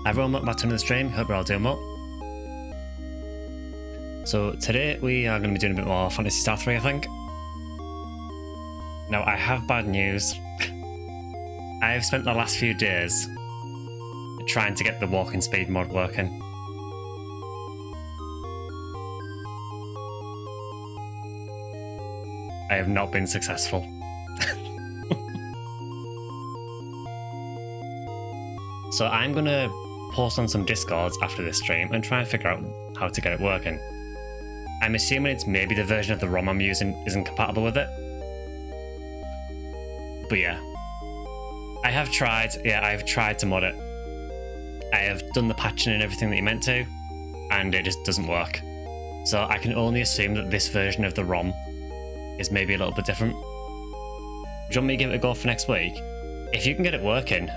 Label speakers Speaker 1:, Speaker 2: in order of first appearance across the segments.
Speaker 1: Everyone, welcome back to another stream. Hope you're all doing well. So today we are going to be doing a bit more Phantasy Star 3, I think. Now I have bad news. I have spent the last few days trying to get the walking speed mod working. I have not been successful. So I'm going to post on some Discords after this stream and try and figure out how to get it working. I'm assuming it's maybe the version of the ROM I'm using isn't compatible with it. But yeah. I've tried to mod it. I have done the patching and everything that you meant to, and it just doesn't work. So I can only assume that this version of the ROM is maybe a little bit different. Do you want me to give it a go for next week? If you can get it working,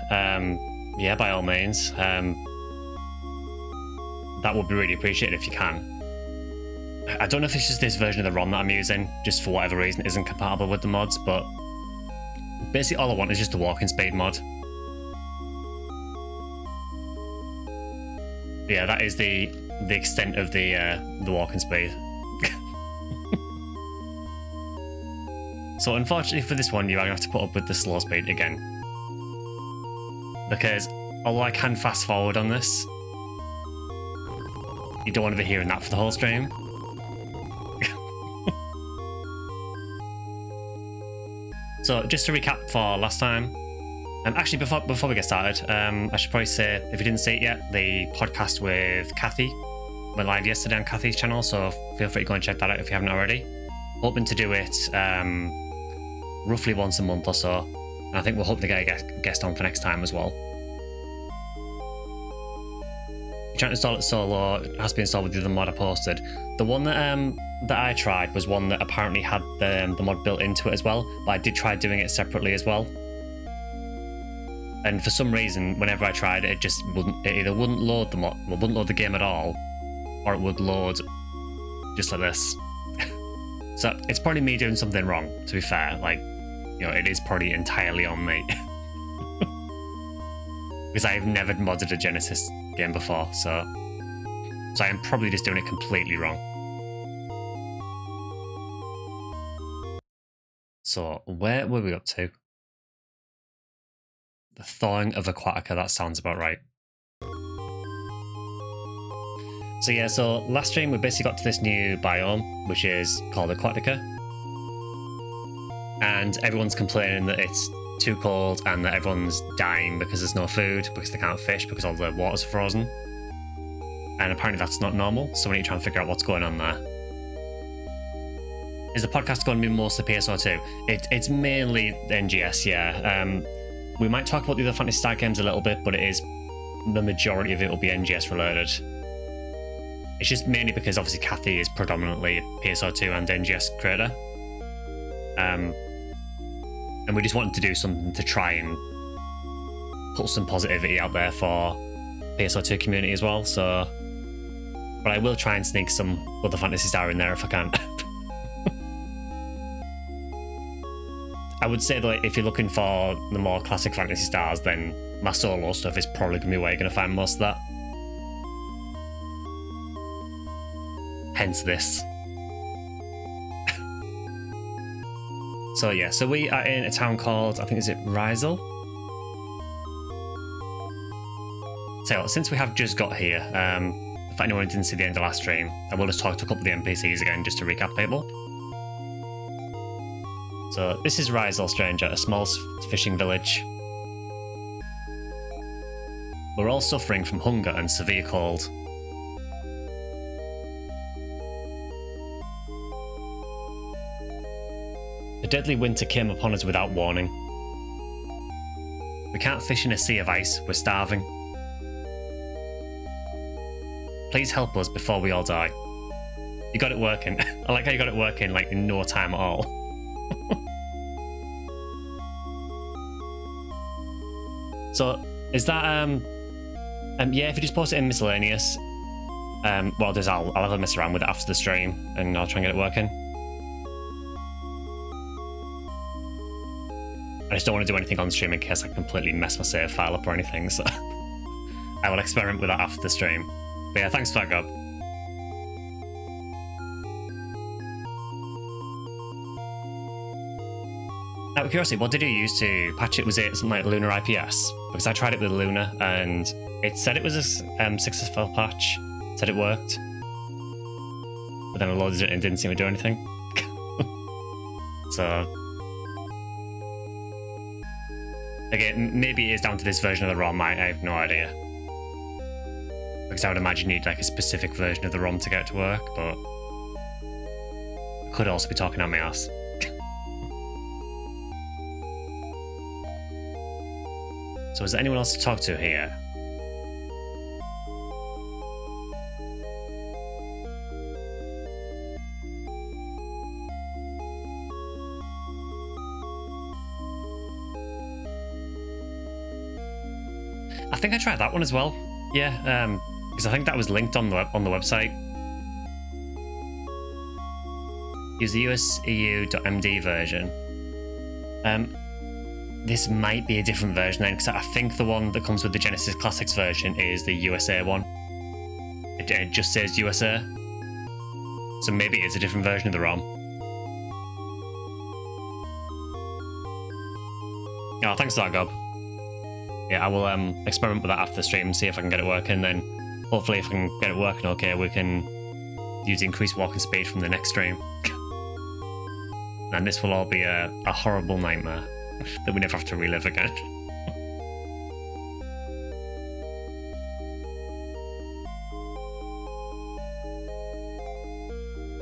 Speaker 1: yeah, by all means. That would be really appreciated if you can. I don't know if it's just this version of the ROM that I'm using, just for whatever reason isn't compatible with the mods, but basically all I want is just a walking speed mod. Yeah, that is the extent of the walking speed. So unfortunately for this one, you are going to have to put up with the slow speed again. Because although I can fast forward on this, you don't want to be hearing that for the whole stream. So just to recap for last time, actually before we get started, I should probably say, if you didn't see it yet, the podcast with Kathy went live yesterday on Kathy's channel, so feel free to go and check that out if you haven't already. Hoping to do it roughly once a month or so, and I think we're hoping to get a guest on for next time as well. Trying to install it solo, it has been installed with the other mod I posted. The one that I tried was one that apparently had the mod built into it as well, but I did try doing it separately as well. And for some reason, whenever I tried it, it either wouldn't load the mod, well, wouldn't load the game at all, or it would load just like this. So it's probably me doing something wrong, to be fair. Like, you know, it is probably entirely on me. Because I've never modded a Genesis game before, so I'm probably just doing it completely wrong. So where were we up to? The thawing of Aquatica, that sounds about right. So yeah, so last stream we basically got to this new biome, which is called Aquatica. And everyone's complaining that it's too cold and that everyone's dying because there's no food, because they can't fish, because all the water's frozen. And apparently that's not normal, so we need to try and figure out what's going on there. Is the podcast going to be mostly PSO2? It's mainly NGS, yeah. We might talk about the other Phantasy Star games a little bit, but the majority of it will be NGS related. It's just mainly because obviously Kathy is predominantly a PSO2 and NGS creator. And we just wanted to do something to try and put some positivity out there for PSO2 community as well, so... But I will try and sneak some other Phantasy Star in there if I can. I would say that if you're looking for the more classic Phantasy Stars, then my solo stuff is probably going to be where you're going to find most of that. Hence this. So yeah, so we are in a town called, I think, is it Rizal? So since we have just got here, if anyone didn't see the end of the last stream, I will just talk to a couple of the NPCs again just to recap people. So this is Rizal, stranger, a small fishing village. We're all suffering from hunger and severe cold. The deadly winter came upon us without warning. We can't fish in a sea of ice, we're starving. Please help us before we all die. You got it working. I like how you got it working like in no time at all. So, is that, yeah, if you just post it in miscellaneous, well, I'll have a mess around with it after the stream, and I'll try and get it working. I just don't want to do anything on stream in case I completely mess my save file up or anything, so I will experiment with that after the stream. But yeah, thanks for that, Gob. Out of curiosity, what did you use to patch it? Was it something like Lunar IPS? Because I tried it with Luna and it said it was a successful patch. It said it worked. But then I loaded it and didn't seem to do anything. So... again, maybe it is down to this version of the ROM, I have no idea. Because I would imagine you need like a specific version of the ROM to get it to work, but... I could also be talking out my ass. So is there anyone else to talk to here? I think I tried that one as well. Yeah, because I think that was linked on the website. Use the USEU.md version. This might be a different version then, because I think the one that comes with the Genesis Classics version is the USA one. It just says USA. So maybe it's a different version of the ROM. Oh, thanks for that, Gob. Yeah, I will experiment with that after the stream, see if I can get it working, then hopefully if I can get it working okay, we can use increased walking speed from the next stream. And this will all be a horrible nightmare that we never have to relive again.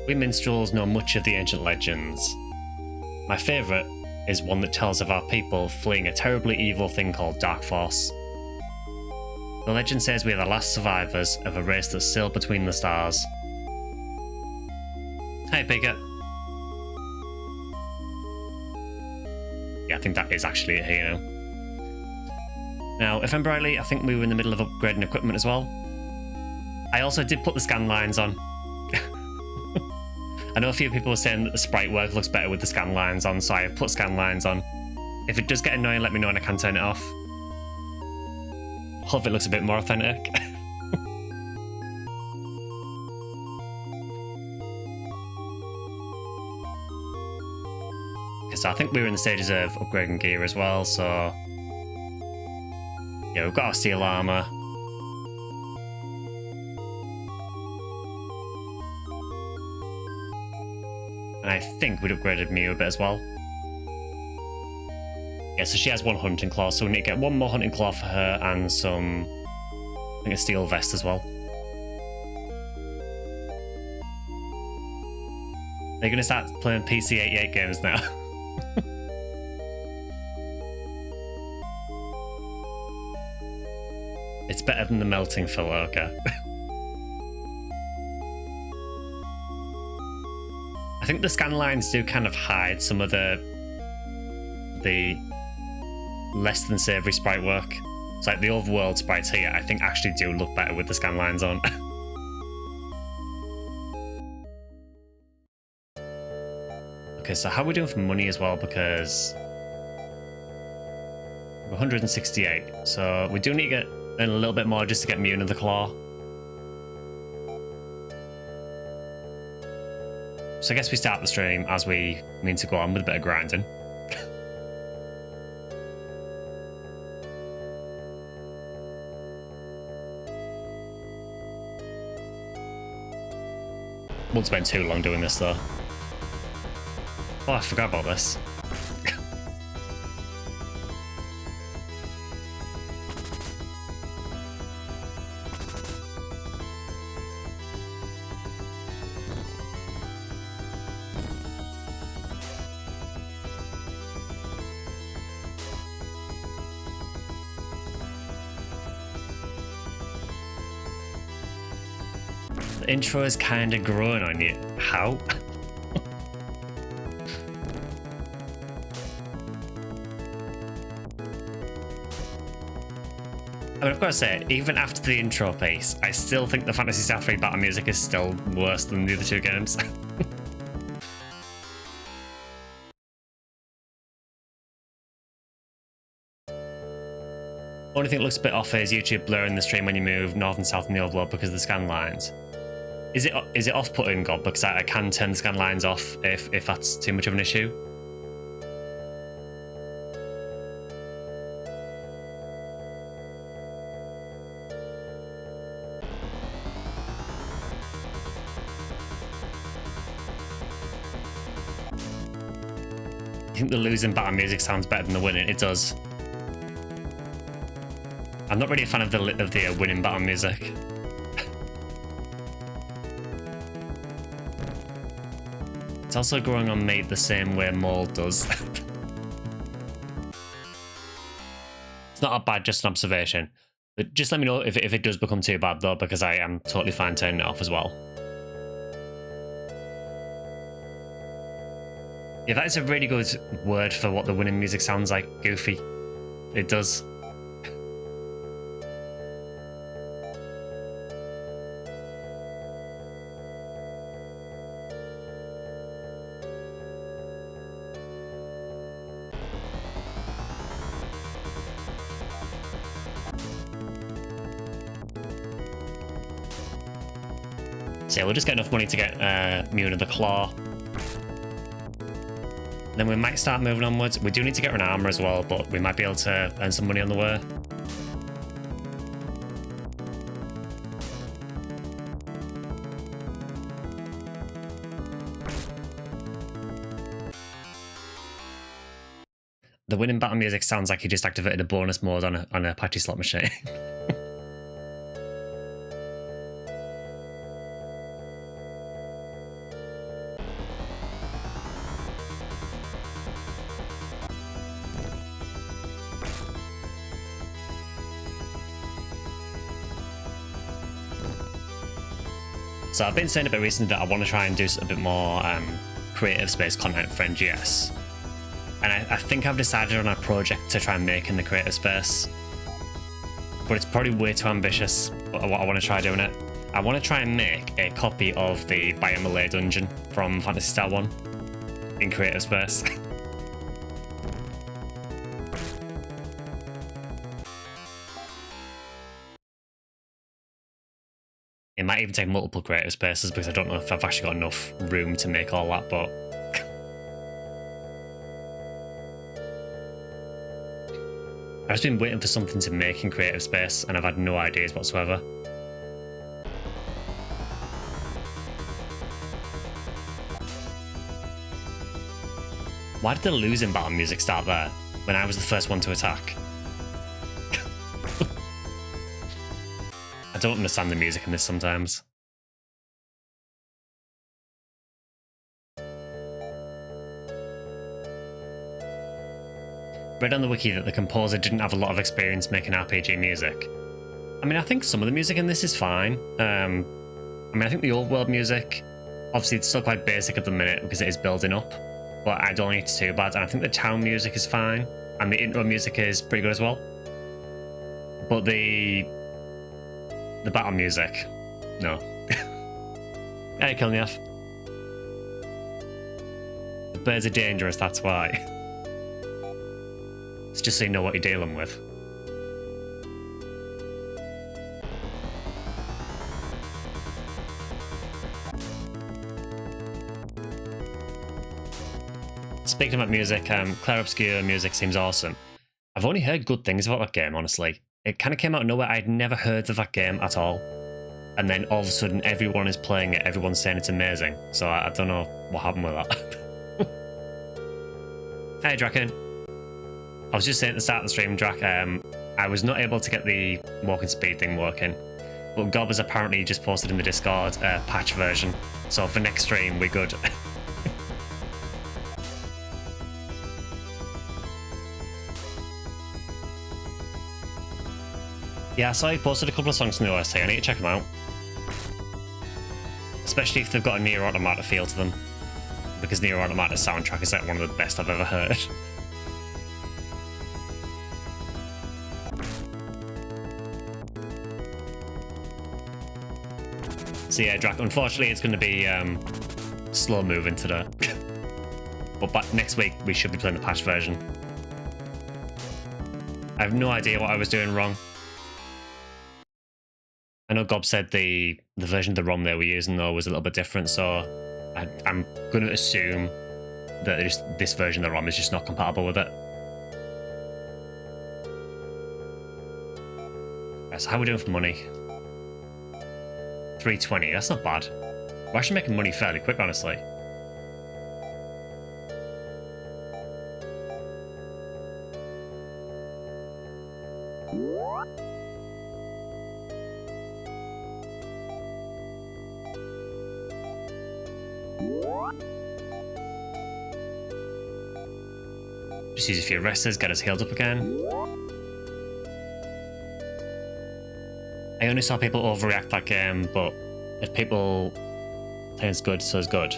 Speaker 1: We minstrels know much of the ancient legends. My favourite is one that tells of our people fleeing a terribly evil thing called Dark Force. The legend says we are the last survivors of a race that sailed between the stars. Hey, Bigot. Yeah, I think that is actually it here now. Now, if I'm rightly, I think we were in the middle of upgrading equipment as well. I also did put the scan lines on. I know a few people were saying that the sprite work looks better with the scan lines on, so I have put scan lines on. If it does get annoying, let me know and I can turn it off. Hope it looks a bit more authentic. So I think we were in the stages of upgrading gear as well, so... yeah, we've got our steel armour. And I think we'd upgraded Mew a bit as well. Yeah, so she has one hunting claw, so we need to get one more hunting claw for her and some... I think a steel vest as well. Are you going to start playing PC 88 games now? It's better than the melting filler, okay. I think the scan lines do kind of hide some of the less than savoury sprite work. It's like the overworld sprites here, I think actually do look better with the scan lines on. Okay, so how are we doing for money as well? Because we're 168, so we do need to get in a little bit more just to get Mew in the claw. So I guess we start the stream as we mean to go on with a bit of grinding. Won't spend too long doing this though. Oh, I forgot about this. The intro is kind of growing on you. How? I mean, I've got to say, even after the intro piece, I still think the Phantasy Star III battle music is still worse than the other two games. Only thing that looks a bit off is YouTube blurring the stream when you move north and south in the overload because of the scan lines. Is it off-putting, God? Because I can turn the scan lines off if that's too much of an issue. I think the losing battle music sounds better than the winning. It does. I'm not really a fan of the winning battle music. It's also growing on me the same way mold does. It's not bad, just an observation. But just let me know if it does become too bad though, because I am totally fine turning it off as well. Yeah, that is a really good word for what the winning music sounds like. Goofy. It does. So yeah, we'll just get enough money to get Mew and the Claw. Then we might start moving onwards. We do need to get an armor as well, but we might be able to earn some money on the way. The winning battle music sounds like he just activated a bonus mode on a patchy slot machine. So I've been saying a bit recently that I want to try and do a bit more creative space content for NGS. And I think I've decided on a project to try and make in the creative space. But it's probably way too ambitious, but I want to try doing it. I want to try and make a copy of the Biomalay dungeon from Phantasy Star 1 in creative space. It might even take multiple creative spaces because I don't know if I've actually got enough room to make all that, but... I've just been waiting for something to make in creative space and I've had no ideas whatsoever. Why did the losing battle music start there when I was the first one to attack? I don't understand the music in this sometimes. Read on the wiki that the composer didn't have a lot of experience making RPG music. I mean, I think some of the music in this is fine. I mean, I think the old world music, obviously it's still quite basic at the minute because it is building up, but I don't think it's too bad. And I think the town music is fine, and the intro music is pretty good as well. But the battle music, no. Hey, Kilnief. The birds are dangerous, that's why. It's just so you know what you're dealing with. Speaking about music, Claire Obscure music seems awesome. I've only heard good things about that game, honestly. It kind of came out of nowhere. I'd never heard of that game at all. And then all of a sudden, everyone is playing it. Everyone's saying it's amazing. So I don't know what happened with that. Hey, Draken. I was just saying at the start of the stream, Drak, I was not able to get the walking speed thing working. But Gob has apparently just posted in the Discord patch version. So for next stream, we're good. Yeah, so I posted a couple of songs from the OST. I need to check them out. Especially if they've got a Nier Automata feel to them. Because Nier Automata's soundtrack is like one of the best I've ever heard. So yeah, Drac, unfortunately it's going to be slow moving today. But next week we should be playing the patch version. I have no idea what I was doing wrong. I know Gob said the version of the ROM they were using though was a little bit different, so I'm going to assume that this version of the ROM is just not compatible with it. Right, so how are we doing for money? 320, that's not bad. We're actually making money fairly quick, honestly. Just use a few resters, get us healed up again. I only saw people overreact that game, but if people say it's good, so it's good.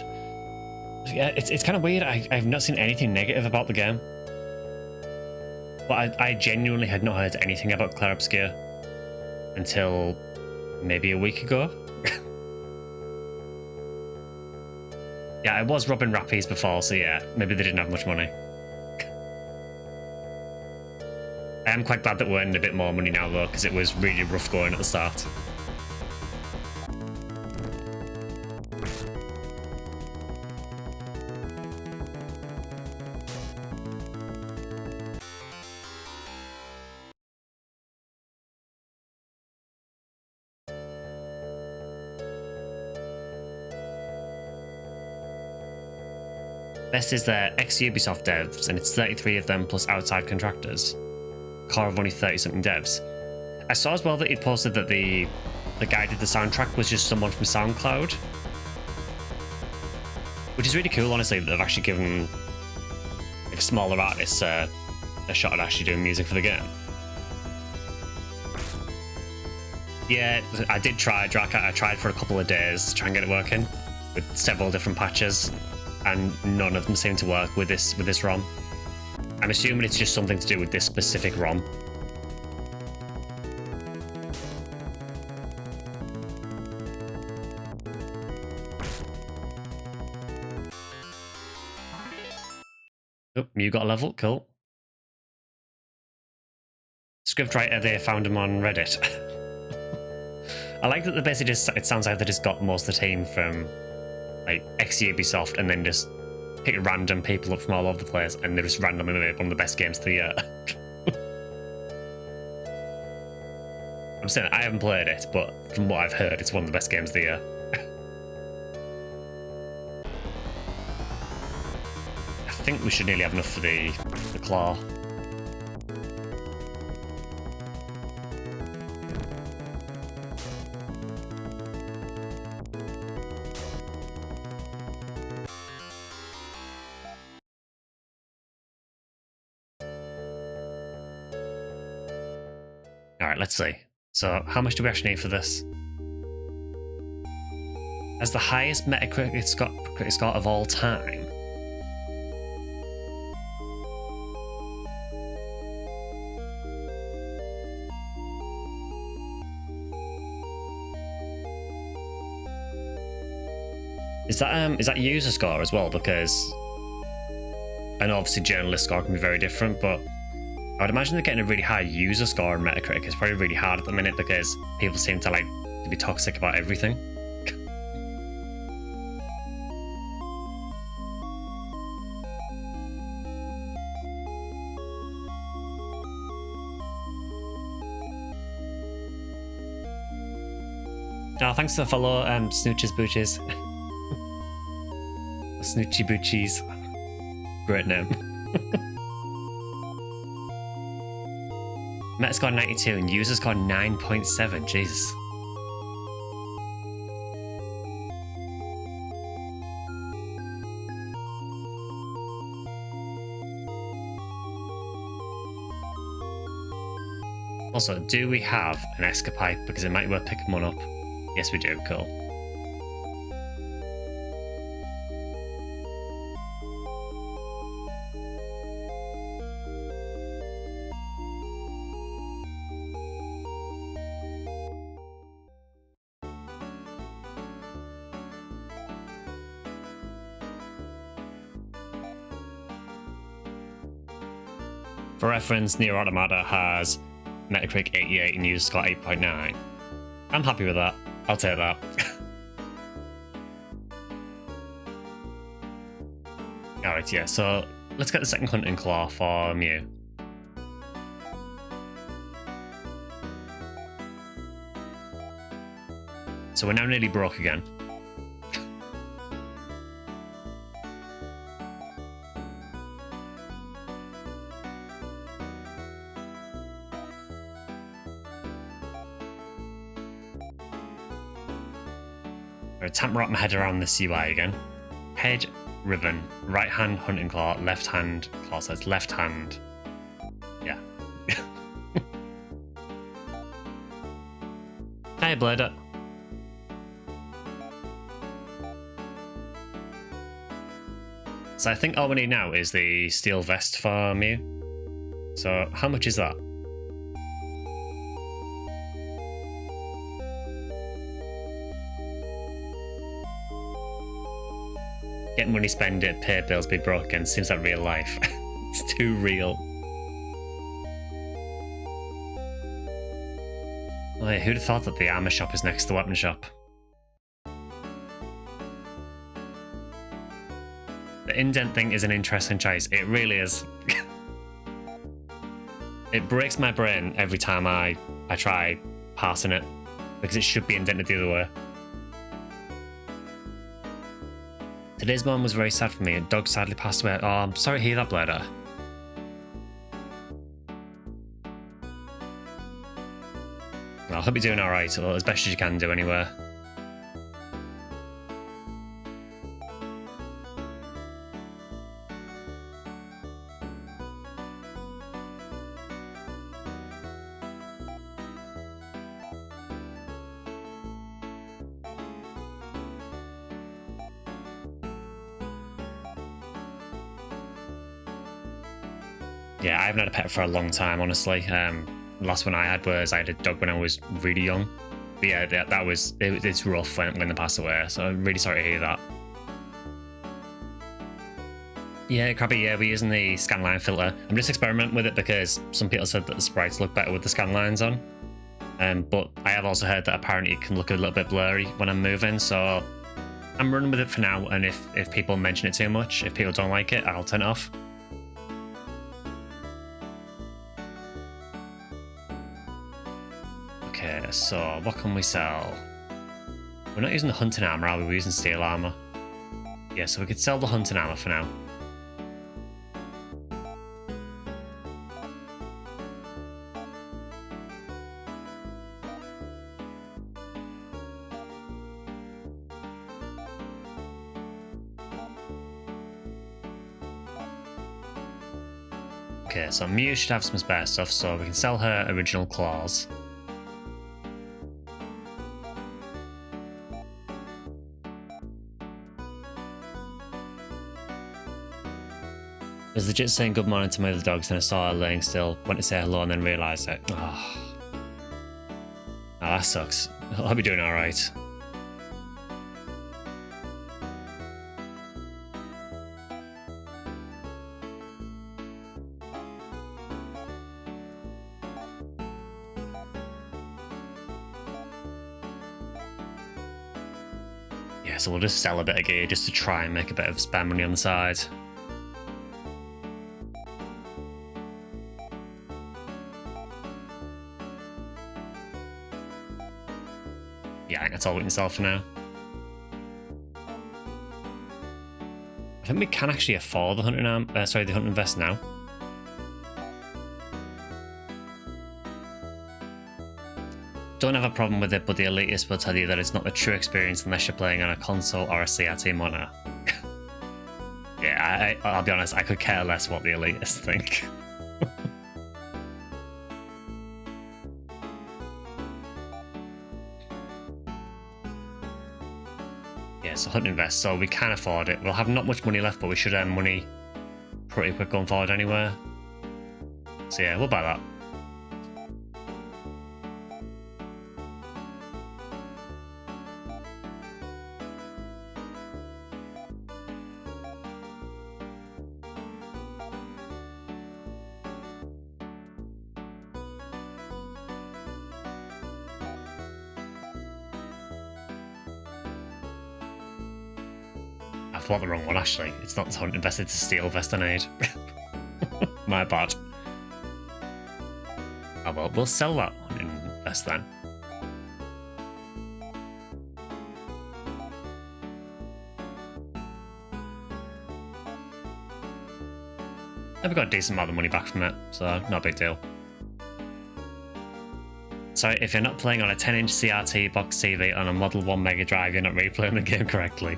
Speaker 1: Yeah, it's kind of weird. I've not seen anything negative about the game. But I genuinely had not heard anything about Clair Obscur until maybe a week ago. Yeah, I was robbing Rappies before, so yeah, maybe they didn't have much money. I am quite glad that we're earning a bit more money now though, because it was really rough going at the start. Best is their ex-Ubisoft devs, and it's 33 of them plus outside contractors. Core of only 30-something devs. I saw as well that he'd posted that the guy who did the soundtrack was just someone from SoundCloud. Which is really cool, honestly, that they've actually given like smaller artists a shot at actually doing music for the game. Yeah, I did try, Drac. I tried for a couple of days to try and get it working with several different patches, and none of them seem to work with this ROM. I'm assuming it's just something to do with this specific ROM. Oh, you got a level, cool. Scriptwriter, they found him on Reddit. I like that they basically just, it sounds like they just got most of the team from like ex-Ubisoft and then just pick random people up from all over the place and they just randomly made one of the best games of the year. I'm saying I haven't played it, but from what I've heard, it's one of the best games of the year. I think we should nearly have enough for the claw. Alright, let's see. So, how much do we actually need for this? As the highest Metacritic score of all time. Is that user score as well? Because I know obviously journalist score can be very different, but I would imagine that getting a really high user score on Metacritic is probably really hard at the minute because people seem to like to be toxic about everything. Oh, thanks for the follow, Snooches Booches. Snoochie Boochies. Great name. Metascore 92 and user score 9.7. Jesus. Also, do we have an Escapipe? Because it might be worth picking one up. Yes, we do. Cool. For reference, Nier Automata has Metacritic 88 and user score 8.9. I'm happy with that. I'll take that. Alright, yeah, so let's get the second hunting claw for Mew. So we're now nearly broke again. Tap wrap my head around this UI again. Head, ribbon, right hand hunting claw, left hand claw, so it's left hand. Yeah. Hey, Blader. So I think all we need now is the steel vest for Mew. So how much is that? Get money, spend it, pay bills, be broke again. Seems like real life. It's too real. Wait, who'd have thought that the armor shop is next to the weapon shop? The indent thing is an interesting choice. It really is. It breaks my brain every time I try passing it, because it should be indented the other way. Today's morning was very sad for me. A dog sadly passed away. Oh, I'm sorry to hear that, Blader. Well, I hope you're doing alright, or as best as you can do anyway. Yeah, I haven't had a pet for a long time, honestly. The last one I had a dog when I was really young. But yeah, it's rough when they pass away, so I'm really sorry to hear that. Yeah, Krabby, yeah, we're using the scanline filter. I'm just experimenting with it because some people said that the sprites look better with the scanlines on. But I have also heard that apparently it can look a little bit blurry when I'm moving, so I'm running with it for now, and if people mention it too much, if people don't like it, I'll turn it off. Okay, so what can we sell? We're not using the hunting armor, are we? We're using steel armor. Yeah, so we could sell the hunting armor for now. Okay, so Mew should have some spare stuff, so we can sell her original claws. I was legit saying good morning to my other dogs and I saw her laying still, went to say hello and then realised it. Oh, that sucks. I'll be doing alright. Yeah, so we'll just sell a bit of gear just to try and make a bit of spare money on the side. Yeah, I think that's all we can sell for now. I think we can actually afford the the hunting vest now. Don't have a problem with it, but the elitists will tell you that it's not the true experience unless you're playing on a console or a CRT monitor. Yeah, I'll be honest, I could care less what the elitists think. Yeah, so hunting vest, so we can afford it. We'll have not much money left, but we should earn money pretty quick going forward anyway. So yeah, we'll buy that. bought the wrong one, actually. It's not the hunting vest, it's a steel vest I need. My bad. Oh well, we'll sell that hunting vest then. I've got a decent amount of money back from it, so not a big deal. So if you're not playing on a 10-inch CRT box TV on a Model 1 Mega Drive, you're not replaying the game correctly.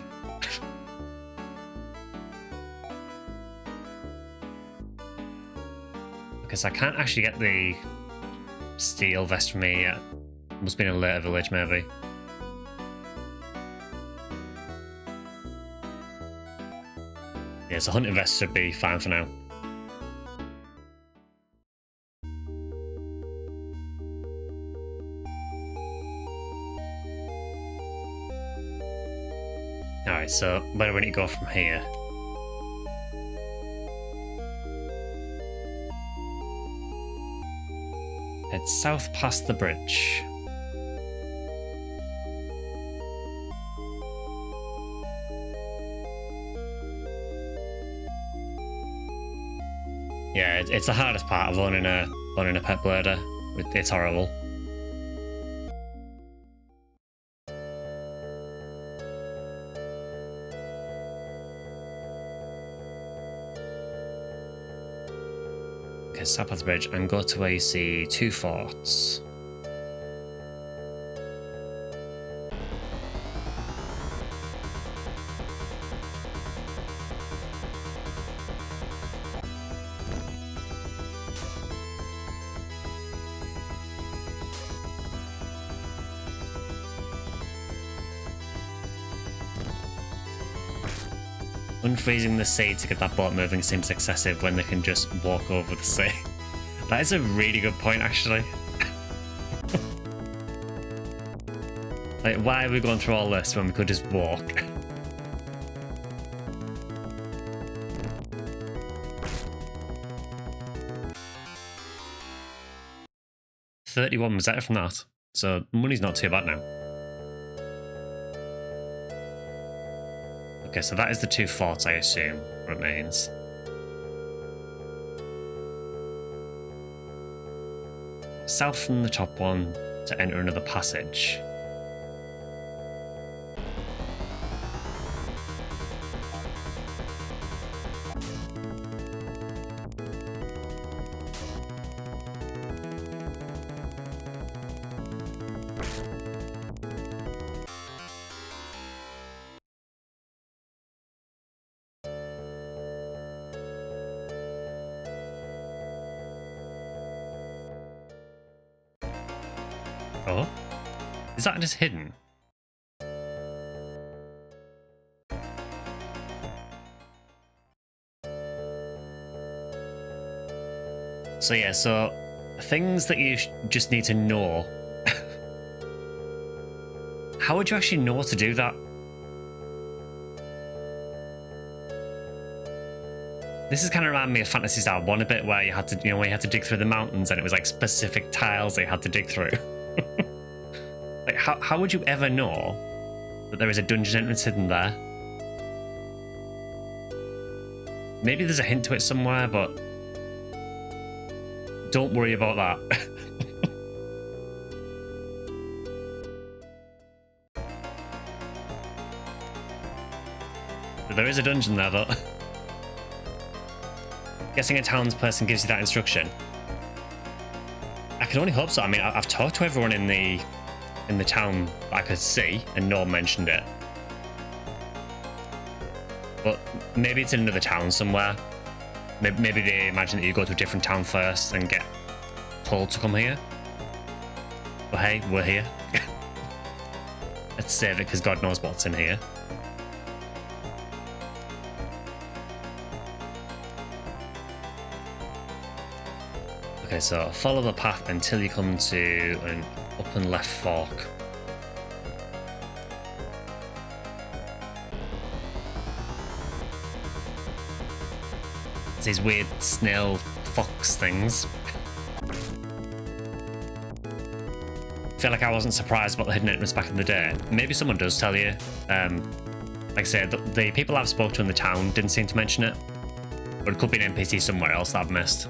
Speaker 1: Because I can't actually get the steel vest from me yet. Must be in a later village, maybe. Yeah, so hunting vest should be fine for now. Alright, so where do we need to go from here? Head south past the bridge. Yeah, it's the hardest part of owning a pet blader. It's horrible. Okay, south past the bridge and go to where you see 2 forts. Unfreezing the sea to get that boat moving seems excessive when they can just walk over the sea. That is a really good point, actually. Like, why are we going through all this when we could just walk? $31 was that from that, so money's not too bad now. Okay, so that is the 2 forts, I assume, remains. South from the top one to enter another passage. Oh? Is that just hidden? So yeah, so things that you just need to know. How would you actually know to do that? This is kind of reminding me of Phantasy Star 1 a bit, where you had to, where you had to dig through the mountains and it was like specific tiles that you had to dig through. Like, how would you ever know that there is a dungeon entrance hidden there? Maybe there's a hint to it somewhere, but don't worry about that. But there is a dungeon there, though. Guessing a townsperson gives you that instruction. I can only hope so. I mean, I've talked to everyone in the town I could see, and no one mentioned it. But maybe it's in another town somewhere. Maybe they imagine that you go to a different town first and get told to come here. But hey, we're here. Let's save it because God knows what's in here. Okay, so follow the path until you come to an up and left fork. It's these weird snail fox things. I feel like I wasn't surprised about the hidden entrance back in the day. Maybe someone does tell you. Like I said, the people I've spoken to in the town didn't seem to mention it, but it could be an NPC somewhere else that I've missed.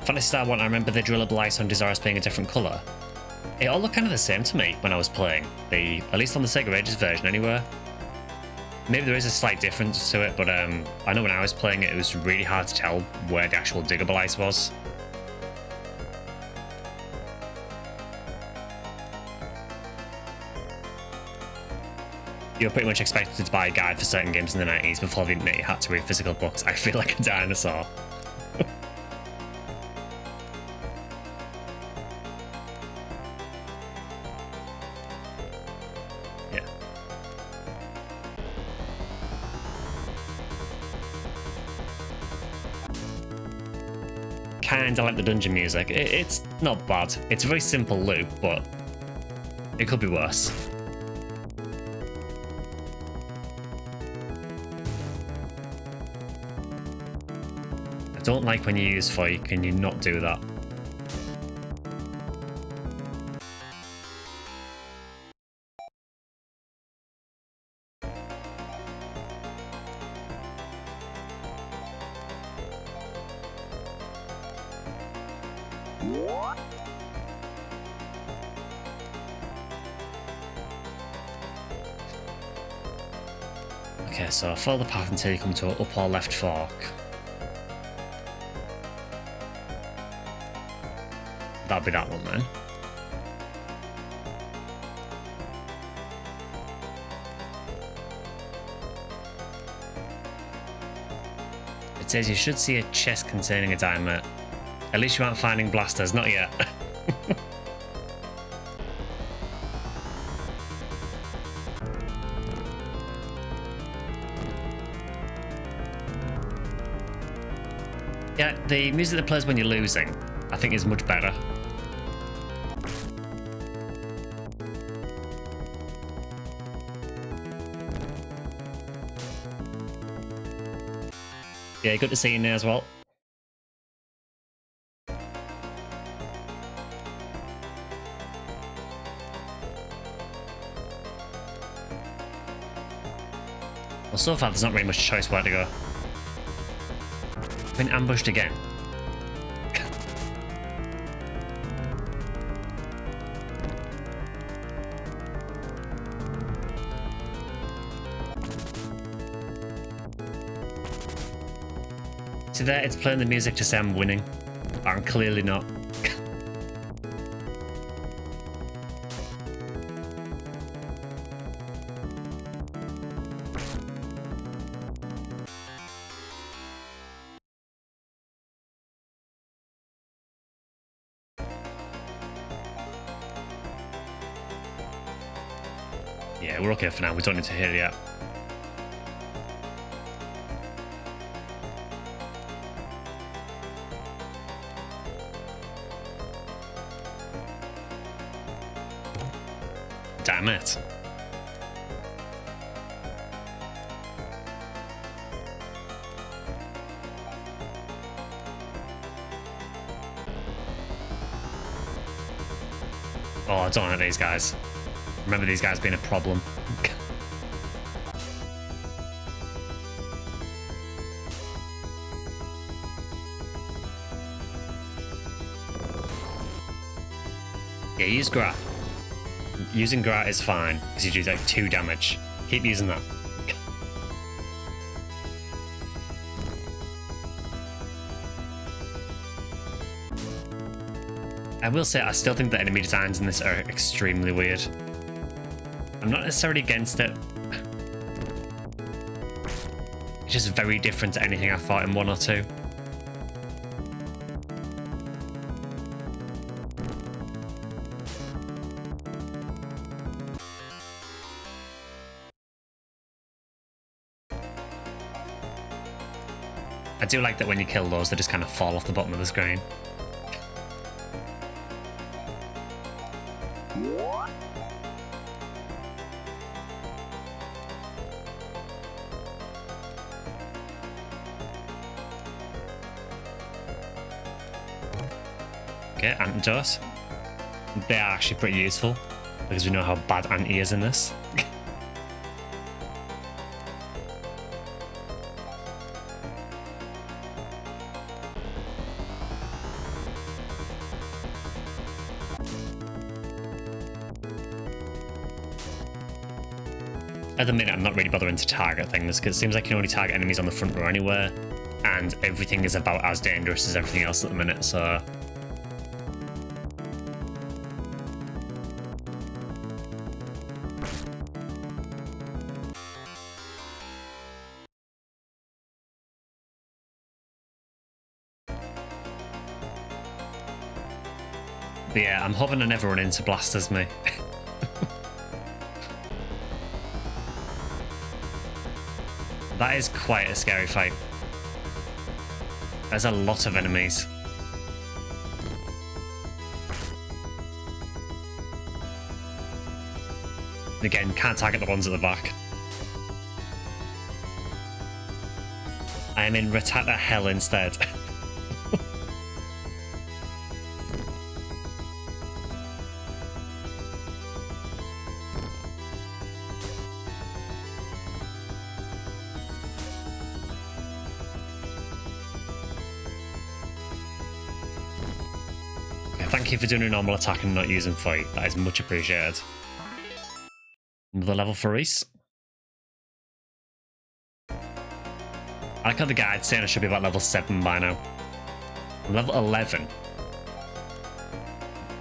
Speaker 1: Phantasy Star 1, I remember the drillable ice on Desirous being a different colour. It all looked kind of the same to me when I was playing, at least on the Sega Ages version anyway. Maybe there is a slight difference to it, but I know when I was playing it, it was really hard to tell where the actual diggable ice was. You were pretty much expected to buy a guide for certain games in the 90s before the internet you had to read physical books. I feel like a dinosaur. Kinda like the dungeon music. It's not bad. It's a very simple loop, but it could be worse. I don't like when you use fire. Can you not do that? Okay, so follow the path until you come to an up or left fork. That'll be that one then. It says you should see a chest containing a diamond. At least you aren't finding blasters, not yet. Yeah, the music that plays when you're losing, I think is much better. Yeah, good to see you now as well. Well, so far there's not really much choice where to go. Been ambushed again. See there, it's playing the music to say I'm winning, but I'm clearly not. Yeah, we're okay for now. We don't need to hit it yet. Damn it. Oh, I don't like these guys. Remember these guys being a problem. Yeah, use Grat. Using Grat is fine, because you do like 2 damage. Keep using that. I will say, I still think the enemy designs in this are extremely weird. I'm not necessarily against it. It's just very different to anything I fought in 1 or 2. I do like that when you kill those, they just kind of fall off the bottom of the screen. Okay, antidote. They are actually pretty useful because we know how bad Anti is in this. At the minute, I'm not really bothering to target things because it seems like you can only target enemies on the front row anywhere, and everything is about as dangerous as everything else at the minute, so... But yeah, I'm hoping I never run into blasters, me. That is quite a scary fight. There's a lot of enemies. Again, can't target the ones at the back. I am in Ratata hell instead. Thank you for doing a normal attack and not using fight. That is much appreciated. Another level for Reese. I like how the guide's saying I should be about level 7 by now. I'm level 11.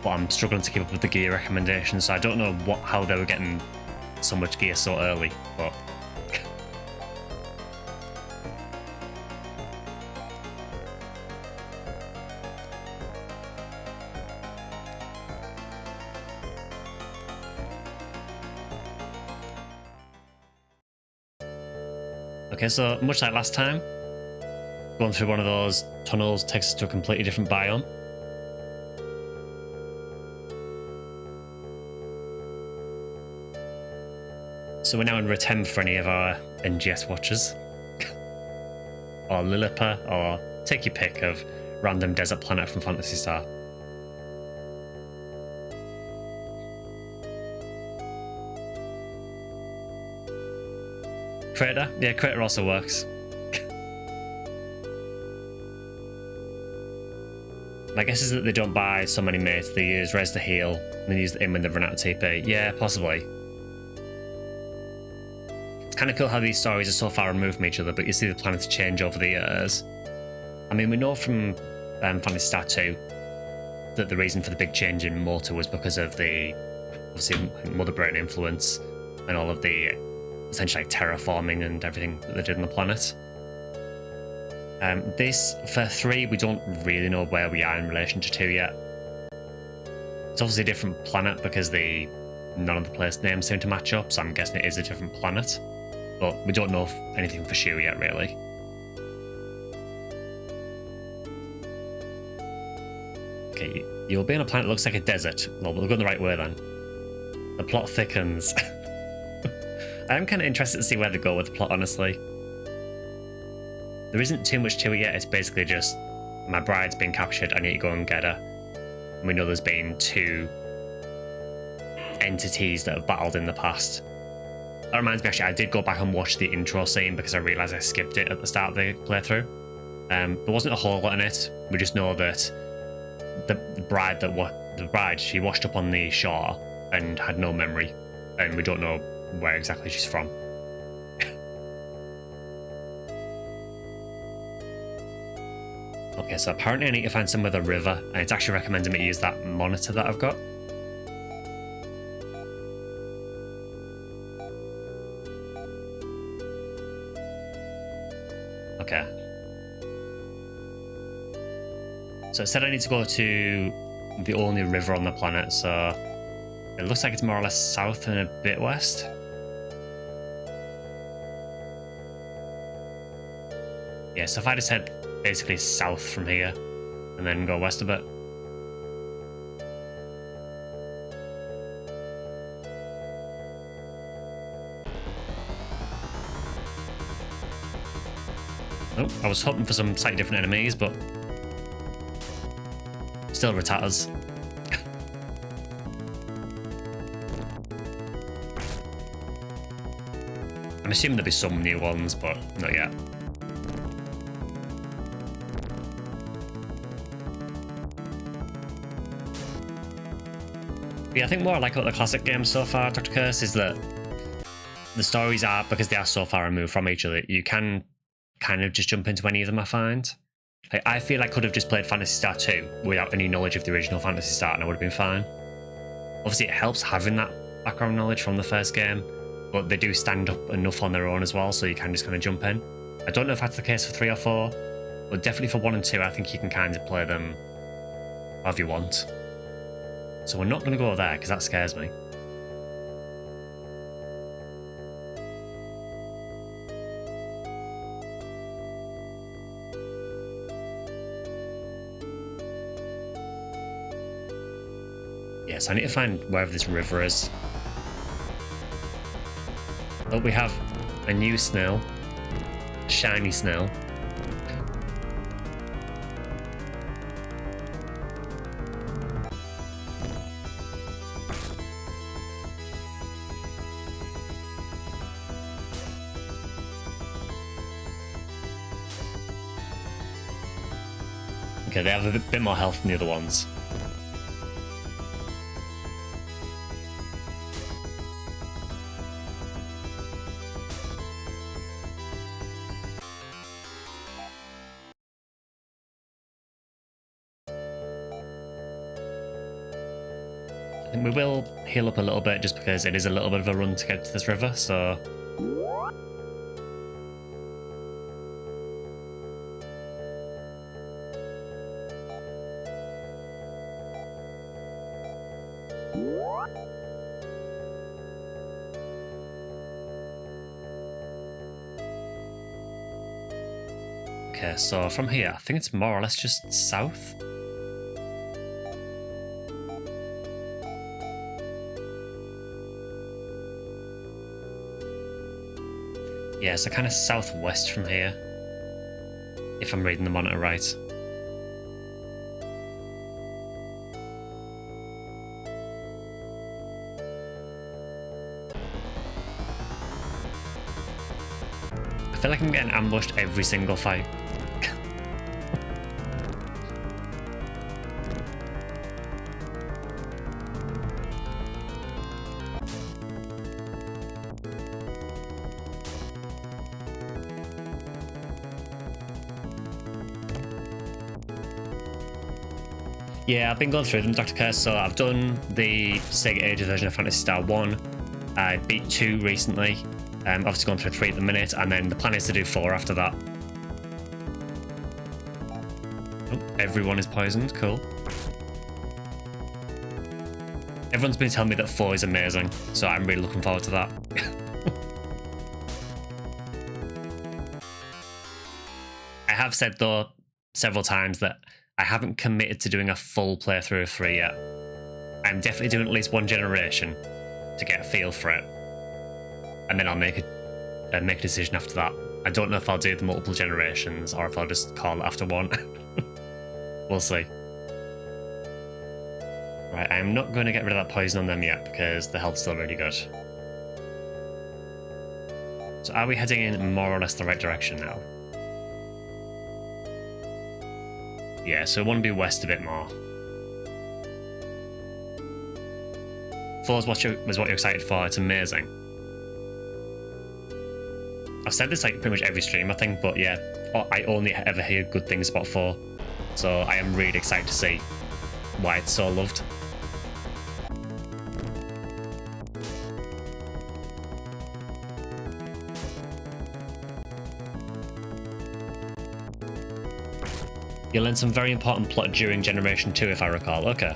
Speaker 1: But I'm struggling to keep up with the gear recommendations, so I don't know how they were getting so much gear so early, but... Okay, so much like last time, going through one of those tunnels takes us to a completely different biome. So we're now in Rotem for any of our NGS watchers. Or Lilliper, or take your pick of random desert planet from Phantasy Star. Crater? Yeah, Crater also works. My guess is that they don't buy so many mates, they use Res to heal, and then use the in when they've run out of TP. Yeah, possibly. It's kind of cool how these stories are so far removed from each other, but you see the planets change over the years. I mean, we know from Phantasy Star II that the reason for the big change in Motor was because of the, obviously, Mother Brain influence and all of the essentially like terraforming and everything that they did on the planet. This, for 3, we don't really know where we are in relation to 2 yet. It's obviously a different planet because none of the place names seem to match up, so I'm guessing it is a different planet. But we don't know anything for sure yet, really. Okay, you'll be on a planet that looks like a desert. Well, we're going the right way then. The plot thickens. I'm kind of interested to see where they go with the plot, honestly. There isn't too much to it yet. It's basically just, my bride's been captured, I need to go and get her. And we know there's been 2 entities that have battled in the past. That reminds me, actually, I did go back and watch the intro scene because I realised I skipped it at the start of the playthrough. There wasn't a whole lot in it. We just know that the bride, she washed up on the shore and had no memory, and we don't know where exactly she's from. Okay, so apparently I need to find somewhere with a river, and it's actually recommending me use that monitor that I've got. Okay. So it said I need to go to the only river on the planet, so it looks like it's more or less south and a bit west. Yeah, so if I just head basically south from here and then go west a bit. Oh, I was hoping for some slightly different enemies, but Still retatters. I'm assuming there'll be some new ones, but not yet. Yeah, I think what I like about the classic games so far, Dr. Curse, is that the stories are, because they are so far removed from each other, you can kind of just jump into any of them, I find. Like, I feel I could have just played Phantasy Star 2 without any knowledge of the original Phantasy Star and I would have been fine. Obviously, it helps having that background knowledge from the first game, but they do stand up enough on their own as well, so you can just kind of jump in. I don't know if that's the case for 3 or 4, but definitely for 1 and 2, I think you can kind of play them however you want. So we're not going to go there, because that scares me. Yes, I need to find wherever this river is. Oh, we have a new snail. A shiny snail. Okay, they have a bit more health than the other ones. I think we will heal up a little bit just because it is a little bit of a run to get to this river, so... Okay, so from here, I think it's more or less just south. Yeah, so kind of southwest from here, if I'm reading the monitor right. I feel like I'm getting ambushed every single fight. Yeah, I've been going through them, Dr. Curse, so I've done the Sega Ages version of Phantasy Star 1. I beat 2 recently. Obviously going through 3 at the minute, and then the plan is to do 4 after that. Oh, everyone is poisoned, cool. Everyone's been telling me that 4 is amazing, so I'm really looking forward to that. I have said, though, several times that I haven't committed to doing a full playthrough of 3 yet. I'm definitely doing at least 1 generation to get a feel for it. And then I'll make a decision after that. I don't know if I'll do the multiple generations or if I'll just call it after 1. We'll see. Right, I'm not going to get rid of that poison on them yet because the health's still really good. So are we heading in more or less the right direction now? Yeah, so I want to be west a bit more. 4 was what you're excited for. It's amazing. I've said this like pretty much every stream, I think, but yeah, I only ever hear good things about 4. So I am really excited to see why it's so loved. You learned some very important plot during Generation 2, if I recall. Okay.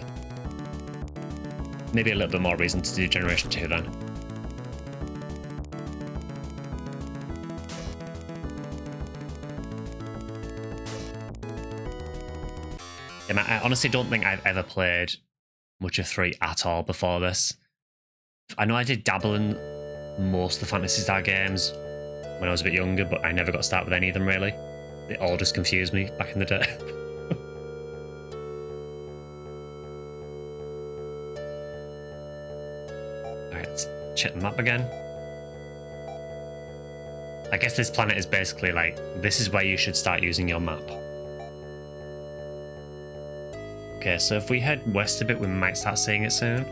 Speaker 1: Maybe a little bit more reason to do Generation 2 then. And I honestly don't think I've ever played much of 3 at all before this. I know I did dabble in most of the Phantasy Star games when I was a bit younger, but I never got started with any of them really. They all just confused me back in the day. check the map again. I guess this planet is basically like, this is where you should start using your map. Okay, so if we head west a bit, we might start seeing it soon.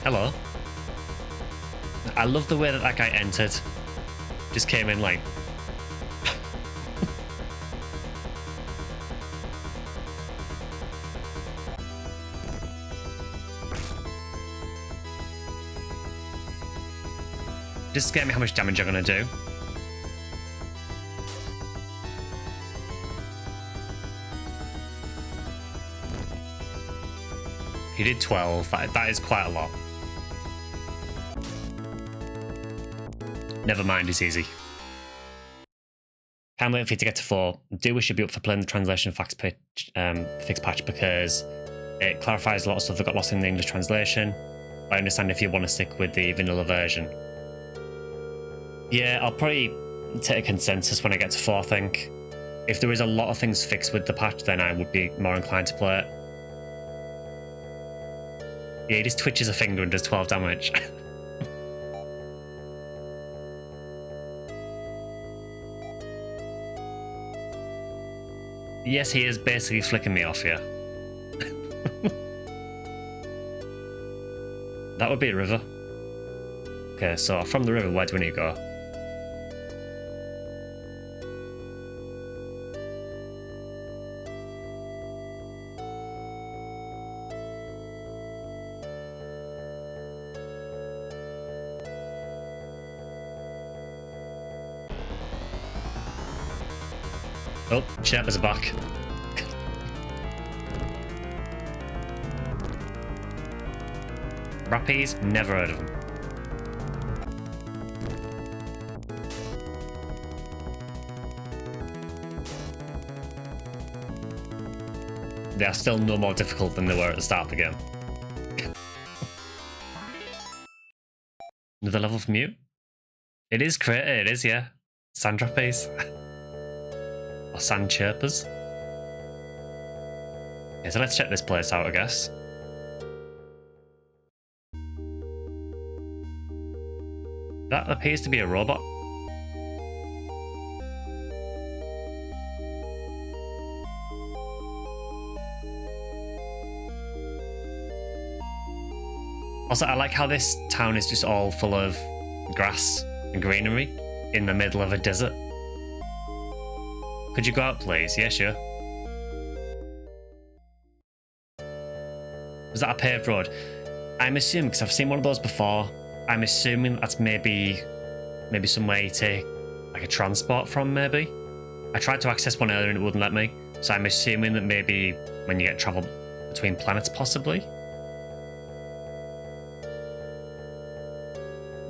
Speaker 1: Hello. I love the way that that guy entered. Just came in like... Just scare me how much damage you're gonna do. He did 12. That is quite a lot. Never mind, it's easy. Can't wait for you to get to 4. Do wish you'd be up for playing the translation fix patch because it clarifies a lot of stuff that got lost in the English translation. I understand if you want to stick with the vanilla version. Yeah, I'll probably take a consensus when I get to 4, I think. If there is a lot of things fixed with the patch, then I would be more inclined to play it. Yeah, he just twitches a finger and does 12 damage. Yes, he is basically flicking me off here. That would be a river. Okay, so from the river, where do we need to go? Oh, Sherpas are back. Rappies? Never heard of them. They are still no more difficult than they were at the start of the game. Another level for mute? It is created, it is, yeah. Sand rappies. Or sand chirpers. Okay, so let's check this place out, I guess. That appears to be a robot. Also, I like how this town is just all full of grass and greenery in the middle of a desert. Could you go out, please? Yeah, sure. Was that a paved road? I'm assuming, because I've seen one of those before, I'm assuming that's maybe some way to take like a transport from, maybe. I tried to access one earlier and it wouldn't let me, so I'm assuming that maybe when you get travel between planets, possibly.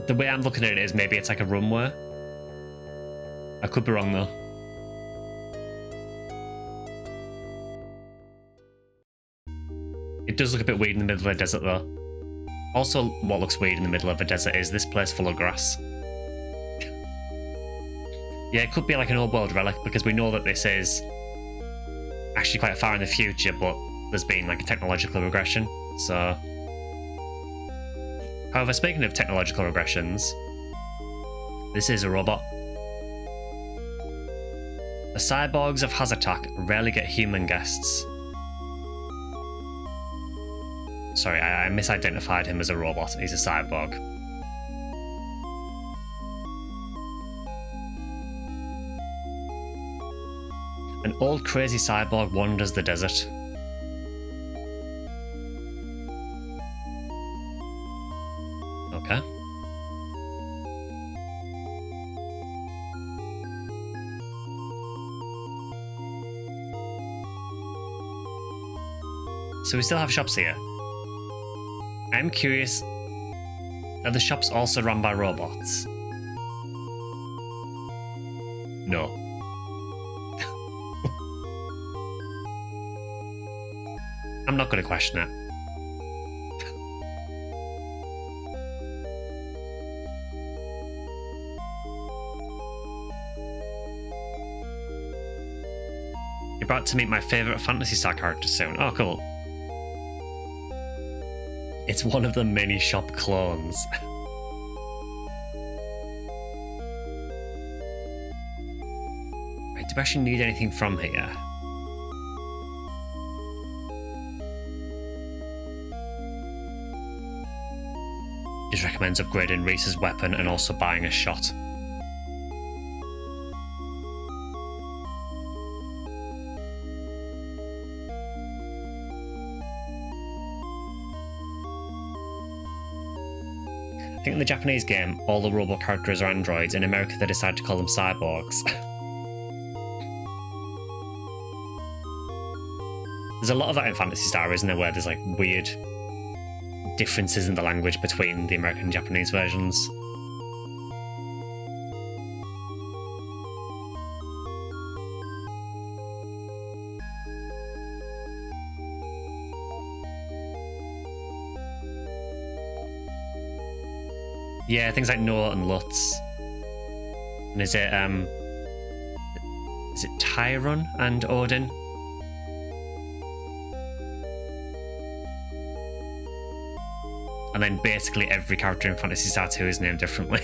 Speaker 1: The way I'm looking at it is maybe it's like a runway. I could be wrong though. It does look a bit weird in the middle of the desert though. Also, what looks weird in the middle of a desert is this place full of grass. Yeah, it could be like an old world relic because we know that this is actually quite far in the future, but there's been like a technological regression, so... However, speaking of technological regressions, this is a robot. The cyborgs of Hazartak rarely get human guests. Sorry, I misidentified him as a robot. He's a cyborg. An old crazy cyborg wanders the desert. Okay. So we still have shops here. I'm curious, are the shops also run by robots? No. I'm not going to question it. about to meet my favourite Phantasy Star character soon. Oh, cool. It's one of the mini shop clones. Right, do we actually need anything from here? It recommends upgrading Reese's weapon and also buying a shot. I think in the Japanese game, all the robot characters are androids. In America, they decide to call them cyborgs. There's a lot of that in Phantasy Star, isn't there, where there's like weird differences in the language between the American and Japanese versions. Yeah, things like Noah and Lutz. And is it Tyrone and Odin? And then basically every character in Phantasy Star 2 is named differently.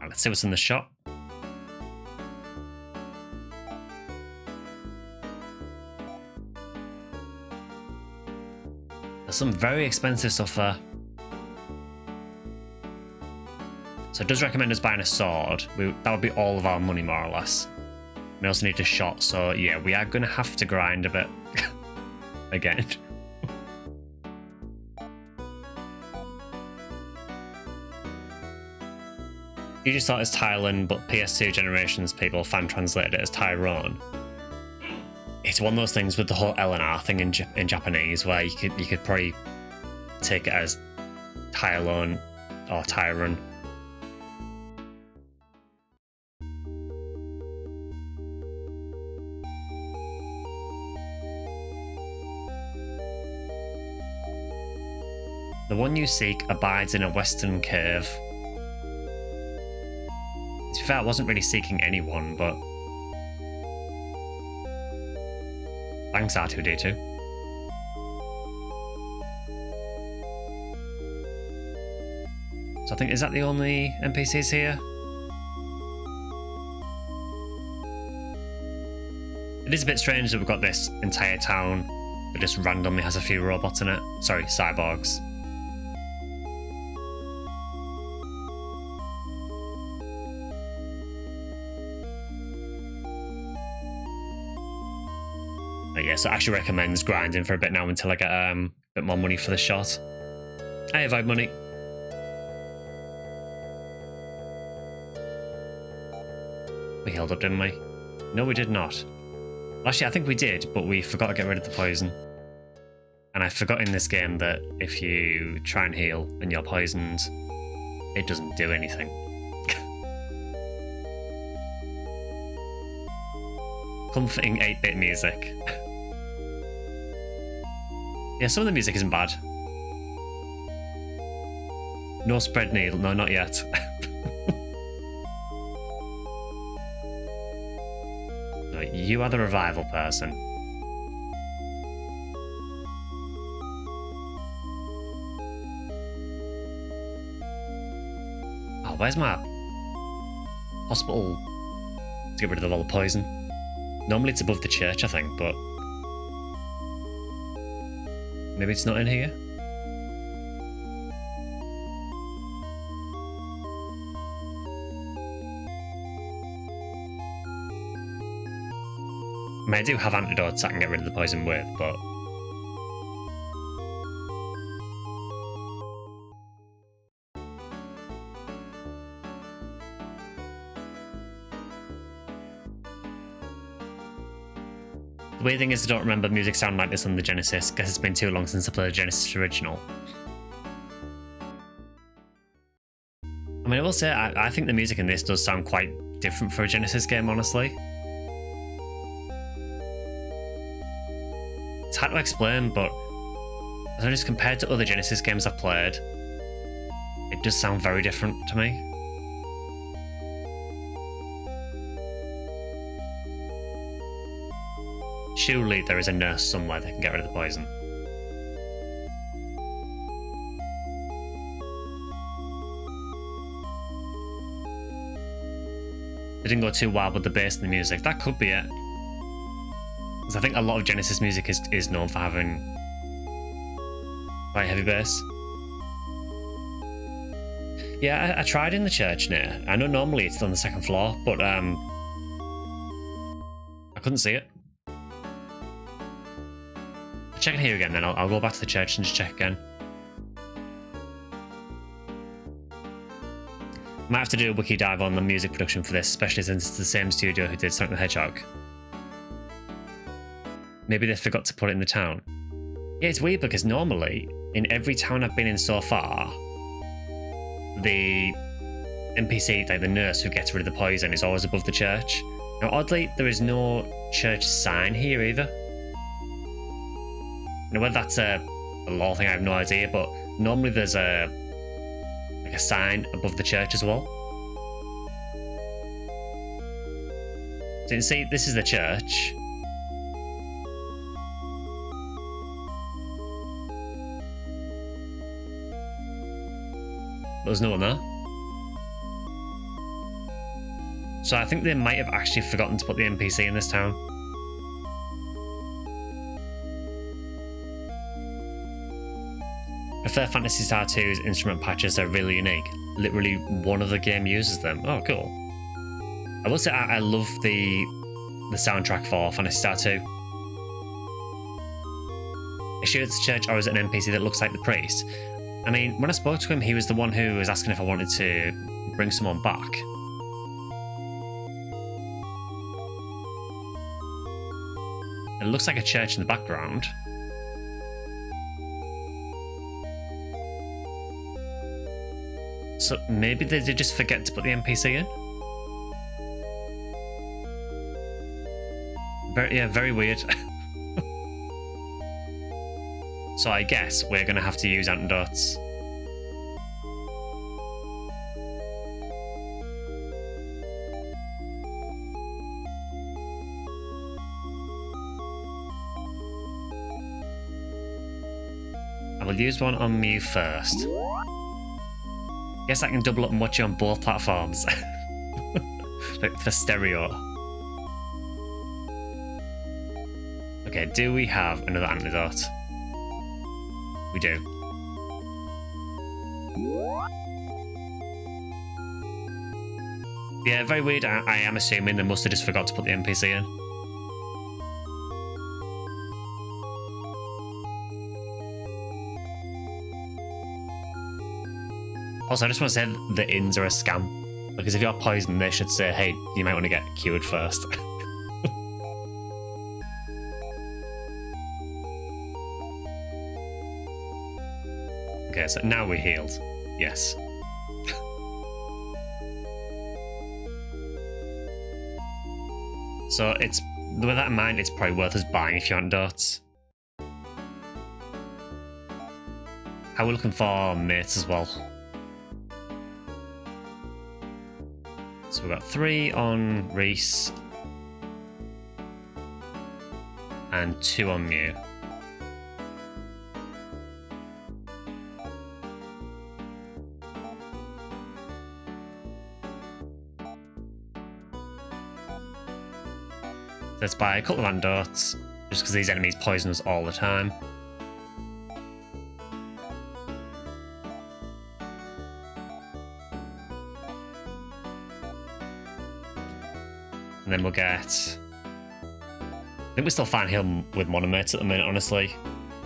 Speaker 1: Let's see what's in the shop. There's some very expensive stuff there. So it does recommend us buying a sword. That would be all of our money, more or less. We also need a shot, so yeah, we are going to have to grind a bit. Again. You just thought it's Thailand, but PS2 generations people fan translated it as Tyrone. It's one of those things with the whole L and R thing in Japanese, where you could probably take it as Tyrone or Tyrone. The one you seek abides in a western cave. To be fair, I wasn't really seeking anyone, but thanks, R2D2. So I think, is that the only NPCs here? It is a bit strange that we've got this entire town that just randomly has a few robots in it. Sorry, cyborgs. But yeah, so it actually recommends grinding for a bit now until I get a bit more money for the shot. I have money. We healed up, didn't we? No, we did not. Actually, I think we did, but we forgot to get rid of the poison. And I forgot in this game that if you try and heal and you're poisoned, it doesn't do anything. Comforting 8-bit music. Yeah, some of the music isn't bad. No spread needle, no, not yet. No, you are the revival person. Oh, where's my hospital to get rid of all the poison? Normally it's above the church, I think, but maybe it's not in here? I mean, I do have antidotes I can get rid of the poison with, but the weird thing is I don't remember music sounding like this on the Genesis, because it's been too long since I played the Genesis original. I mean, I will say, I think the music in this does sound quite different for a Genesis game, honestly. It's hard to explain, but as I just compared to other Genesis games I've played, it does sound very different to me. Surely there is a nurse somewhere that can get rid of the poison. They didn't go too wild with the bass and the music. That could be it. Because I think a lot of Genesis music is known for having quite heavy bass. Yeah, I tried in the church near. I know normally it's on the second floor, but I couldn't see it. I'll check it here again then. I'll go back to the church and just check again. Might have to do a wiki dive on the music production for this, especially since it's the same studio who did Sonic the Hedgehog. Maybe they forgot to put it in the town. Yeah, it's weird because normally, in every town I've been in so far, the NPC, like the nurse who gets rid of the poison, is always above the church. Now, oddly, there is no church sign here either. Now, whether that's a law thing, I have no idea, but normally there's a sign above the church as well. So you can see, this is the church. There's no one there. So I think they might have actually forgotten to put the NPC in this town. I prefer Phantasy Star II's instrument patches, are really unique. Literally one of the game uses them. Oh, cool. I will say I love the soundtrack for Phantasy Star II. Is sure it's a church or is it an NPC that looks like the priest? I mean, when I spoke to him, he was the one who was asking if I wanted to bring someone back. It looks like a church in the background. So maybe they did just forget to put the NPC in? Very weird. So I guess we're going to have to use antidotes. I will use one on Mew first. Guess I can double up and watch you on both platforms. Like for stereo. Okay, do we have another antidote? We do. Yeah, very weird. I am assuming they must have just forgot to put the NPC in. Also, I just want to say the inns are a scam. Because if you're poisoned, they should say, hey, you might want to get cured first. Okay, so now we're healed. Yes. So it's, with that in mind, it's probably worth us buying a few antidotes. How are we looking for mates as well? So we've got 3 on Reese and 2 on Mew. Let's buy a couple of antidotes, just because these enemies poison us all the time. And then we'll get... I think we're still fine here with monomates at the minute, honestly.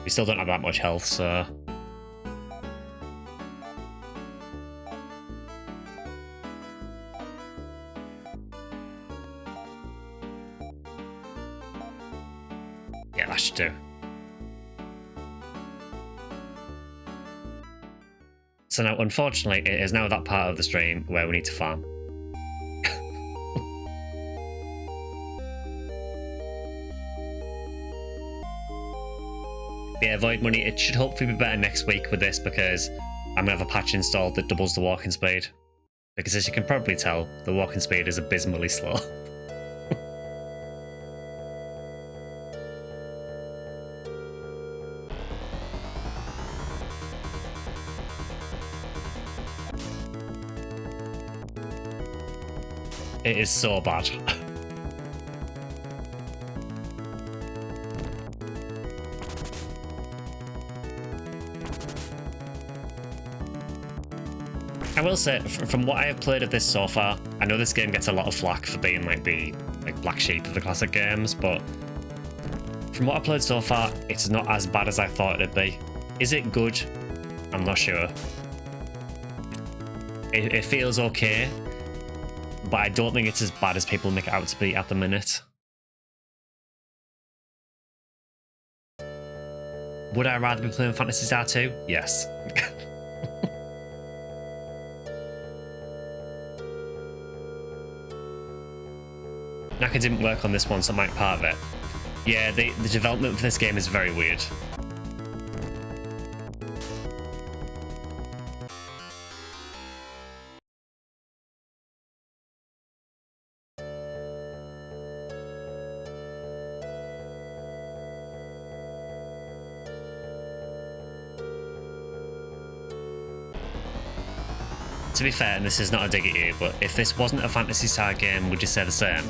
Speaker 1: We still don't have that much health, so... yeah, that should do. So now, unfortunately, it is now that part of the stream where we need to farm. avoid money. It should hopefully be better next week with this because I'm gonna have a patch installed that doubles the walking speed. Because as you can probably tell, the walking speed is abysmally slow. It is so bad. I will say, from what I have played of this so far, I know this game gets a lot of flack for being like the black sheep of the classic games, but from what I've played so far, it's not as bad as I thought it'd be. Is it good? I'm not sure. It feels okay, but I don't think it's as bad as people make it out to be at the minute. Would I rather be playing Phantasy Star 2? Yes. Naka didn't work on this one, so I might part of it. Yeah, the development for this game is very weird. To be fair, and this is not a dig at you, but if this wasn't a Phantasy Star game, would you say the same?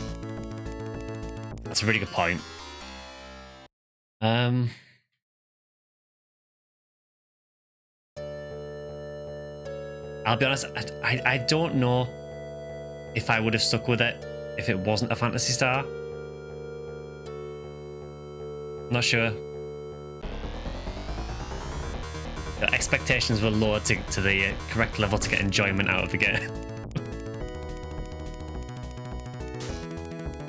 Speaker 1: That's a really good point. I'll be honest, I don't know if I would have stuck with it if it wasn't a Phantasy Star. Not sure. The expectations were lowered to the correct level to get enjoyment out of the game.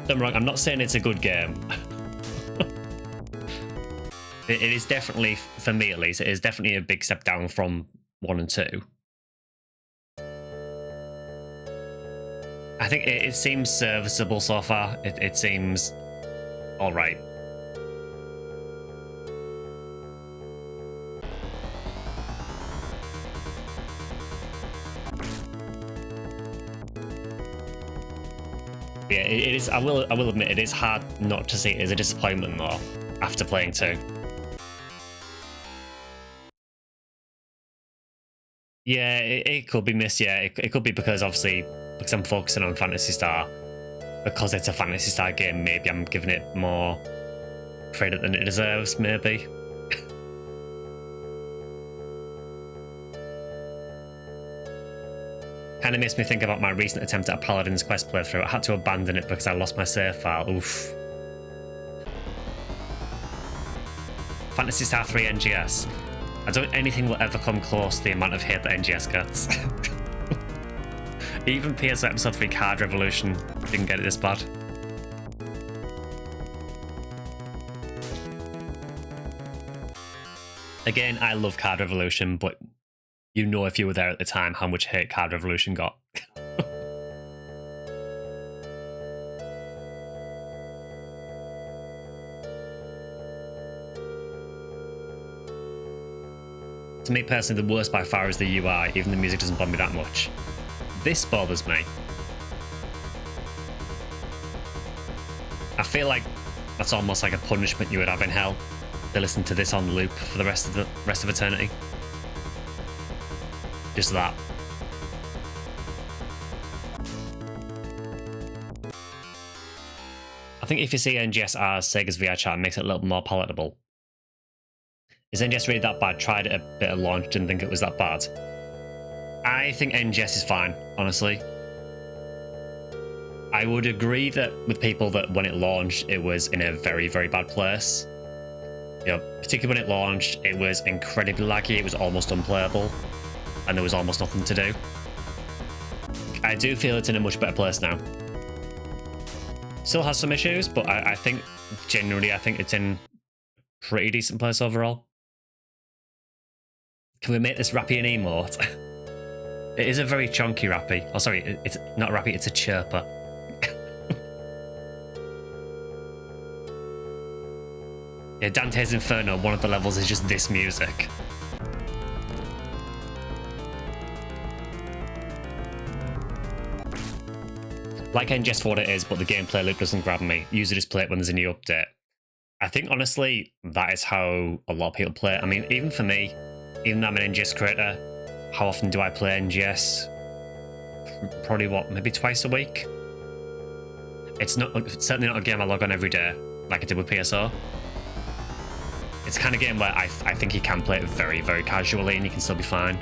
Speaker 1: Don't get me wrong, I'm not saying it's a good game. It is definitely, for me at least, it is definitely a big step down from 1 and 2. I think it seems serviceable so far. It seems alright. Yeah, it is. I will admit it is hard not to see it as a disappointment though after playing 2. Yeah, it could be missed. Yeah, it could be because obviously because I'm focusing on Phantasy Star, because it's a Phantasy Star game. Maybe I'm giving it more credit than it deserves. Maybe. Kind of makes me think about my recent attempt at a Paladin's Quest playthrough. I had to abandon it because I lost my save file. Oof. Phantasy Star 3 NGS. I don't think anything will ever come close to the amount of hate that NGS gets. Even PS Episode 3 Card Revolution didn't get it this bad. Again, I love Card Revolution, but you know if you were there at the time how much hate Card Revolution got. To me personally, the worst by far is the UI, even the music doesn't bother me that much. This bothers me. I feel like that's almost like a punishment you would have in hell, to listen to this on loop for the rest of eternity. Just that. I think if you see NGS as Sega's VR chat, it makes it a little more palatable. Is NGS really that bad? Tried it a bit at launch, didn't think it was that bad. I think NGS is fine, honestly. I would agree that with people that when it launched, it was in a very, very bad place. You know, particularly when it launched, it was incredibly laggy, it was almost unplayable, and there was almost nothing to do. I do feel it's in a much better place now. Still has some issues, but I think, generally, I think it's in a pretty decent place overall. Can we make this Rappy an emote? It is a very chunky Rappy. Oh, sorry, it's not a Rappy, it's a chirper. Yeah, Dante's Inferno, one of the levels is just this music. Like NGS for what it is, but the gameplay loop doesn't grab me. Usually just play it when there's a new update. I think, honestly, that is how a lot of people play it. I mean, even for me, even though I'm an NGS creator, how often do I play NGS? Probably, what, maybe twice a week? It's certainly not a game I log on every day, like I did with PSO. It's the kind of game where I think you can play it very, very casually and you can still be fine.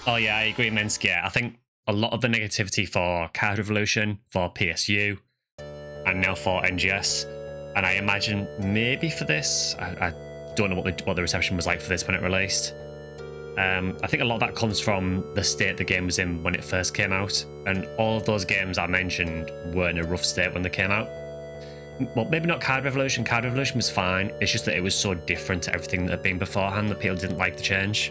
Speaker 1: Oh yeah, I agree, Minsky. Yeah, I think a lot of the negativity for Card Revolution, for PSU, and now for NGS, and I imagine maybe for this, I don't know what the reception was like for this when it released. I think a lot of that comes from the state the game was in when it first came out, and all of those games I mentioned were in a rough state when they came out. Well, maybe not Card Revolution. Card Revolution was fine. It's just that it was so different to everything that had been beforehand that people didn't like the change.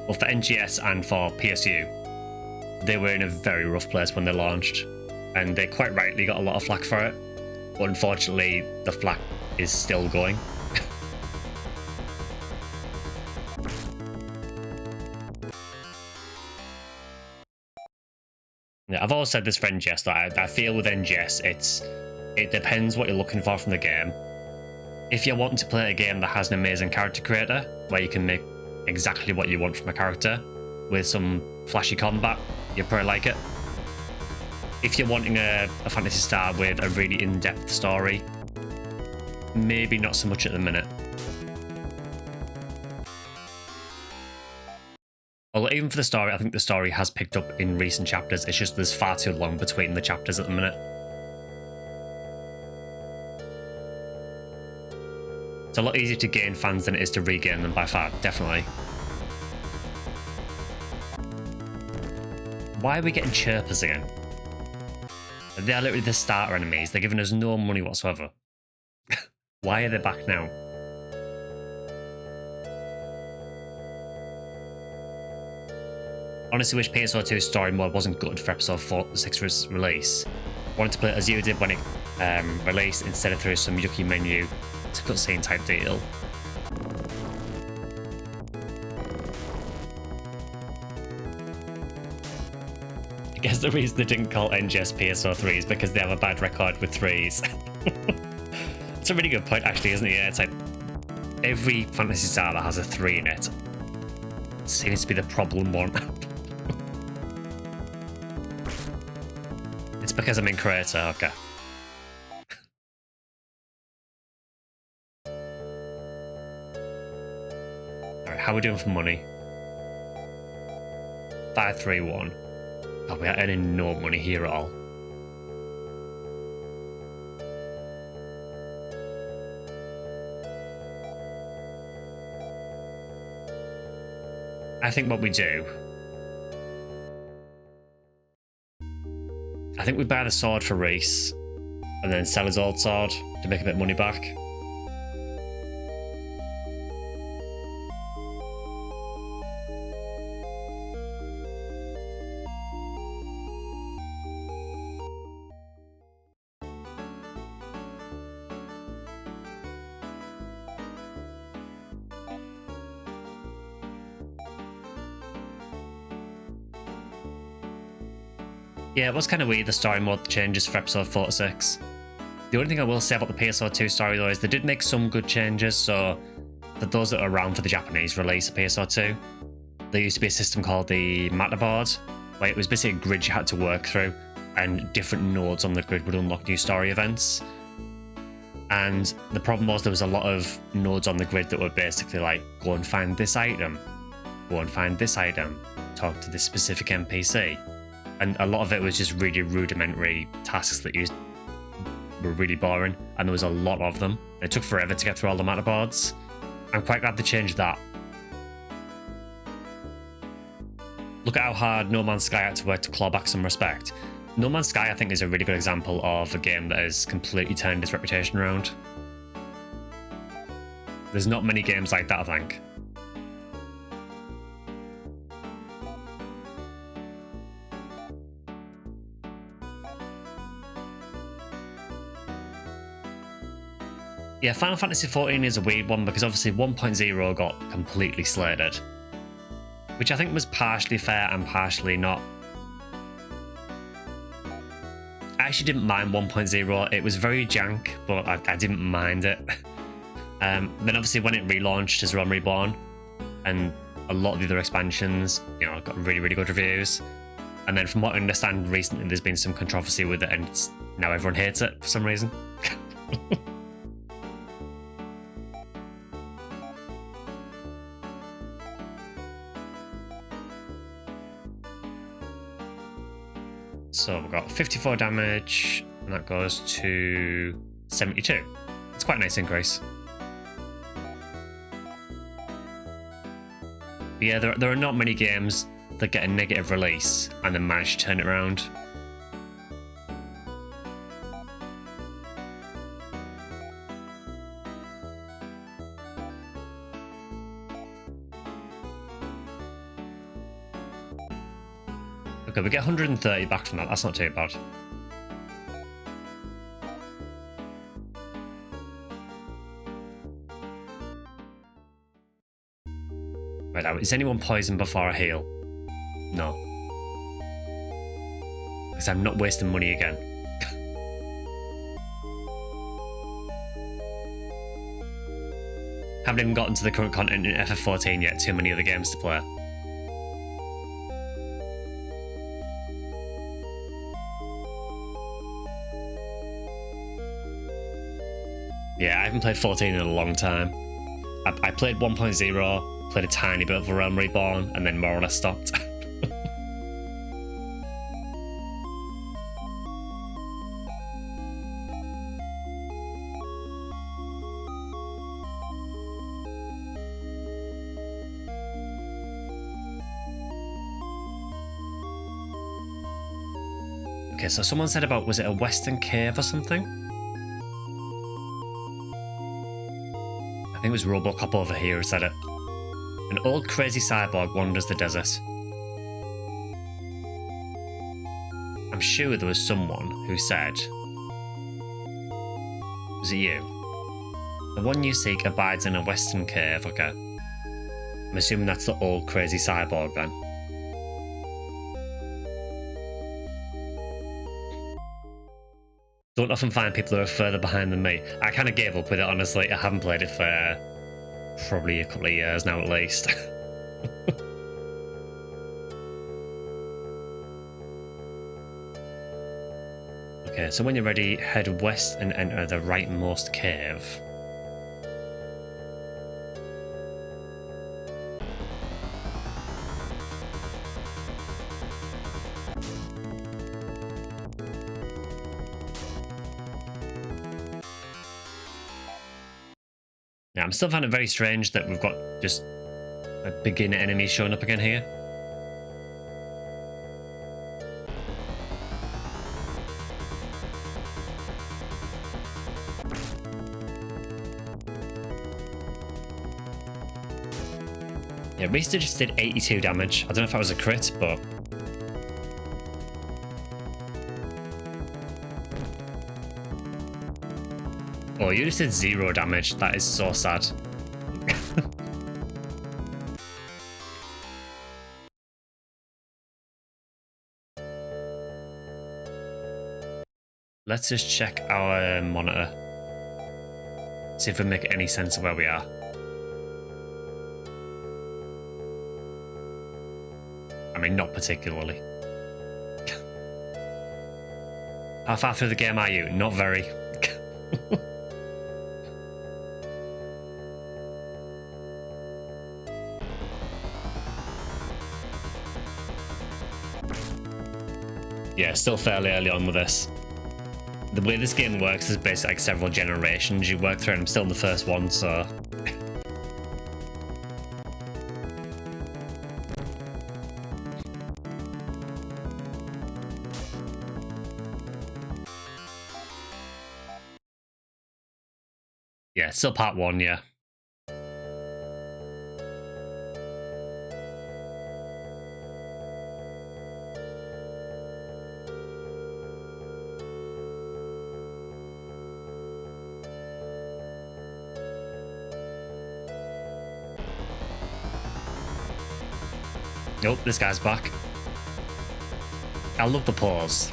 Speaker 1: Well, for NGS and for PSU, they were in a very rough place when they launched, and they quite rightly got a lot of flack for it. But unfortunately, the flack is still going. Yeah, I've always said this for NGS that I feel with NGS, it depends what you're looking for from the game. If you're wanting to play a game that has an amazing character creator, where you can make exactly what you want from a character with some flashy combat, you'll probably like it. If you're wanting a Phantasy Star with a really in-depth story, maybe not so much at the minute. Although even for the story, I think the story has picked up in recent chapters. It's just there's far too long between the chapters at the minute. It's a lot easier to gain fans than it is to regain them by far, definitely. Why are we getting chirpers again? They are literally the starter enemies. They're giving us no money whatsoever. Why are they back now? Honestly wish PSO2 story mode wasn't good for episode 6's release. Wanted to play it as you did when it released instead of through some yucky menu. It's a cutscene type deal. I guess the reason they didn't call NGS PSO 3 is because they have a bad record with 3s. It's a really good point, actually, isn't it? Yeah, it's like every Phantasy Star that has a 3 in it seems to be the problem one. It's because I'm in creator, okay. Alright, how are we doing for money? 531. Oh, we are earning no money here at all. I think what we do, I think we buy the sword for Reese and then sell his old sword to make a bit of money back. Yeah, it was kind of weird, the story mode changes for episode 4 to 6. The only thing I will say about the PSO2 story though is they did make some good changes, so for those that are around for the Japanese release of PSO2, there used to be a system called the Mata board, where it was basically a grid you had to work through, and different nodes on the grid would unlock new story events. And the problem was there was a lot of nodes on the grid that were basically like, go and find this item, go and find this item, talk to this specific NPC. And a lot of it was just really rudimentary tasks that were really boring, and there was a lot of them. It took forever to get through all the meta boards. I'm quite glad they changed that. Look at how hard No Man's Sky had to work to claw back some respect. No Man's Sky, I think, is a really good example of a game that has completely turned its reputation around. There's not many games like that, I think. Yeah, Final Fantasy 14 is a weird one because obviously 1.0 got completely slated, which I think was partially fair and partially not. I actually didn't mind 1.0. It was very jank, but I didn't mind it. Then obviously when it relaunched as Realm Reborn, and a lot of the other expansions, you know, got really, really good reviews. And then from what I understand, recently there's been some controversy with it, and now everyone hates it for some reason. So we've got 54 damage, and that goes to 72. It's quite a nice increase. But yeah, there are not many games that get a negative release and then manage to turn it around. Okay, we get 130 back from that. That's not too bad. Right now, is anyone poisoned before I heal? No. Because I'm not wasting money again. Haven't even gotten to the current content in FF14 yet. Too many other games to play. Yeah, I haven't played 14 in a long time. I played 1.0, played a tiny bit of Realm Reborn, and then more or less stopped. Okay, so someone said about, was it a Western Cave or something? I think it was Robocop over here who said it. An old crazy cyborg wanders the desert. I'm sure there was someone who said... Was it you? The one you seek abides in a Western Cave, okay. I'm assuming that's the old crazy cyborg then. Don't often find people who are further behind than me. I kind of gave up with it, honestly. I haven't played it for probably a couple of years now, at least. Okay, so when you're ready, head west and enter the rightmost cave. Yeah, I'm still finding it very strange that we've got just a beginner enemy showing up again here. Yeah, Rista just did 82 damage. I don't know if that was a crit, but... Oh, you just did 0 damage. That is so sad. Let's just check our monitor. See if we make any sense of where we are. I mean, not particularly. How far through the game are you? Not very. Yeah, still fairly early on with this. The way this game works is basically like several generations you work through, and I'm still in the first one, so... Yeah, still part 1, yeah. Nope, this guy's back. I love the pause.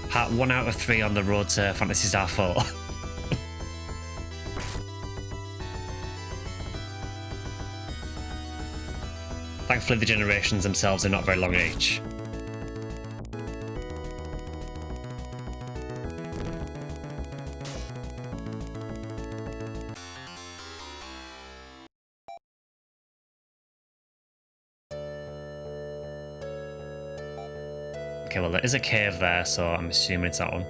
Speaker 1: Part 1 out of 3 on the road to Phantasy Star 4. Thankfully, the generations themselves are not very long each. Okay, well, there is a cave there, so I'm assuming it's that one.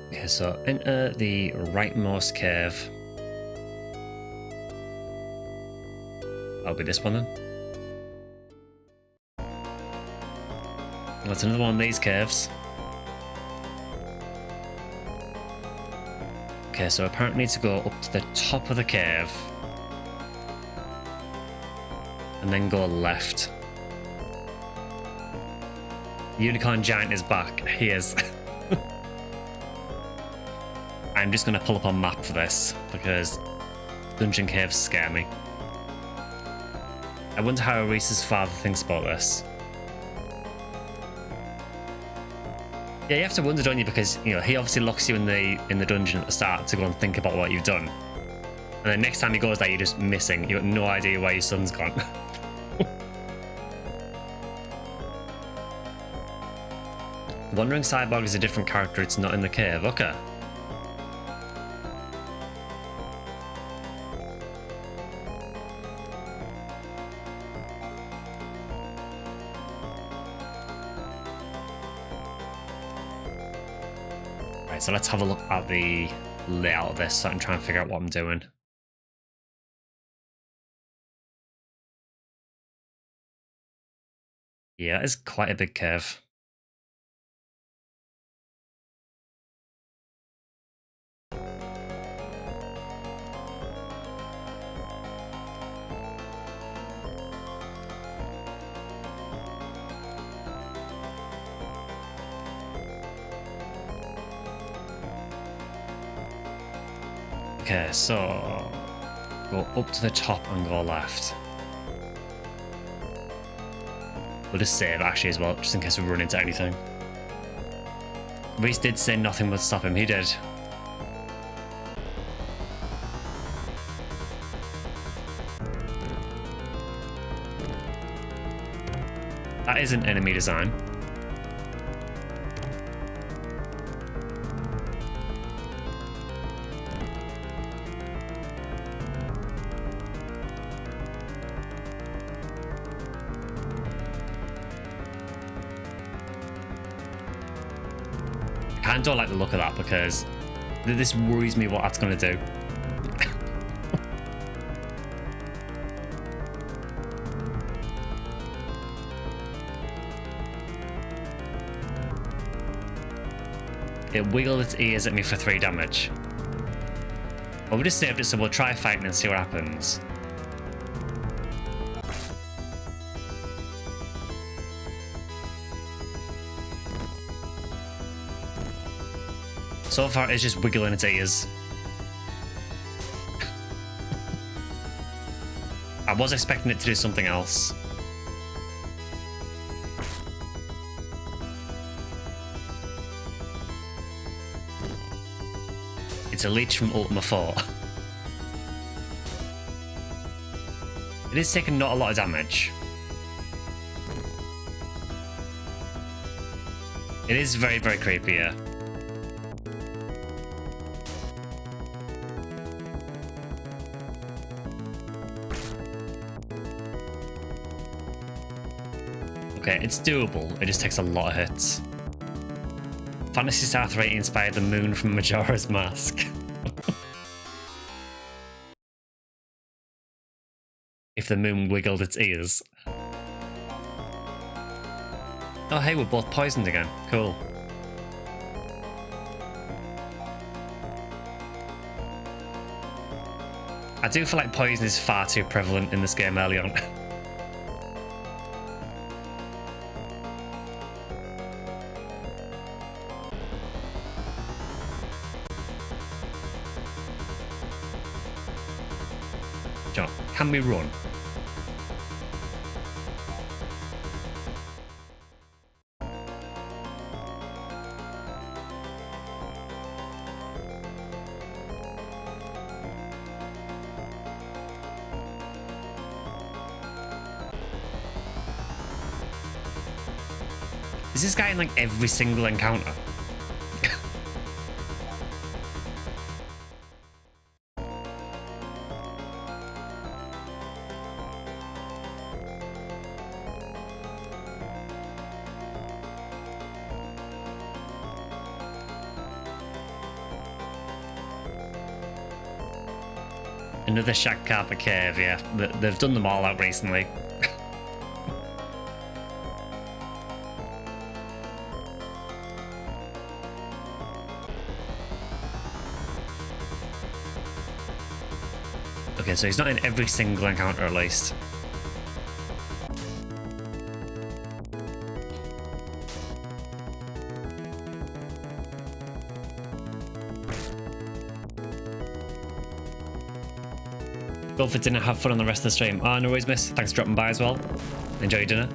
Speaker 1: Okay, so enter the rightmost cave. That'll be this one then. That's another one of these caves. Okay, so apparently need to go up to the top of the cave. And then go left. The unicorn giant is back. He is. I'm just going to pull up a map for this, because dungeon caves scare me. I wonder how Reese's father thinks about this. Yeah, you have to wonder, don't you? Because, you know, he obviously locks you in the dungeon at the start to go and think about what you've done. And then next time he goes there, you're just missing. You've got no idea where your son's gone. The Wandering Cyborg is a different character. It's not in the cave. Okay. Right, so let's have a look at the layout of this so I can try and figure out what I'm doing. Yeah, it's quite a big cave. Okay, so go up to the top and go left. We'll just save actually as well, just in case we run into anything. Reese did say nothing would stop him. He did. That isn't enemy design. I don't like the look of that because this worries me what that's going to do. It wiggled its ears at me for 3 damage. But we just saved it, so we'll try fighting and see what happens. So far, it's just wiggling its ears. I was expecting it to do something else. It's a leech from Ultima 4. It is taking not a lot of damage. It is very, very creepy, yeah. Okay, it's doable, it just takes a lot of hits. Phantasy Star III inspired the moon from Majora's Mask. If the moon wiggled its ears. Oh hey, we're both poisoned again. Cool. I do feel like poison is far too prevalent in this game early on. John, can we run? Is this guy in like every single encounter? Another shag carpet cave, yeah. They've done them all out recently. Okay, so he's not in every single encounter at least. Go for dinner, have fun on the rest of the stream. Oh, no worries, miss. Thanks for dropping by as well. Enjoy your dinner.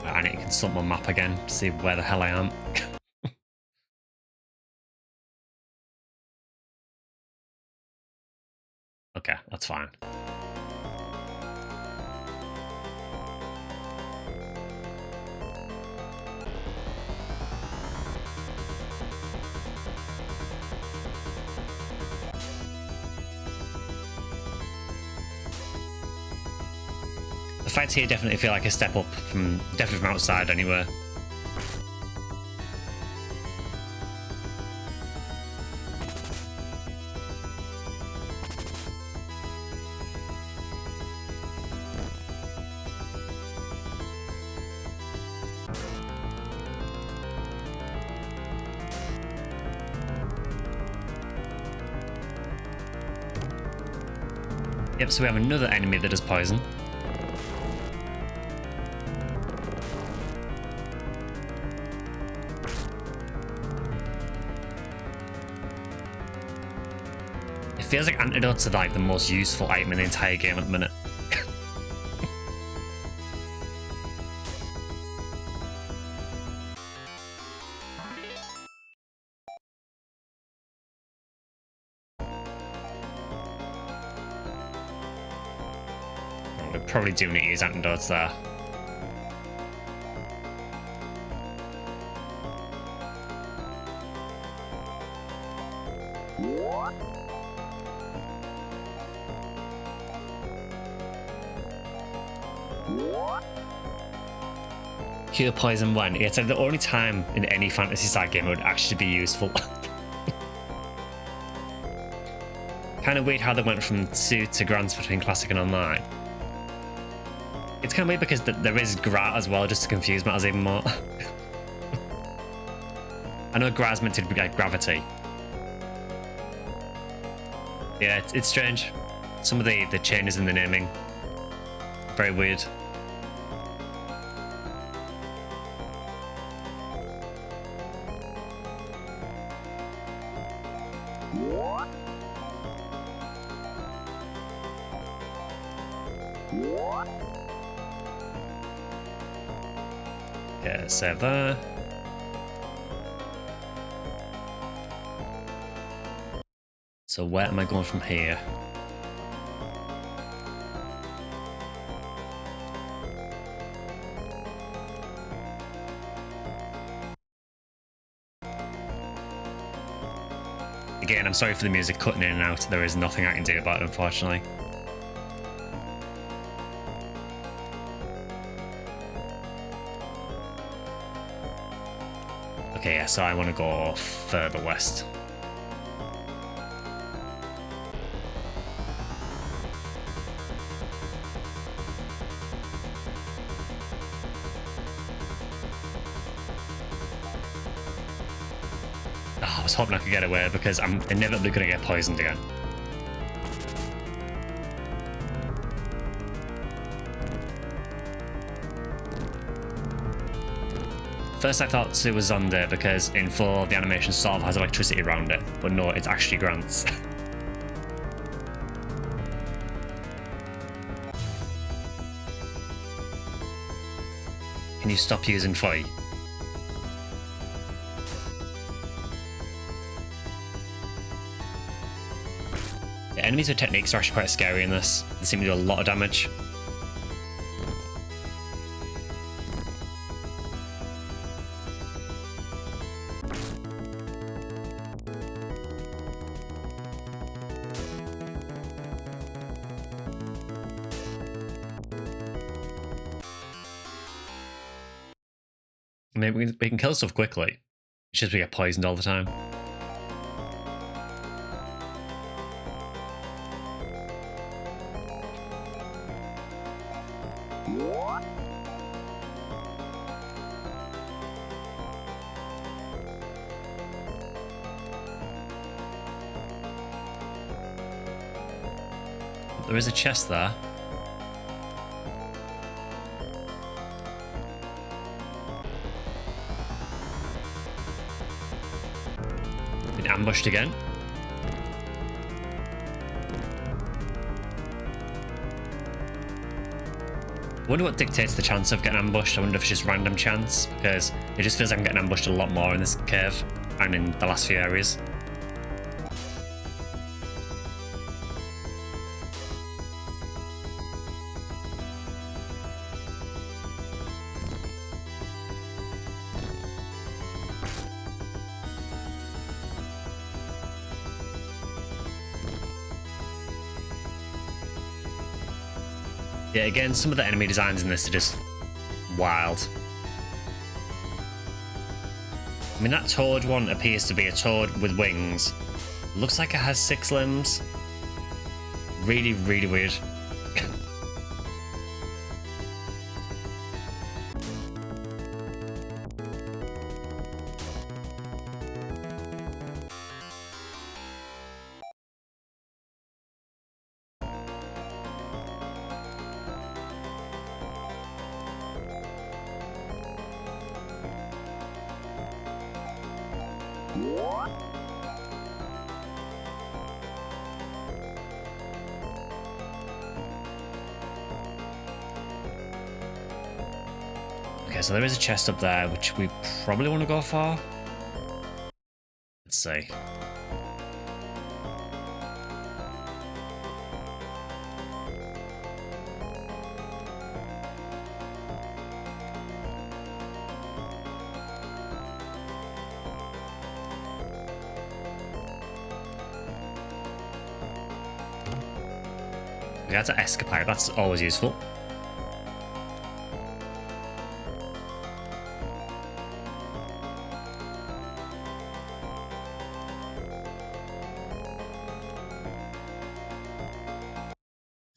Speaker 1: I need to consult my map again to see where the hell I am. Okay, that's fine. The fights here definitely feel like a step up from outside anyway. Yep, so we have another enemy that does poison. It feels like antidotes are like the most useful item in the entire game at the minute. We probably do need to use antidotes there. Cure poison 1. Yeah, it's like the only time in any Phantasy Star game it would actually be useful. Kind of weird how they went from 2 to grants between Classic and Online. It's kind of weird because there is Grat as well, just to confuse matters even more. I know Grat's meant to be like Gravity. Yeah, it's strange. Some of the changes in the naming. Very weird. Okay, save there. So where am I going from here? Again, I'm sorry for the music cutting in and out. There is nothing I can do about it, unfortunately. Okay, yeah, so I want to go further west. Oh, I was hoping I could get away because I'm inevitably going to get poisoned again. First I thought it was Zonda because in 4 the animation sort of has electricity around it, but no, it's actually grants. Can you stop using fire? The enemies with techniques are actually quite scary in this. They seem to do a lot of damage. I mean, we can kill stuff quickly. It's just we get poisoned all the time. There is a chest there. Been ambushed again. I wonder what dictates the chance of getting ambushed. I wonder if it's just random chance, because it just feels like I'm getting ambushed a lot more in this cave and in the last few areas. Yeah, again, some of the enemy designs in this are just wild. I mean, that toad one appears to be a toad with wings. Looks like it has 6 limbs. Really, really weird. Okay, so there is a chest up there, which we probably want to go for. Let's see. Okay, that's an escapade, that's always useful.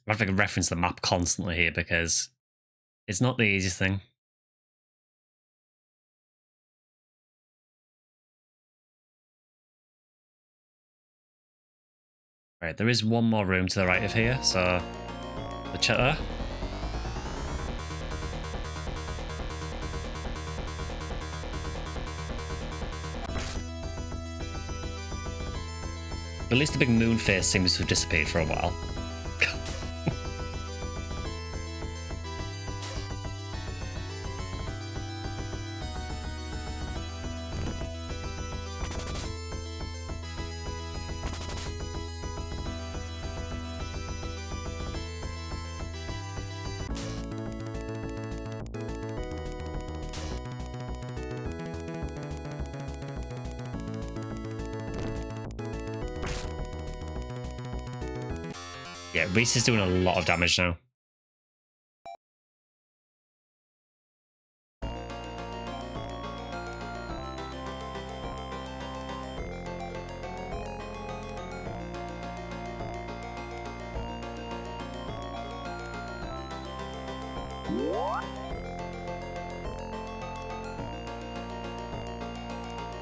Speaker 1: I have to reference the map constantly here because it's not the easiest thing. Right, there is one more room to the right of here, so the check there. At least the big moon face seems to have disappeared for a while. Yeah, Reese is doing a lot of damage now.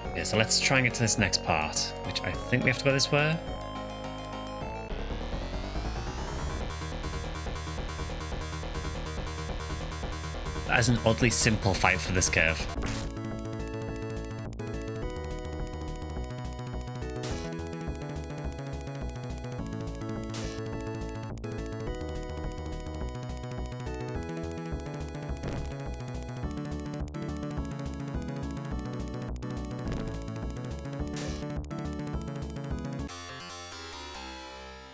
Speaker 1: Okay, so let's try and get to this next part, which I think we have to go this way. That is an oddly simple fight for this curve.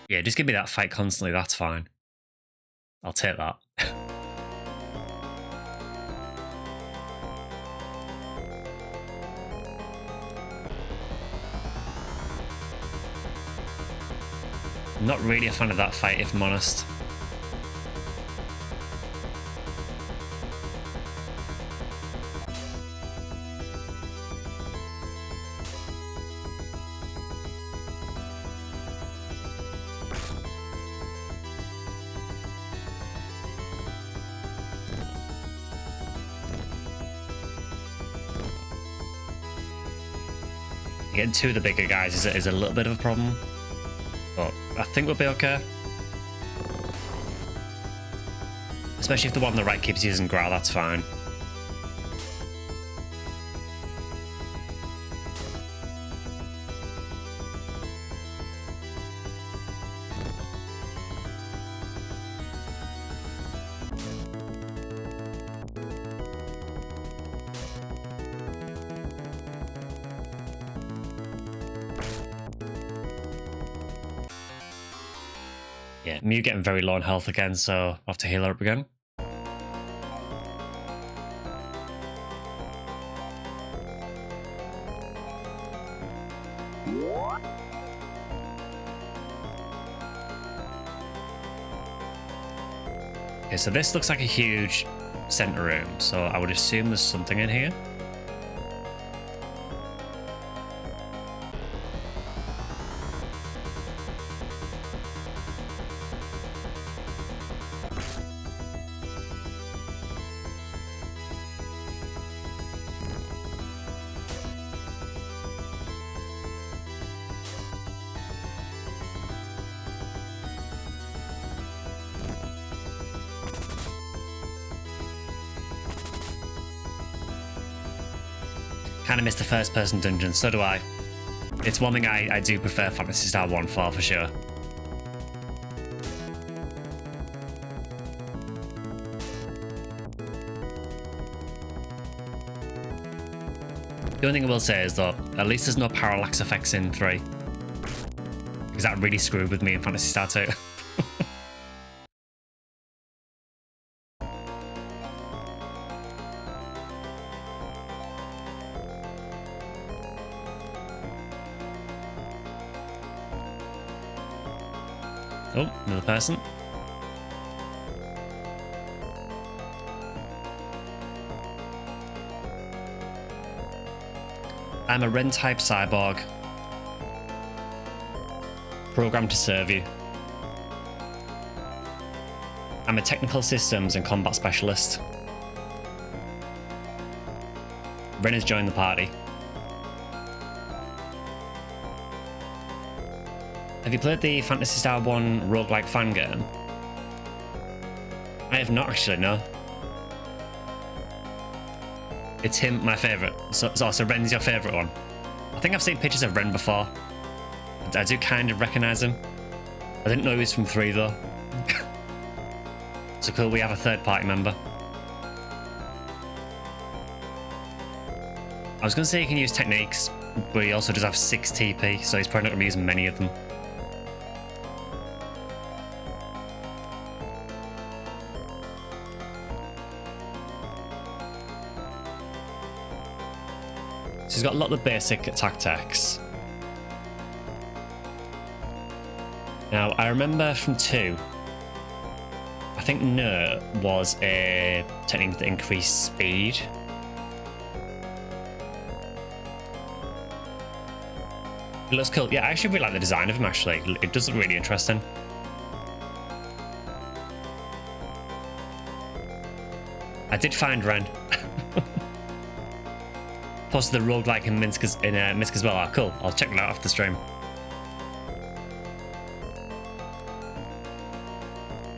Speaker 1: Yeah, just give me that fight constantly, that's fine. I'll take that. I'm not really a fan of that fight, if I'm honest. Getting two of the bigger guys is a little bit of a problem, but I think we'll be okay. Especially if the one on the right keeps using growl, that's fine. Yeah, Mew getting very low on health again, so I'll have to heal her up again. Okay, so this looks like a huge center room, so I would assume there's something in here. Kind of missed the first person dungeon, so do I. It's one thing I do prefer Phantasy Star 1 for sure. The only thing I will say is that at least there's no parallax effects in 3. Because that really screwed with me in Phantasy Star 2. Oh, another person. I'm a Ren-type cyborg, programmed to serve you. I'm a technical systems and combat specialist. Ren has joined the party. Have you played the Phantasy Star 1 roguelike fan game? I have not actually, no. It's him, my favourite. So Ren's your favourite one. I think I've seen pictures of Ren before. I do kind of recognise him. I didn't know he was from 3 though. So cool, we have a third party member. I was going to say he can use techniques, but he also does have 6 TP, so he's probably not going to be using many of them. So he's got a lot of the basic attack techs. Now, I remember from 2, I think Nerd was a technique that increased speed. It looks cool. Yeah, I actually really like the design of him, actually. It does look really interesting. I did find Ren. Plus the roguelike in Minsk as well. Ah, cool. I'll check that out after the stream.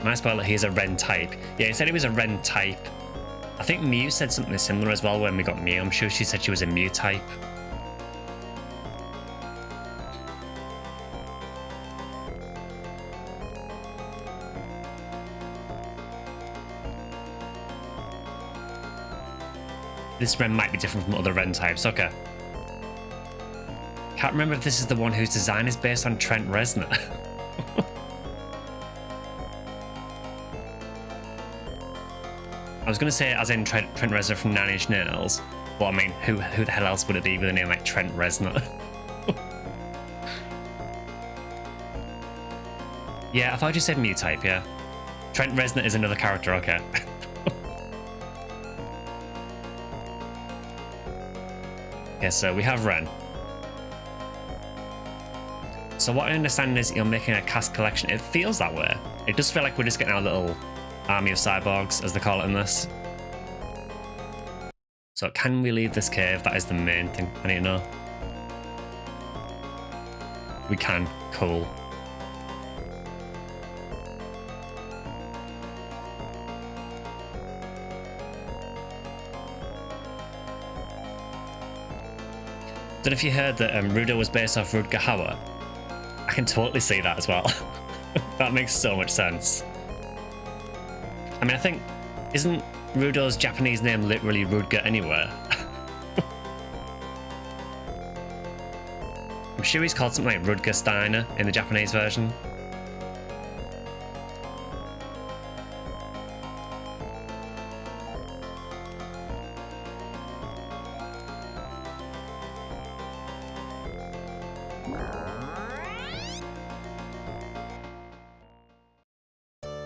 Speaker 1: Nice spoiler, he's a Ren type. Yeah, he said he was a Ren type. I think Mew said something similar as well when we got Mew. I'm sure she said she was a Mew type. This Ren might be different from other Ren types. Okay. Can't remember if this is the one whose design is based on Trent Reznor. I was going to say as in Trent Reznor from Nine Inch Nails, but I mean, who the hell else would it be with a name like Trent Reznor? Yeah, I thought you said Mew type, yeah. Trent Reznor is another character, okay. Okay, so we have Ren. So what I understand is you're making a cast collection. It feels that way. It does feel like we're just getting our little army of cyborgs, as they call it in this. So can we leave this cave? That is the main thing I need to know. We can. Cool. Don't know if you heard that Rudo was based off Rutger Hauer. I can totally see that as well. That makes so much sense. I mean, I think, isn't Rudo's Japanese name literally Rutger anywhere? I'm sure he's called something like Rutger Steiner in the Japanese version.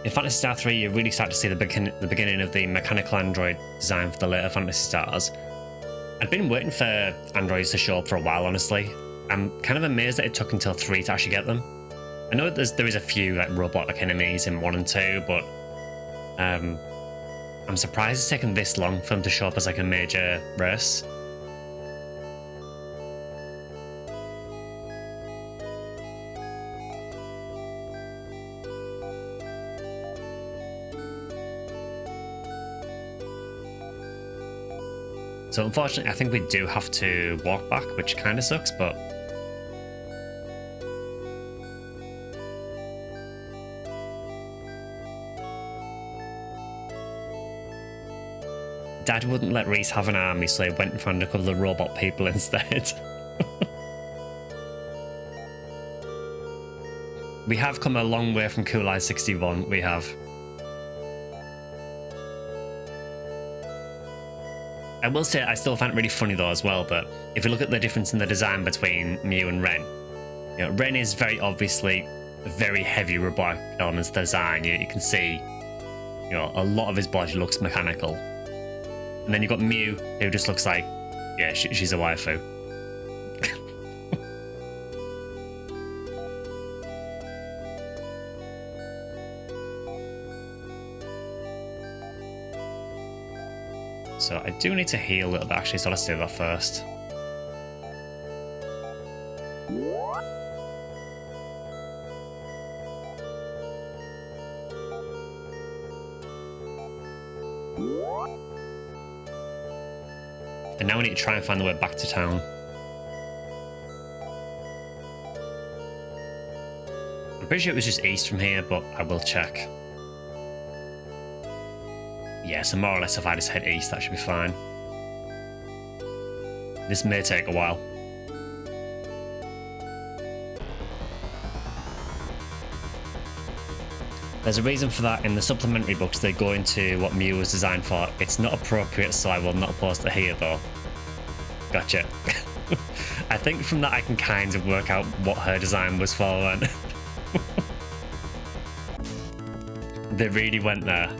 Speaker 1: In Phantasy Star 3, you really start to see the beginning of the mechanical android design for the later Phantasy Stars. I'd been waiting for androids to show up for a while, honestly. I'm kind of amazed that it took until 3 to actually get them. I know there is a few like robotic enemies in 1 and 2, but I'm surprised it's taken this long for them to show up as like a major race. So unfortunately, I think we do have to walk back, which kind of sucks, but... Dad wouldn't let Reese have an army, so he went and found a couple of robot people instead. We have come a long way from Cool Eye 61, we have. I will say I still find it really funny though as well that if you look at the difference in the design between Mew and Ren, you know, Ren is very obviously a very heavy robotic elements design. You can see, you know, a lot of his body looks mechanical. And then you've got Mew, who just looks like, yeah, she's a waifu. So I do need to heal a little bit actually, so let's do that first. And now we need to try and find the way back to town. I'm pretty sure it was just east from here, but I will check. Yeah, so more or less if I just head east, that should be fine. This may take a while. There's a reason for that. In the supplementary books, they go into what Mew was designed for. It's not appropriate, so I will not post it here, though. Gotcha. I think from that I can kind of work out what her design was for then. They really went there.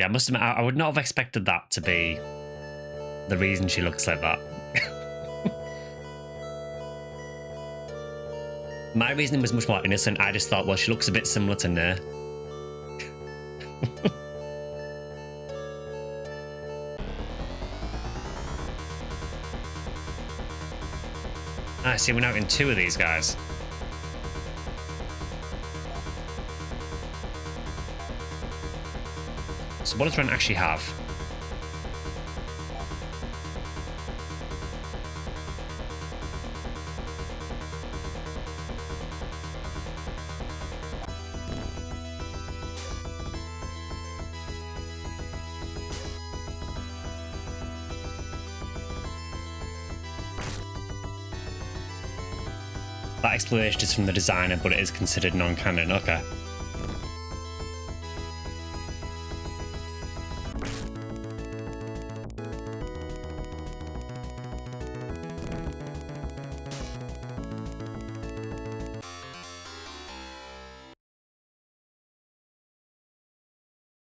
Speaker 1: Yeah, I must admit, I would not have expected that to be the reason she looks like that. My reasoning was much more innocent. I just thought, well, she looks a bit similar to Nair. I see we're now in 2 of these guys. So what does Ren actually have? That explanation is from the designer, but it is considered non-canon. Okay.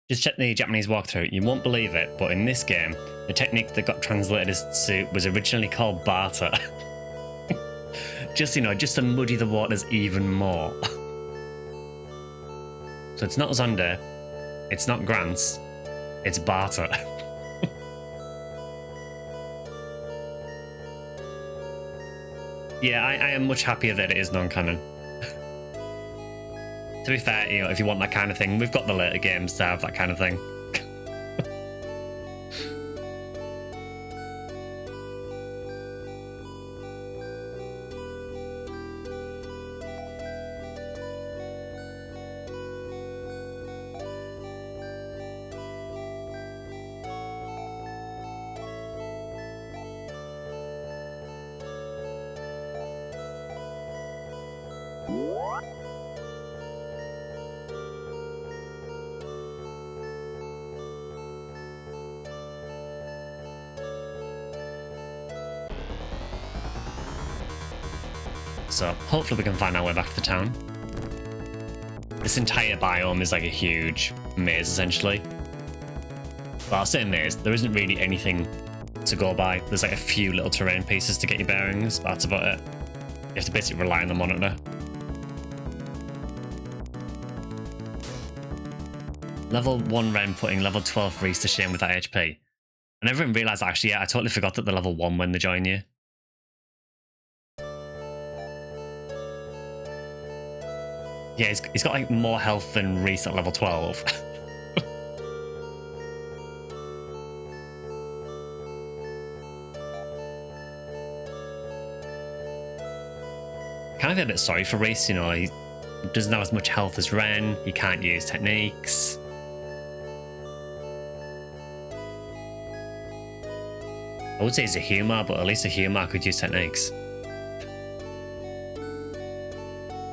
Speaker 1: Just check the Japanese walkthrough. You won't believe it, but in this game, the technique that got translated as Tsu was originally called barter. Just, you know, just to muddy the waters even more. So it's not Zonda, it's not Grants, it's barter. Yeah, I am much happier that it is non-canon. To be fair, you know, if you want that kind of thing, we've got the later games to have that kind of thing. So hopefully we can find our way back to the town. This entire biome is like a huge maze, essentially. Well, I'll say maze. There isn't really anything to go by. There's like a few little terrain pieces to get your bearings, but that's about it. You have to basically rely on the monitor. Level 1 Ren putting level 12 Reese to shame with that HP. I never even realised, actually, yeah, I totally forgot that the level 1 when they join you. Yeah, he's got like more health than Reese at level 12. Kind of a bit sorry for Reese, you know, he doesn't have as much health as Ren, he can't use techniques. I would say he's a Humor, but at least a Humor could use techniques.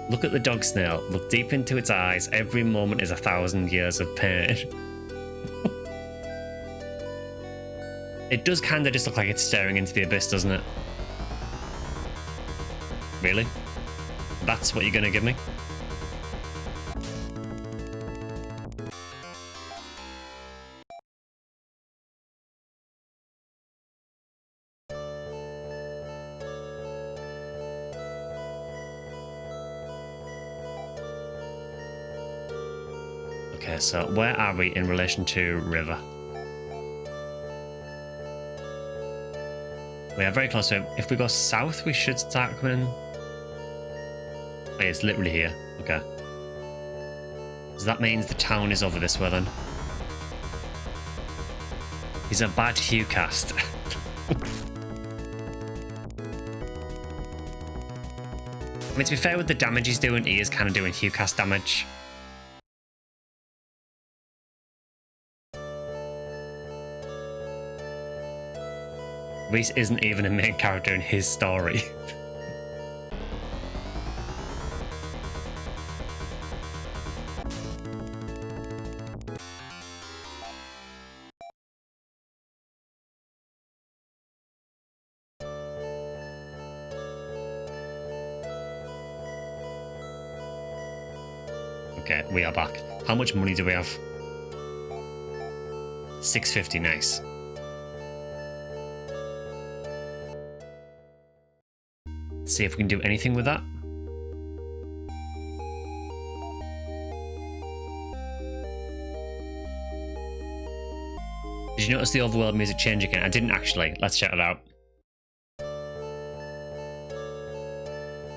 Speaker 1: Look at the dog snail, look deep into its eyes, every moment is 1,000 years of pain. It does kind of just look like it's staring into the abyss, doesn't it? Really? That's what you're gonna give me? Okay, so where are we in relation to River? We are very close to him. If we go south, we should start coming in. Oh, yeah, it's literally here. Okay. So that means the town is over this way then. He's a bad Hugh cast. I mean, to be fair with the damage he's doing, he is kind of doing Hugh cast damage. Reese isn't even a main character in his story. Okay, we are back. How much money do we have? 650, nice. Let's see if we can do anything with that. Did you notice the overworld music change again? I didn't actually. Let's check it out.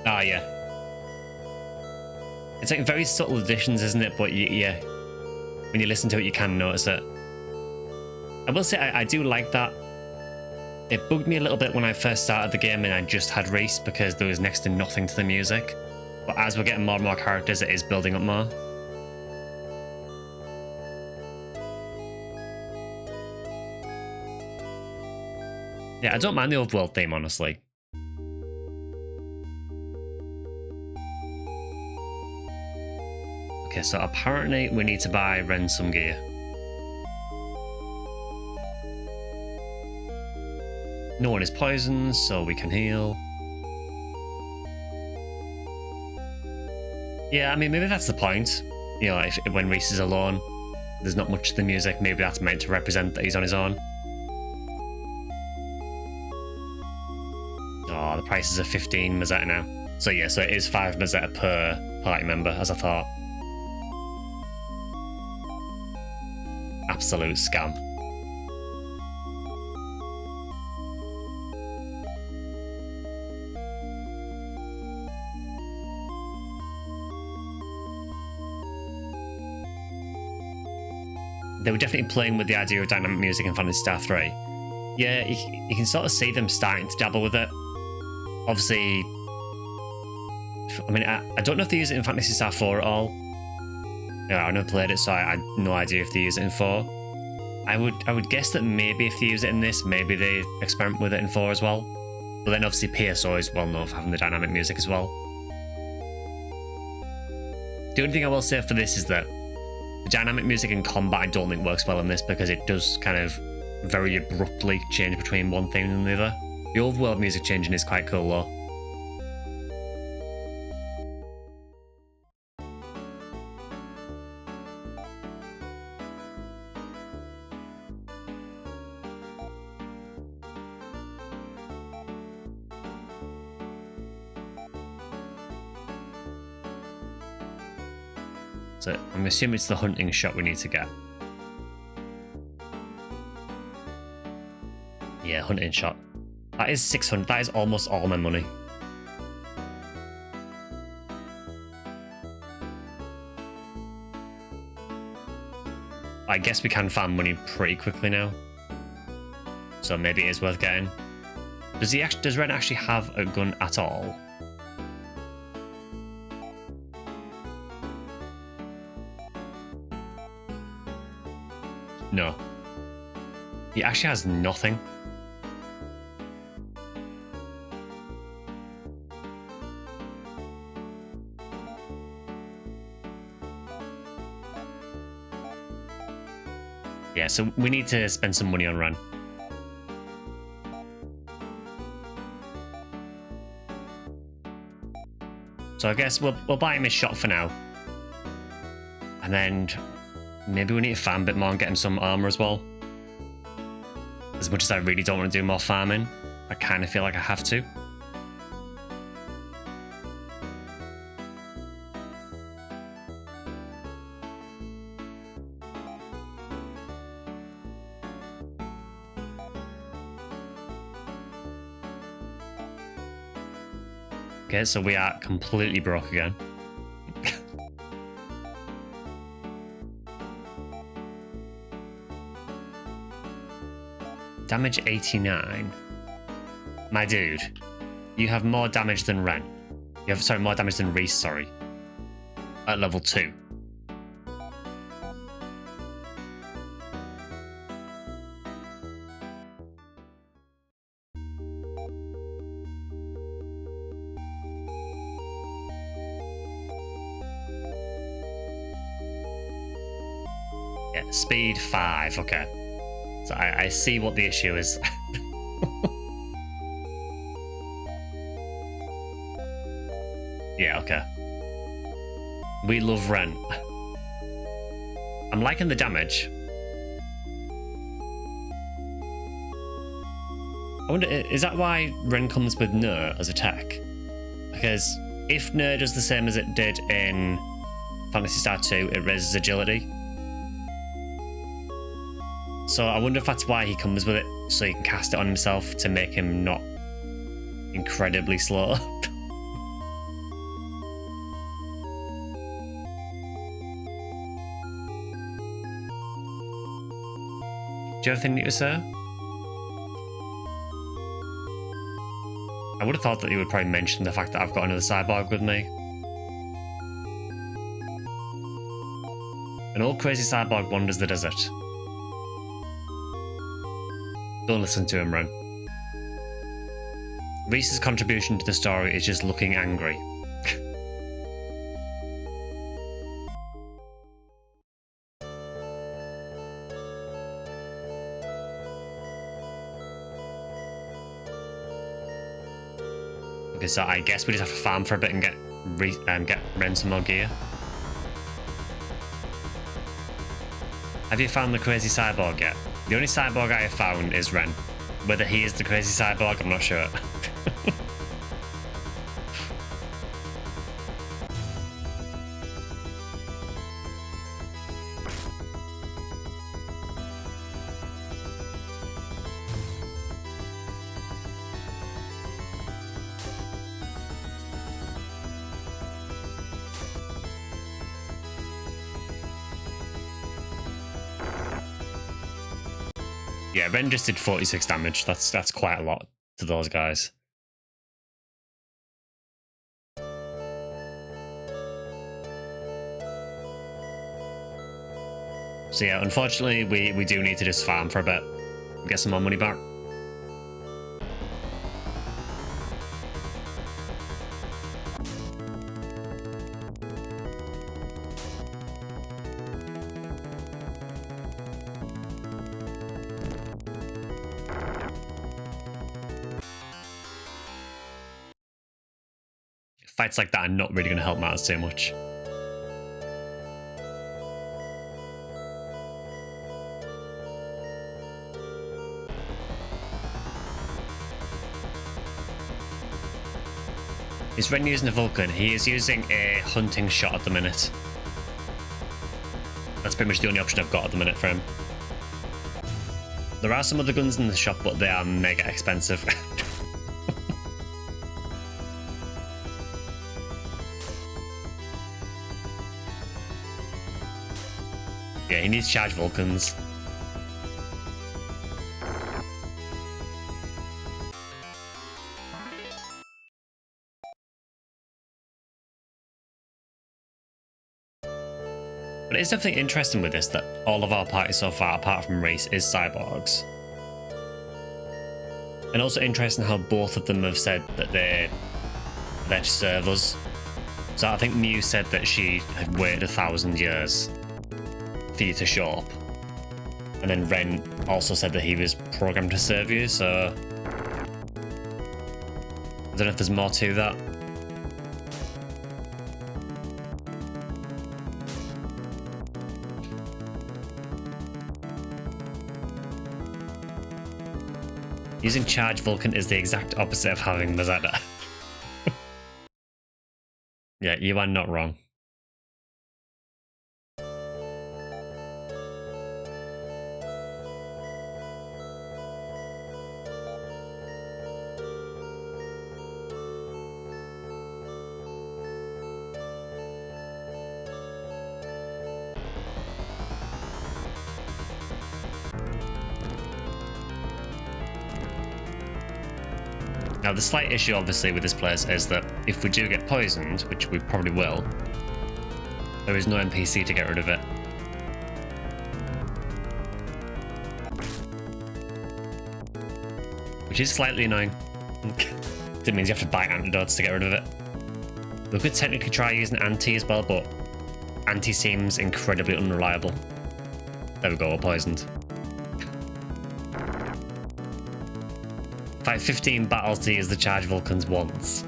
Speaker 1: Ah, yeah. It's like very subtle additions, isn't it? But yeah, when you listen to it, you can notice it. I will say I do like that. It bugged me a little bit when I first started the game and I just had Reese because there was next to nothing to the music. But as we're getting more and more characters, it is building up more. Yeah, I don't mind the overworld theme, honestly. Okay, so apparently we need to buy Ren some gear. No one is poisoned, so we can heal. Yeah, I mean, maybe that's the point. You know, when Reese is alone, there's not much to the music. Maybe that's meant to represent that he's on his own. Oh, the prices are 15 Mazetta now. So yeah, so it is 5 Mazetta per party member, as I thought. Absolute scam. They were definitely playing with the idea of dynamic music in Phantasy Star 3. Yeah, you can sort of see them starting to dabble with it. Obviously, I mean, I don't know if they use it in Phantasy Star 4 at all. Yeah, I've never played it, so I had no idea if they use it in 4. I would guess that maybe if they use it in this, maybe they experiment with it in 4 as well. But then obviously PSO is well known for having the dynamic music as well. The only thing I will say for this is that the dynamic music in combat I don't think works well in this because it does kind of very abruptly change between one thing and the other. The overworld music changing is quite cool though. So I'm assuming it's the hunting shot we need to get. Yeah, hunting shot. That is 600. That is almost all my money. I guess we can farm money pretty quickly now. So maybe it is worth getting. Does Ren actually have a gun at all? No. He actually has nothing. Yeah, so we need to spend some money on Ren. So I guess we'll buy him his shot for now. And then maybe we need to farm a bit more and get him some armor as well. As much as I really don't want to do more farming, I kind of feel like I have to. Okay, so we are completely broke again. Damage 89. My dude, you have more damage than Ren. You have, sorry, more damage than Reese, sorry. At level 2. Yeah, speed 5, okay. So I see what the issue is. Yeah, okay. We love Ren. I'm liking the damage. I wonder, is that why Ren comes with No as a tech? Because if No does the same as it did in Phantasy Star II, it raises agility. So I wonder if that's why he comes with it, so he can cast it on himself to make him not incredibly slow. Do you have anything new to say? I would have thought that you would probably mention the fact that I've got another cyborg with me. An old crazy cyborg wanders the desert. Don't listen to him, Ren. Reese's contribution to the story is just looking angry. Okay, so I guess we just have to farm for a bit and get Ren some more gear. Have you found the crazy cyborg yet? The only cyborg I have found is Ren. Whether he is the crazy cyborg, I'm not sure. Yeah, Ren just did 46 damage. That's quite a lot to those guys. So yeah, unfortunately, we do need to just farm for a bit and get some more money back. Fights like that are not really going to help matters too much. Is Ren using a Vulcan? He is using a hunting shot at the minute. That's pretty much the only option I've got at the minute for him. There are some other guns in the shop, but they are mega expensive. Yeah, he needs charged Vulcans. But it's definitely interesting with this that all of our party so far, apart from Reese, is cyborgs. And also interesting how both of them have said that they're to serve us. So I think Mew said that she had waited 1,000 years for you to show up. And then Ren also said that he was programmed to serve you, so I don't know if there's more to that. Using Charge Vulcan is the exact opposite of having Mazada. Yeah, you are not wrong. Now, the slight issue, obviously, with this place is that if we do get poisoned, which we probably will, there is no NPC to get rid of it. Which is slightly annoying. It means you have to buy antidotes to get rid of it. We could technically try using Anti as well, but Anti seems incredibly unreliable. There we go, we're poisoned. Fight 15 battles to use the Charge Vulcans once.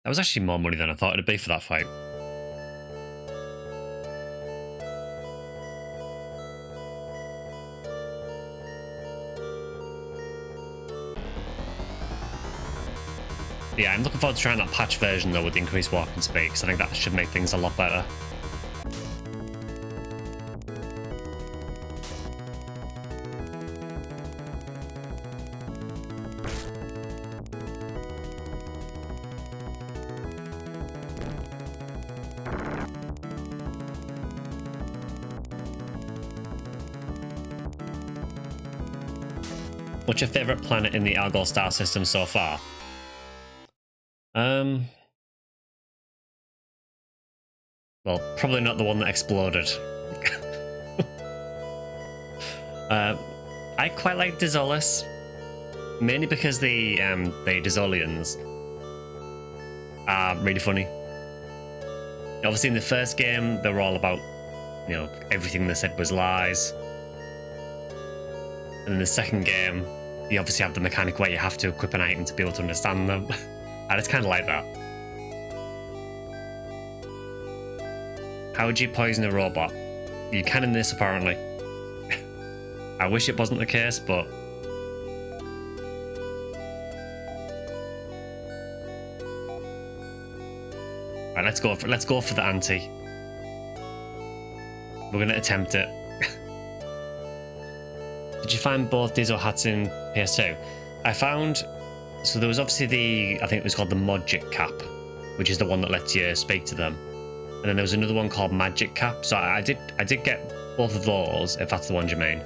Speaker 1: That was actually more money than I thought it'd be for that fight. Yeah, I'm looking forward to trying that patch version though with increased walking speed, because I think that should make things a lot better. What's your favourite planet in the Algol star system so far? Well, probably not the one that exploded. I quite like Dezolis, mainly because the Dezolians are really funny. Obviously, in the first game, they were all about, you know, everything they said was lies. And in the second game, you obviously have the mechanic where you have to equip an item to be able to understand them. I just kind of like that. How would you poison a robot? You can in this, apparently. I wish it wasn't the case, but... Right, let's go for the ante. We're gonna attempt it. Did you find both Dizzo hats in PS2? I found... So there was obviously the... I think it was called the Magic Cap, which is the one that lets you speak to them. And then there was another one called Magic Cap. So I did get both of those, if that's the ones you mean.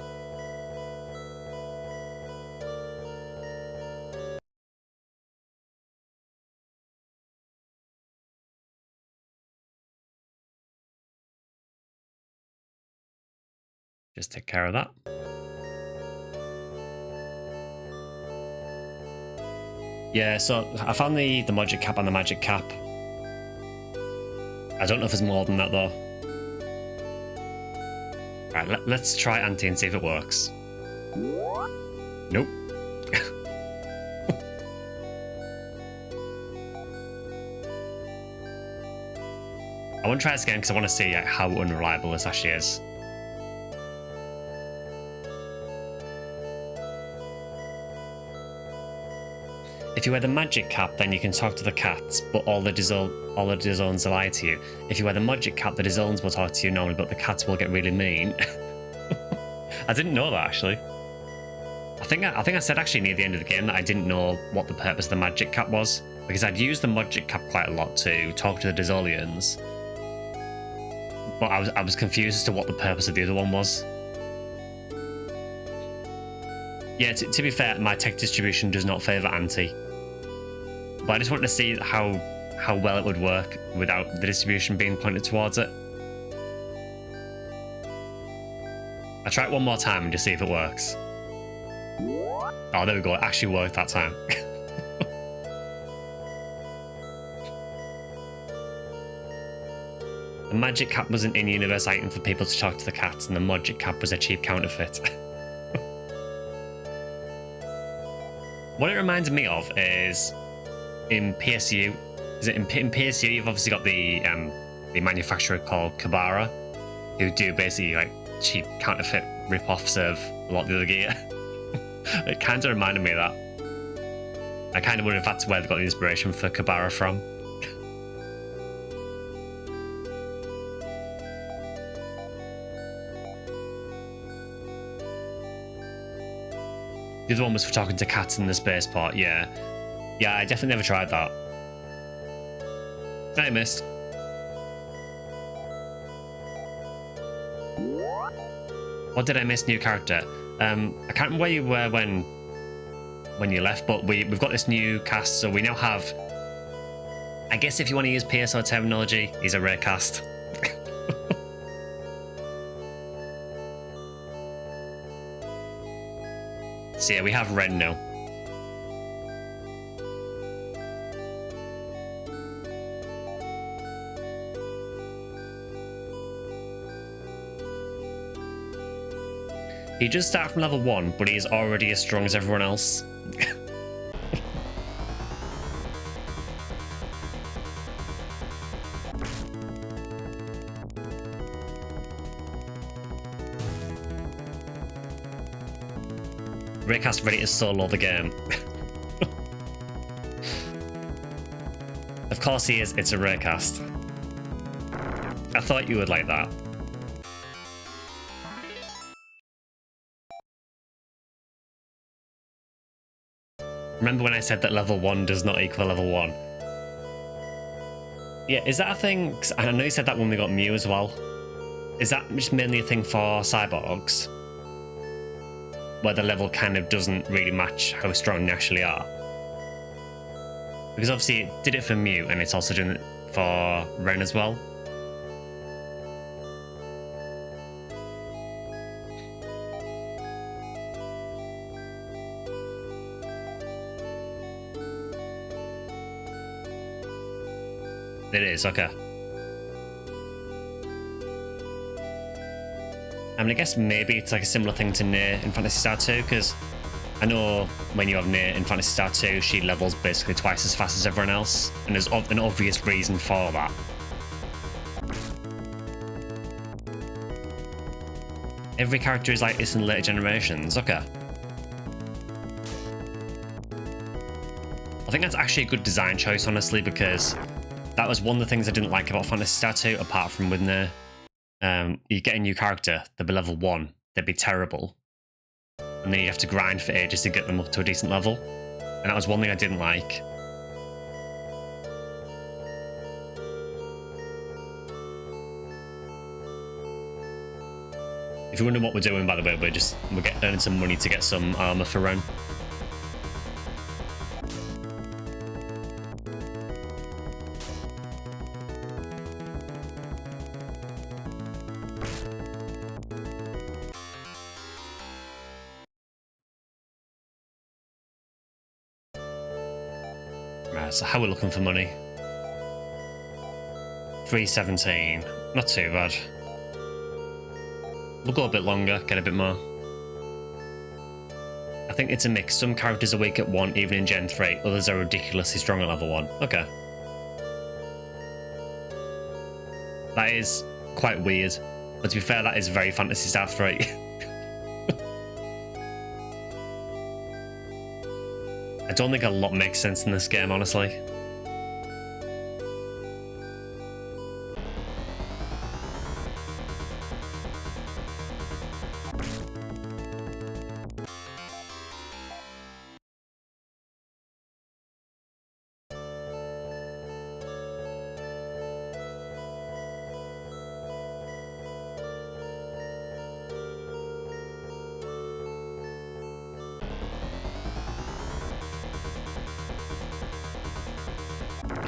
Speaker 1: Just take care of that. Yeah, so I found the Magic Cap and the Magic Cap. I don't know if there's more than that though. Right, let's try Ante and see if it works. Nope. I want to try this again because I want to see how unreliable this actually is. If you wear the Magic Cap, then you can talk to the cats, but all the Dizzones will lie to you. If you wear the Magic Cap, the Dizzones will talk to you normally, but the cats will get really mean. I didn't know that, actually. I think I said actually near the end of the game that I didn't know what the purpose of the Magic Cap was, because I'd used the Magic Cap quite a lot to talk to the Dizolians, but I was confused as to what the purpose of the other one was. Yeah, to be fair, my tech distribution does not favour Ante. But I just wanted to see how well it would work without the distribution being pointed towards it. I'll try it one more time and just see if it works. Oh, there we go. It actually worked that time. The Magic Cap was an in-universe item for people to talk to the cats, and the Magic Cap was a cheap counterfeit. What it reminds me of is in PSU. In PSU, you've obviously got the manufacturer called Kabara, who do basically like cheap counterfeit rip-offs of a lot of the other gear. It kind of reminded me of that. I kind of wonder if that's where they got the inspiration for Kabara from. The other one was for talking to cats in the spaceport, yeah. Yeah, I definitely never tried that. I missed. What did I miss? New character. I can't remember where you were when you left, but we've got this new cast, so we now have... I guess if you want to use PSO terminology, he's a rare cast. So yeah, we have Ren now. He just started from level 1, but he is already as strong as everyone else. Raycast ready to solo the game. Of course he is. It's a rare cast. I thought you would like that. Remember when I said that level 1 does not equal level 1? Yeah, is that a thing? 'Cause I know you said that when we got Mew as well. Is that just mainly a thing for cyborgs? Where the level kind of doesn't really match how strong they actually are? Because obviously it did it for Mew, and it's also doing it for Ren as well. It is, okay. I mean, I guess maybe it's like a similar thing to Nair in Phantasy Star 2, because I know when you have Nair in Phantasy Star 2, she levels basically twice as fast as everyone else, and there's an obvious reason for that. Every character is like this in later generations, okay. I think that's actually a good design choice, honestly, because that was one of the things I didn't like about Phantasy Star 2, apart from with Nair. You get a new character, they'd be level 1, they'd be terrible. And then you have to grind for ages to get them up to a decent level. And that was one thing I didn't like. If you're wondering what we're doing, by the way, we're earning some money to get some armor for Ren. Right, so how we're looking for money? 317, not too bad. We'll go a bit longer, get a bit more. I think it's a mix. Some characters are weak at 1, even in Gen 3. Others are ridiculously strong at level 1. Okay. That is quite weird. But to be fair, that is very Phantasy Star 3. I don't think a lot makes sense in this game, honestly.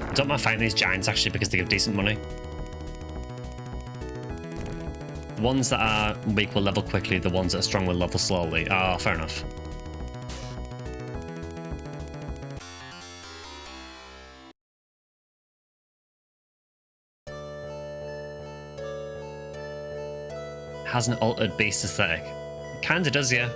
Speaker 1: I don't mind fighting these giants, actually, because they give decent money. The ones that are weak will level quickly, the ones that are strong will level slowly. Oh, fair enough. Has an altered beast aesthetic. It kinda does, yeah.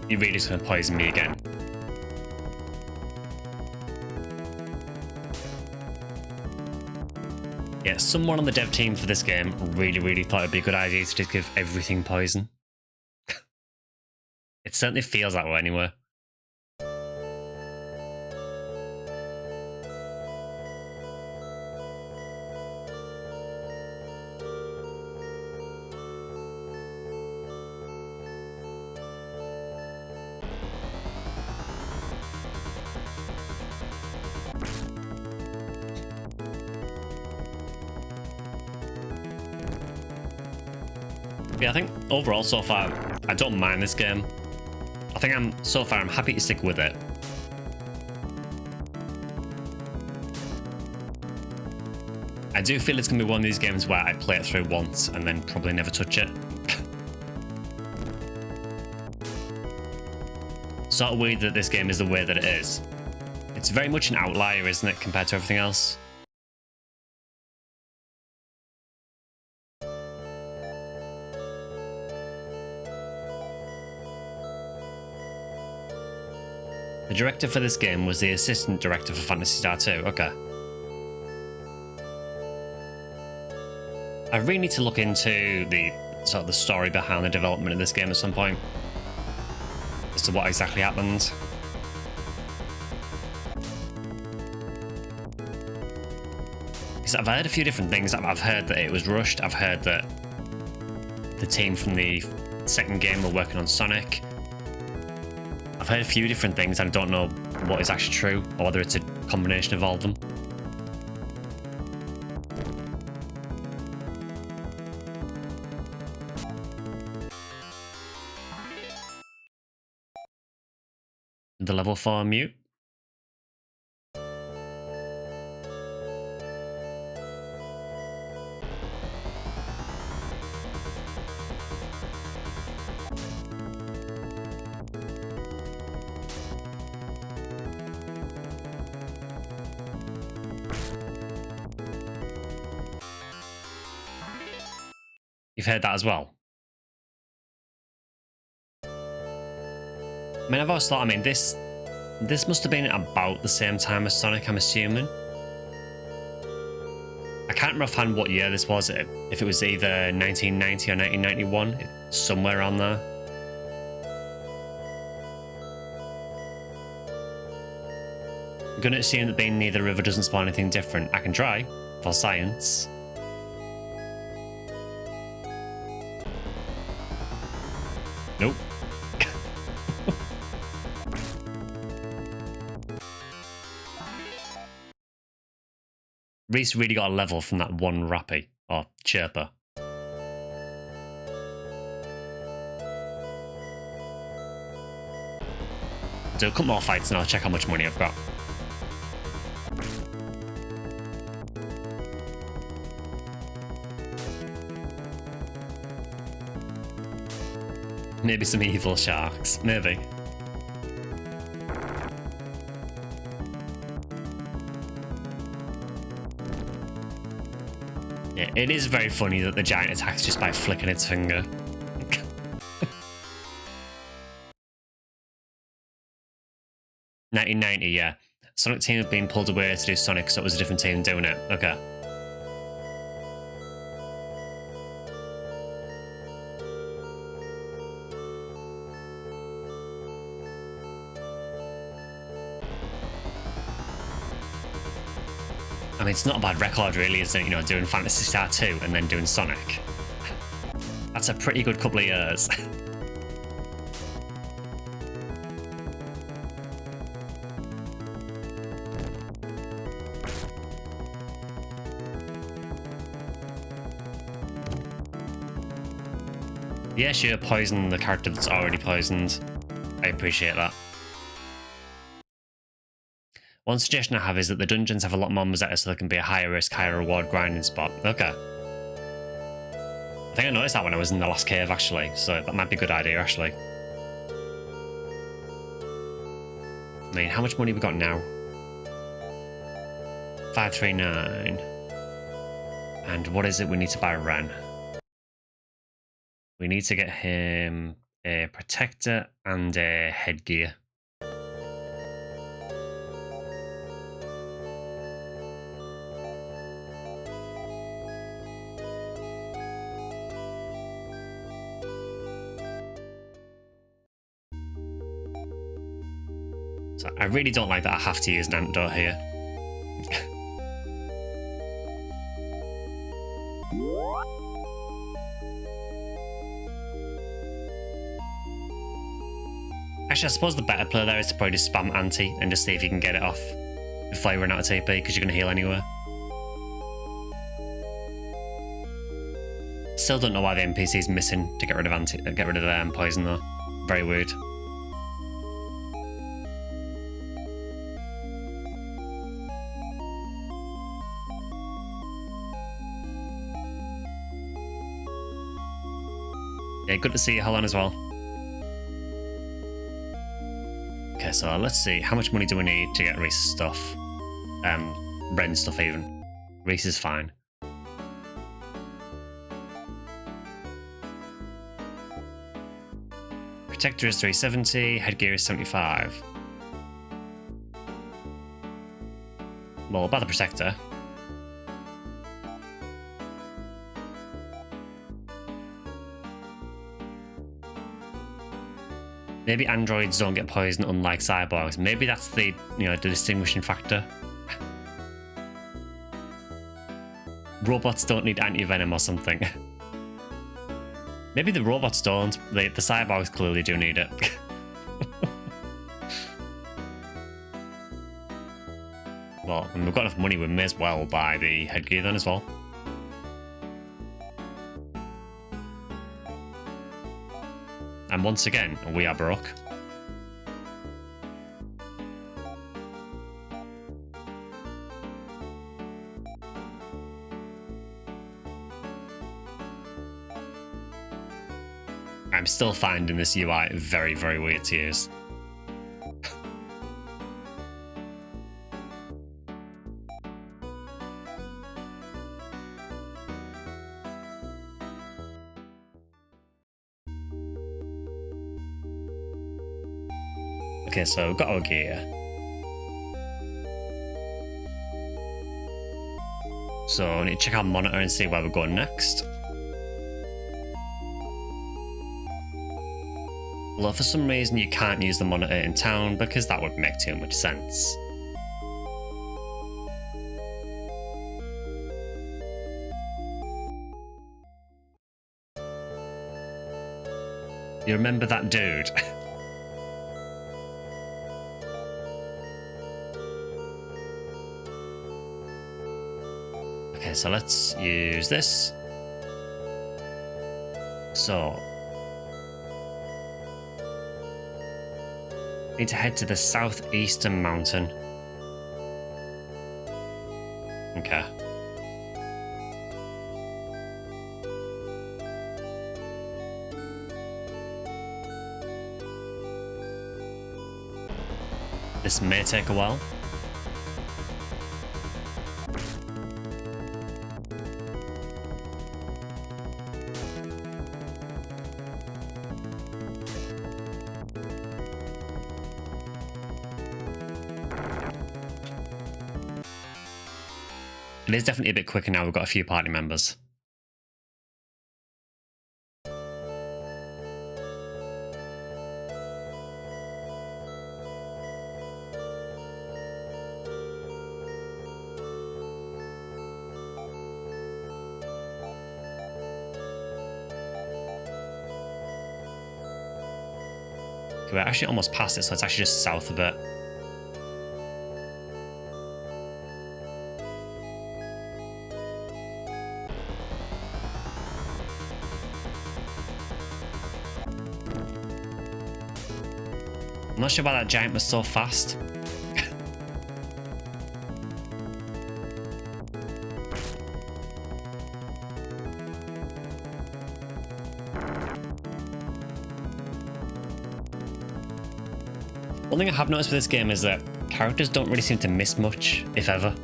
Speaker 1: You're really just gonna poison me again. Yeah, someone on the dev team for this game really thought it'd be a good idea to just give everything poison. It certainly feels that way anyway. Yeah, I think overall so far, I don't mind this game. I think I'm happy to stick with it. I do feel it's going to be one of these games where I play it through once and then probably never touch it. Sort of weird that this game is the way that it is. It's very much an outlier, isn't it, compared to everything else? The director for this game was the assistant director for Phantasy Star II. Okay. I really need to look into the sort of the story behind the development of this game at some point, as to what exactly happened. Because I've heard a few different things. I've heard that it was rushed. I've heard that the team from the second game were working on Sonic. I've heard a few different things and I don't know what is actually true or whether it's a combination of all of them. The level 4 mute. You've heard that as well? I mean, I've always thought, this must have been about the same time as Sonic, I'm assuming. I can't remember offhand what year this was, if it was either 1990 or 1991, somewhere around there. I'm going to assume that being near the river doesn't spawn anything different. I can try, for science. Nope. Reese really got a level from that one rappy, or chirper. Do a couple more fights and I'll check how much money I've got. Maybe some evil sharks, maybe. Yeah, it is very funny that the giant attacks just by flicking its finger. $1990, yeah. Sonic team had been pulled away to do Sonic, so it was a different team doing it. Okay. I mean, it's not a bad record, really, isn't it? You know, doing Phantasy Star 2 and then doing Sonic. That's a pretty good couple of years. Yeah, sure, poison the character that's already poisoned. I appreciate that. One suggestion I have is that the dungeons have a lot more Mazetta, so there can be a higher risk, higher reward grinding spot. Okay. I think I noticed that when I was in the last cave, actually, so that might be a good idea, actually. I mean, how much money we got now? 539. And what is it we need to buy Ren? We need to get him a protector and a headgear. So I really don't like that I have to use an antidote here. Actually, I suppose the better play there is to probably just spam anti and just see if you can get it off before you run out of TP, because you're going to heal anyway. Still don't know why the NPC is missing to get rid of poison though. Very weird. Yeah, good to see you, Helen, as well. Okay, so let's see. How much money do we need to get Reese's stuff? Ren stuff, even. Reese is fine. Protector is 370, headgear is 75. Well, about the Protector. Maybe androids don't get poisoned unlike cyborgs. Maybe that's the, you know, the distinguishing factor. Robots don't need anti-venom or something. Maybe the robots don't. The cyborgs clearly do need it. Well, and we've got enough money, we may as well buy the headgear then as well. And once again, we are broke. I'm still finding this UI very, very weird to use. Okay, so we've got our gear. So I need to check our monitor and see where we're going next. Although for some reason you can't use the monitor in town because that would make too much sense. You remember that dude? Okay, so let's use this. So need to head to the southeastern mountain. Okay. This may take a while. It is definitely a bit quicker now we've got a few party members. Okay, we're actually almost past it, so it's actually just south of it. I'm not sure why that giant was so fast. One thing I have noticed with this game is that characters don't really seem to miss much, if ever.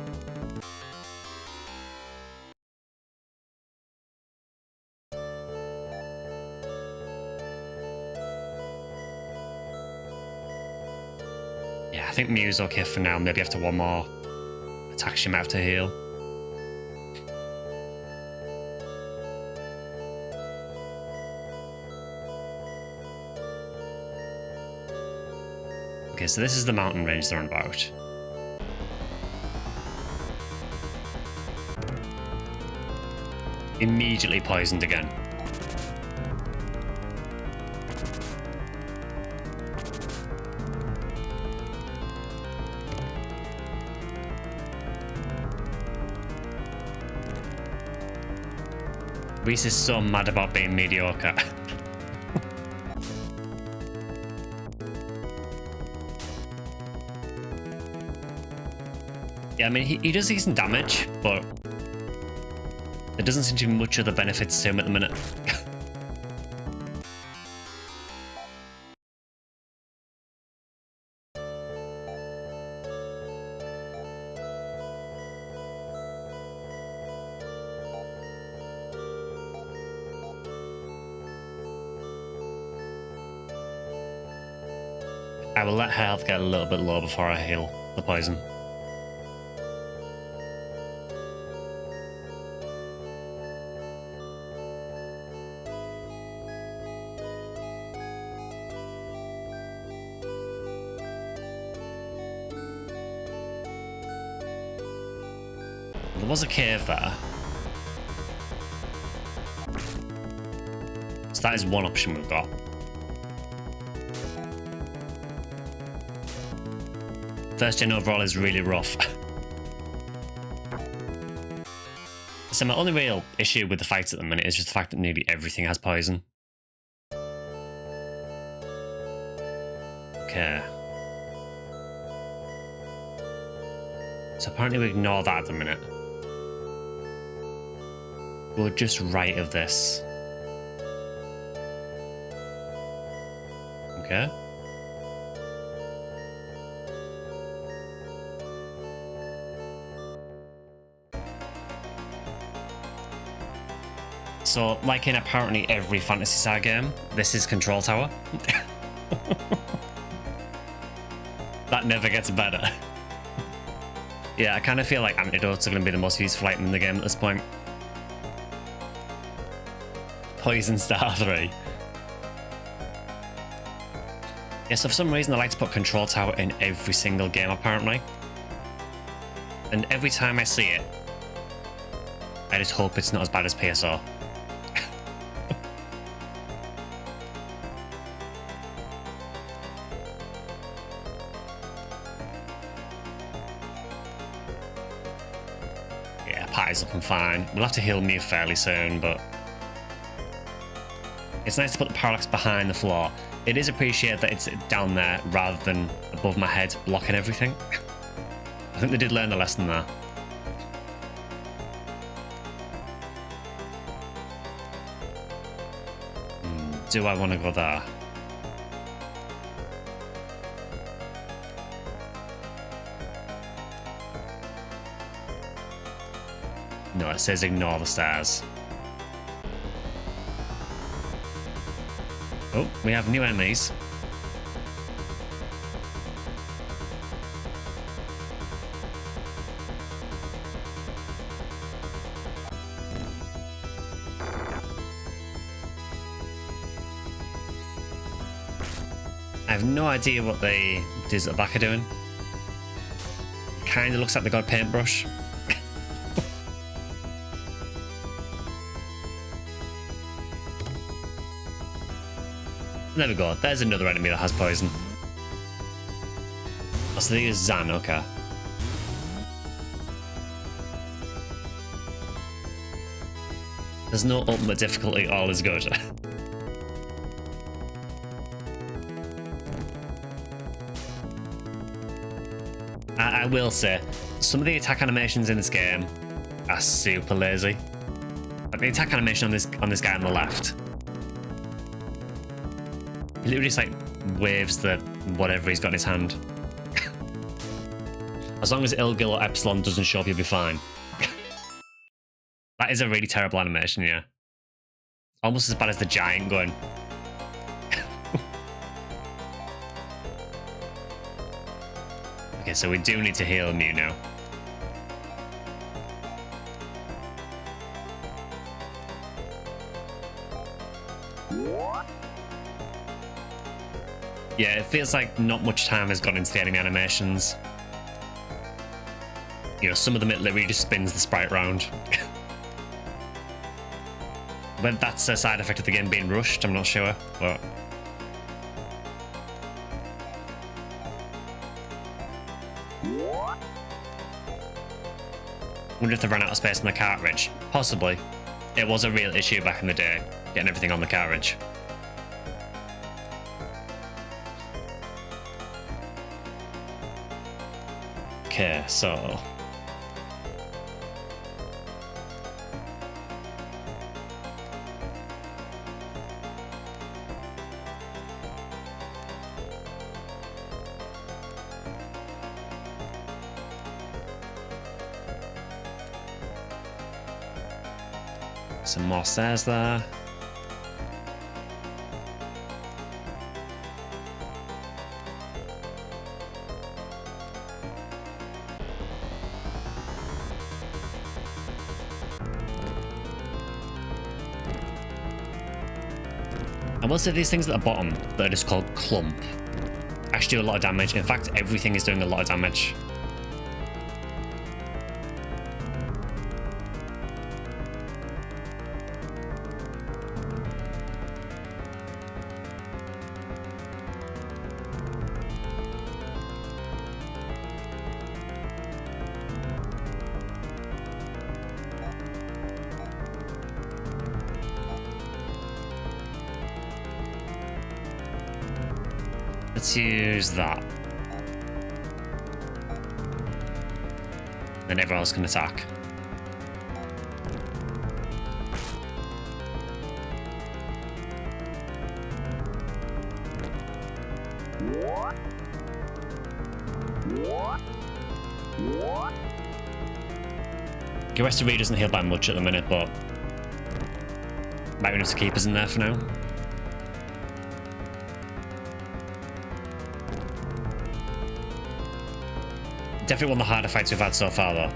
Speaker 1: Yeah, I think Mew's okay for now. Maybe after one more attack she might have to heal. Okay, so this is the mountain range they're on about. Immediately poisoned again. Reese is so mad about being mediocre. Yeah, I mean, he does decent damage, but there doesn't seem to be much other benefits to him at the minute. I will let her health get a little bit low before I heal the poison. There was a cave there. So that is one option we've got. First gen overall is really rough. So my only real issue with the fights at the minute is just the fact that nearly everything has poison. Okay. So apparently we ignore that at the minute. We're just right of this. Okay. So, like in apparently every Phantasy Star game, this is Control Tower. That never gets better. Yeah, I kind of feel like antidotes are going to be the most useful item in the game at this point. Poison Star 3. Yeah, so for some reason I like to put Control Tower in every single game apparently. And every time I see it, I just hope it's not as bad as PSO. Yeah, Patty's looking fine. We'll have to heal Mew fairly soon, but it's nice to put the parallax behind the floor. It is appreciated that it's down there rather than above my head, blocking everything. I think they did learn the lesson there. Do I want to go there? No, it says ignore the stairs. Oh, we have new enemies. I have no idea what the dudes at the back are doing. Kinda looks like they got a paintbrush. There we go, there's another enemy that has poison. Oh, so they use Zan, okay. There's no ultimate difficulty, all is good. I will say, some of the attack animations in this game are super lazy. Like the attack animation on this guy on the left. He literally just like waves the whatever he's got in his hand. As long as Ilgil or Epsilon doesn't show up, you'll be fine. That is a really terrible animation, yeah. Almost as bad as the giant going. Okay, so we do need to heal Mew now. Yeah, it feels like not much time has gone into the enemy animations. You know, some of them it literally just spins the sprite round. Whether that's a side effect of the game being rushed, I'm not sure, but... I wonder if they ran out of space on the cartridge. Possibly. It was a real issue back in the day, getting everything on the cartridge. Okay, so... some more stairs there. I will say these things at the bottom that are just called clump actually do a lot of damage. In fact, everything is doing a lot of damage. Let's use that. Then everyone else can attack. The rest of Reed doesn't heal by much at the minute, but might be enough to keep us in there for now. Definitely one of the harder fights we've had so far, though.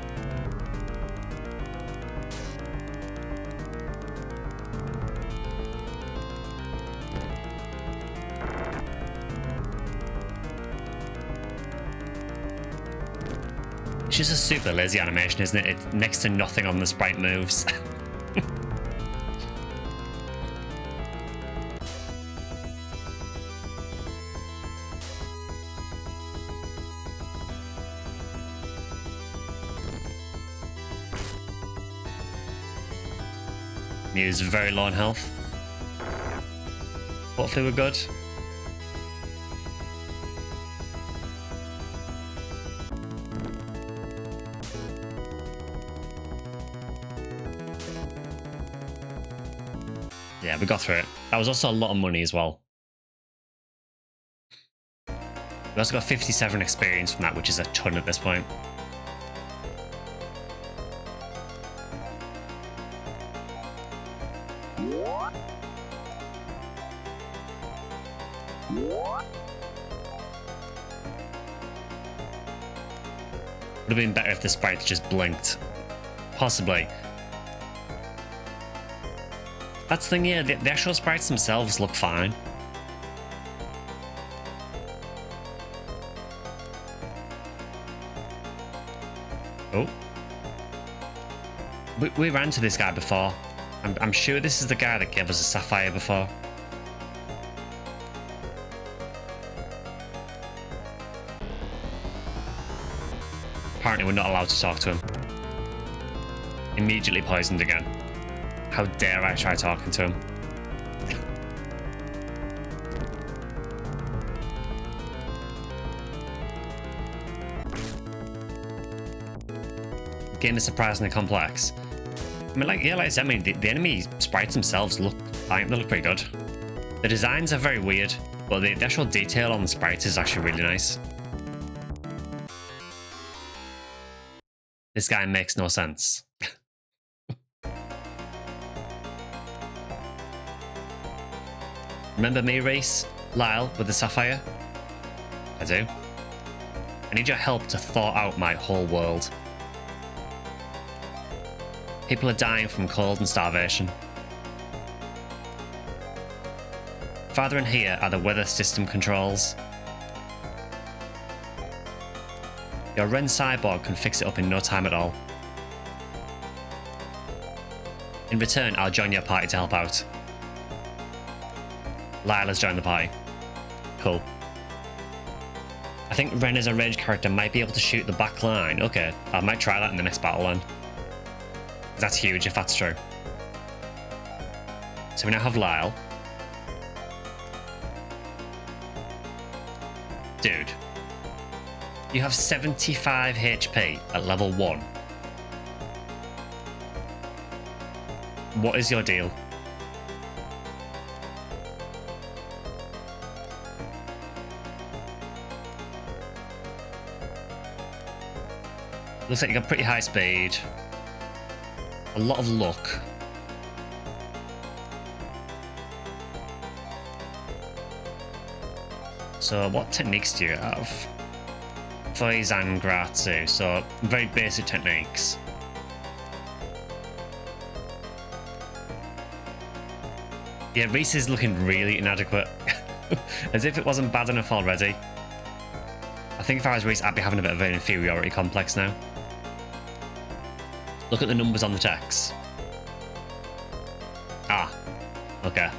Speaker 1: It's just a super lazy animation, isn't it? It's next to nothing on the sprite moves. Mew's very low on health. Hopefully we're good. Yeah, we got through it. That was also a lot of money as well. We also got 57 experience from that, which is a ton at this point. Would have been better if the sprites just blinked. Possibly. That's the thing, yeah, the actual sprites themselves look fine. Oh. We ran to this guy before. I'm sure this is the guy that gave us a sapphire before. Apparently we're not allowed to talk to him. Immediately poisoned again. How dare I try talking to him? The game is surprisingly complex. I mean, like I said, the enemy sprites themselves look fine. They look pretty good. The designs are very weird, but the actual detail on the sprites is actually really nice. This guy makes no sense. Remember me, Reese? Lyle, with the sapphire? I do. I need your help to thaw out my whole world. People are dying from cold and starvation. Farther in here are the weather system controls. Your Ren cyborg can fix it up in no time at all. In return, I'll join your party to help out. Lyle has joined the party. Cool. I think Ren as a range character might be able to shoot the back line. Okay, I might try that in the next battle then. That's huge if that's true. So we now have Lyle. Dude. You have 75 HP at level 1. What is your deal? Looks like you got pretty high speed. A lot of luck. So what techniques do you have? Foiz and Gratsu, so very basic techniques. Yeah, Reese is looking really inadequate. As if it wasn't bad enough already. I think if I was Reese, I'd be having a bit of an inferiority complex now. Look at the numbers on the text. Ah, okay.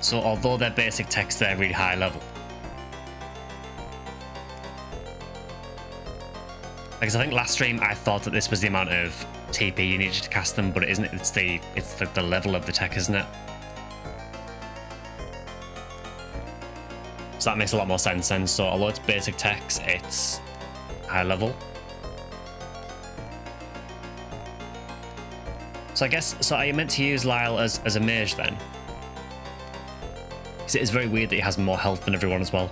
Speaker 1: So although their basic text, they're really high level. Because I think last stream I thought that this was the amount of TP you needed to cast them, but it isn't. It's the level of the tech, isn't it? So that makes a lot more sense then. So although it's basic techs, it's high level. So I guess, so are you meant to use Lyle as a mage then? Because it is very weird that he has more health than everyone as well.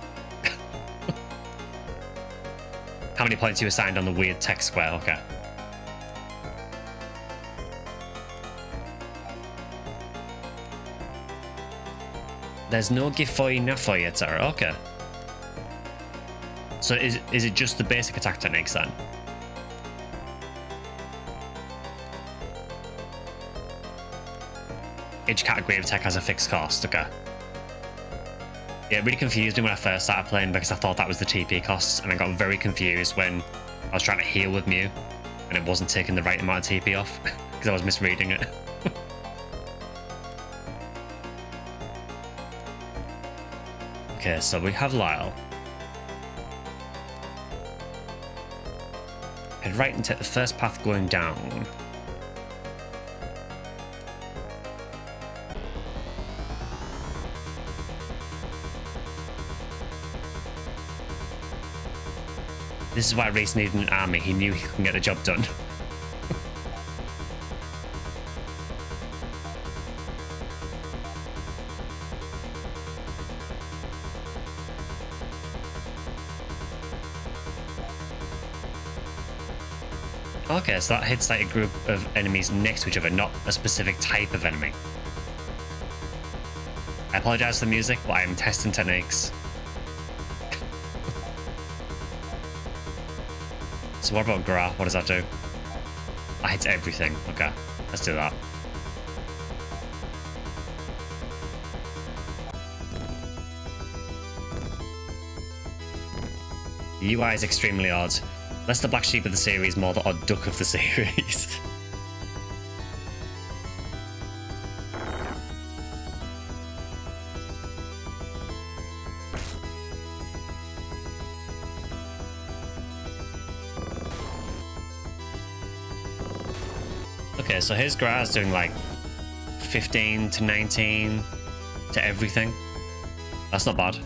Speaker 1: How many points you assigned on the weird tech square? Okay. There's no Gifoy Nafoy, etc. Okay. So is it just the basic attack techniques then? Each category of tech has a fixed cost. Okay. Yeah, it really confused me when I first started playing because I thought that was the TP costs, and I got very confused when I was trying to heal with Mew and it wasn't taking the right amount of TP off because I was misreading it. Okay, so we have Lyle. Head right and take the first path going down. This is why Reese needed an army. He knew he couldn't get the job done. Okay, so that hits like a group of enemies next to each other, not a specific type of enemy. I apologize for the music, but I am testing techniques. So what about Gra? What does that do? That hits everything. Okay, let's do that. The UI is extremely odd. Less the black sheep of the series, more the odd duck of the series. Okay, so his Gra is doing like 15 to 19 to everything. That's not bad.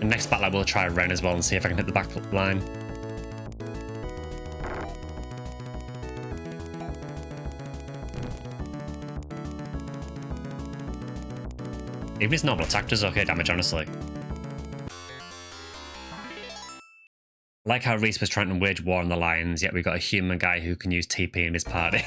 Speaker 1: And next battle I will try Ren as well and see if I can hit the back line. Even his normal attack does okay damage, honestly. I like how Reese was trying to wage war on the lions, yet we got a human guy who can use TP in his party.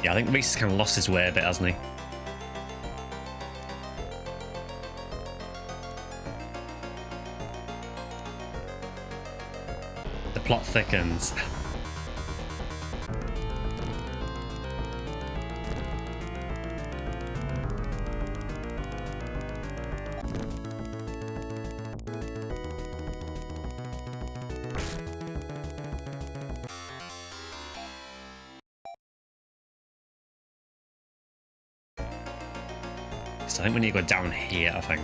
Speaker 1: Yeah, I think Reese has kind of lost his way a bit, hasn't he? The plot thickens. So I think we need to go down here, I think.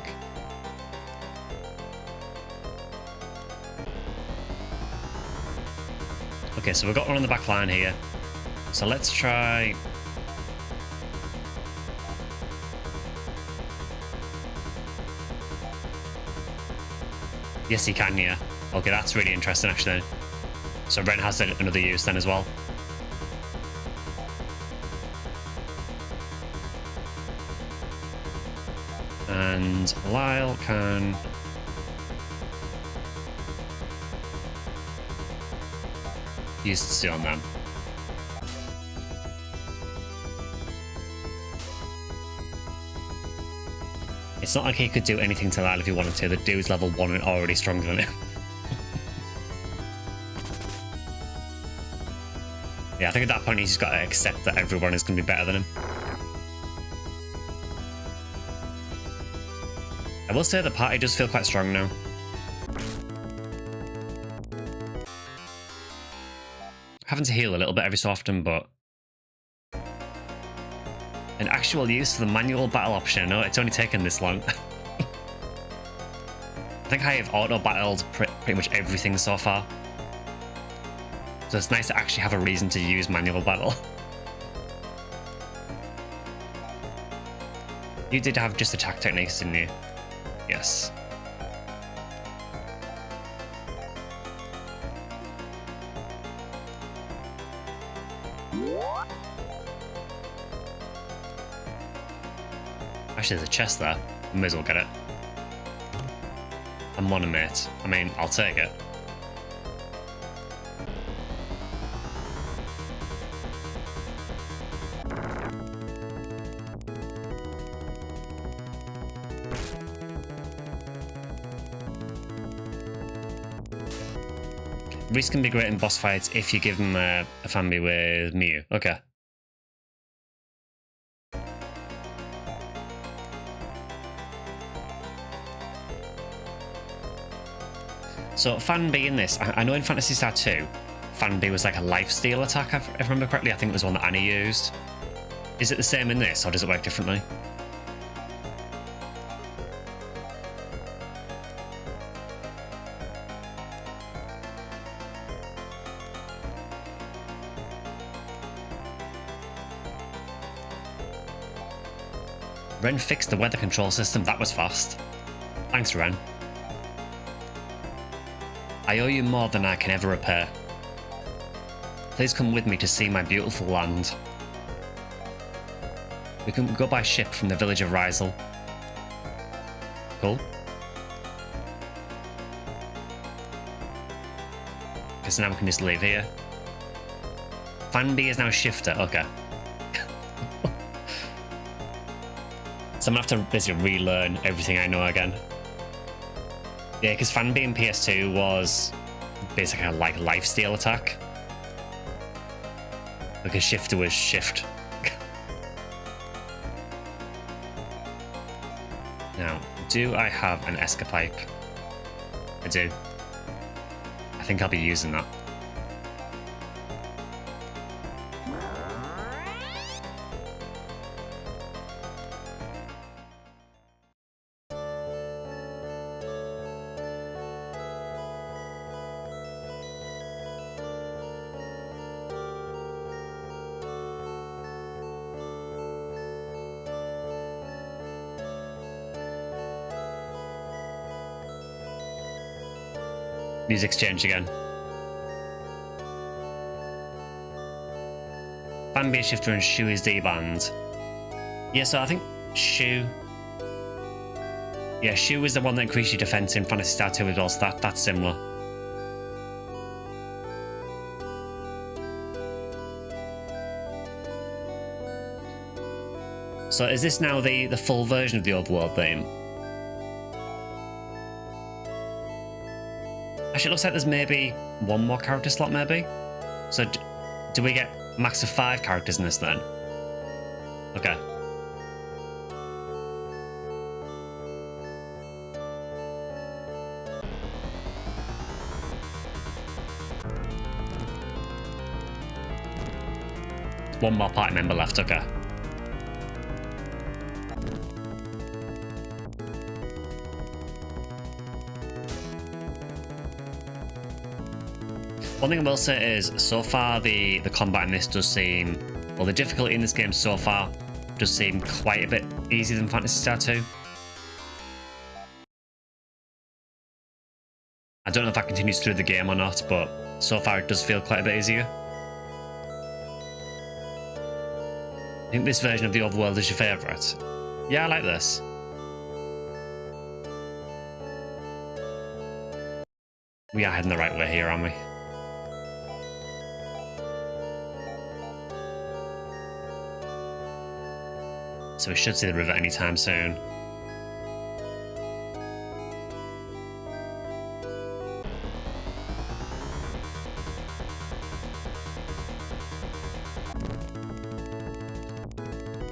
Speaker 1: Okay, so we've got one on the back line here. So let's try... Yes, he can, yeah. Okay, that's really interesting, actually. So Ren has another use then as well. And Lyle can... use Tsu on them. It's not like he could do anything to Lyle if he wanted to. The dude's level 1 and already stronger than him. Yeah, I think at that point he's just got to accept that everyone is going to be better than him. I will say the party does feel quite strong now. Having to heal a little bit every so often, but... an actual use of the manual battle option. I know it's only taken this long. I think I have auto-battled pretty much everything so far. So it's nice to actually have a reason to use manual battle. You did have just attack techniques, didn't you? Yes. Actually, there's a chest there. May as well get it. I'm on a mate. I mean, I'll take it. Reese can be great in boss fights if you give him a family with Mew. Okay. So Fan B in this, I know in Phantasy Star II, Fan B was like a lifesteal attack, if I remember correctly. I think it was one that Annie used. Is it the same in this, or does it work differently? Ren fixed the weather control system. That was fast. Thanks, Ren. I owe you more than I can ever repay. Please come with me to see my beautiful land. We can go by ship from the village of Rysel. Cool. Okay, so now we can just leave here. Fan B is now shifter. Okay. So I'm gonna have to basically relearn everything I know again. Yeah, because Fan B in PS2 was basically like lifesteal attack. Because shifter was shift. Now, do I have an escapipe? I do. I think I'll be using that. Music's changed again. Fan B is shifter and Shu is D-band. Yeah, so I think Shu... Yeah, Shu is the one that increased your defense in Phantasy Star II as well, so that's similar. So is this now the full version of the overworld theme? Actually, it looks like there's maybe one more character slot, maybe? So, do we get max of 5 characters in this, then? Okay. One more party member left, okay. One thing I will say is, so far the combat in this does seem, well, the difficulty in this game so far does seem quite a bit easier than Phantasy Star II. I don't know if that continues through the game or not, but so far it does feel quite a bit easier. I think this version of the overworld is your favourite. Yeah, I like this. We are heading the right way here, aren't we? So we should see the river anytime soon.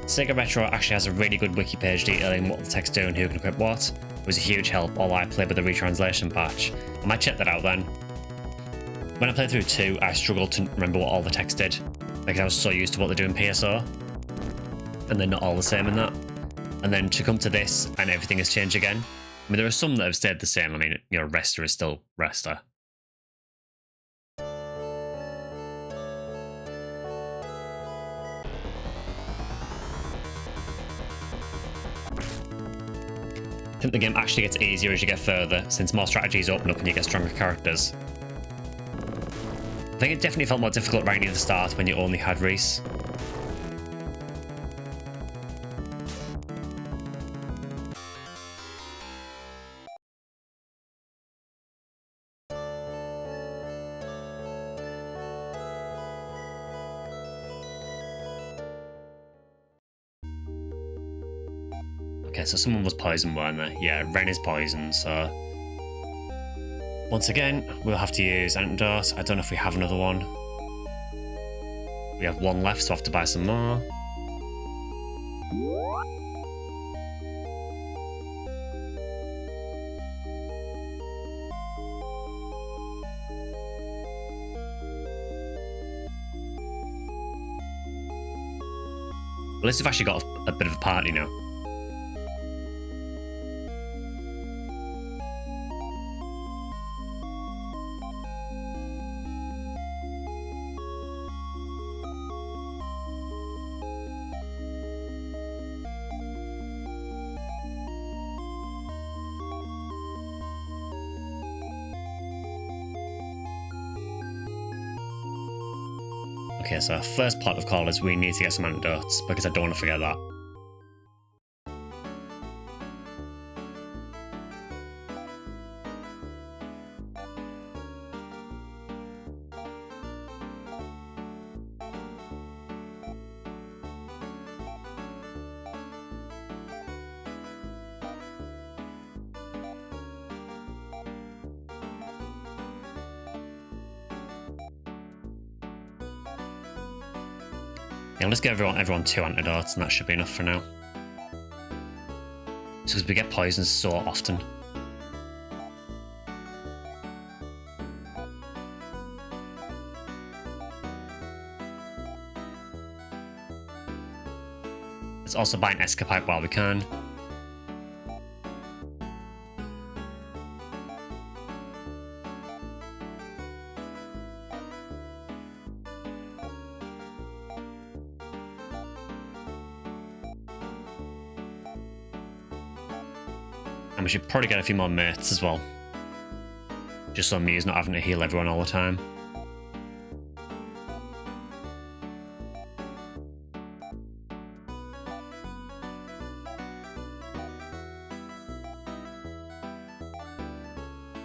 Speaker 1: Sega Retro actually has a really good wiki page detailing what the text do and who can equip what. It was a huge help while I played with the retranslation patch. I might check that out then. When I played through 2, I struggled to remember what all the text did, because I was so used to what they do in PSO. And they're not all the same in that. And then to come to this and everything has changed again, I mean, there are some that have stayed the same. I mean, you know, Rester is still Rester. I think the game actually gets easier as you get further, since more strategies open up and you get stronger characters. I think it definitely felt more difficult right near the start when you only had Reese. Okay, so someone was poisoned, weren't they? Yeah, Ren is poisoned, so... Once again, we'll have to use antidote. I don't know if we have another one. We have one left, so I have to buy some more. At least we've actually got a bit of a party now. Okay, so our first part of call is we need to get some antidotes, because I don't want to forget that. Yeah, let's give everyone 2 antidotes, and that should be enough for now. Just because we get poisoned so often. Let's also buy an escapade while we can. And we should probably get a few more mates as well. Just so Mia's not having to heal everyone all the time.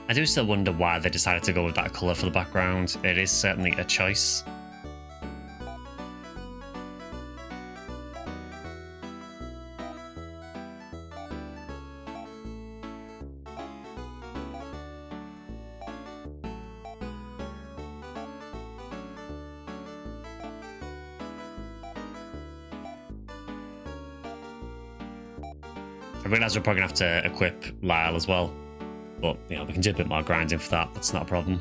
Speaker 1: I do still wonder why they decided to go with that colour for the background. It is certainly a choice. I realise we're probably going to have to equip Lyle as well. But, you know, we can do a bit more grinding for that. That's not a problem.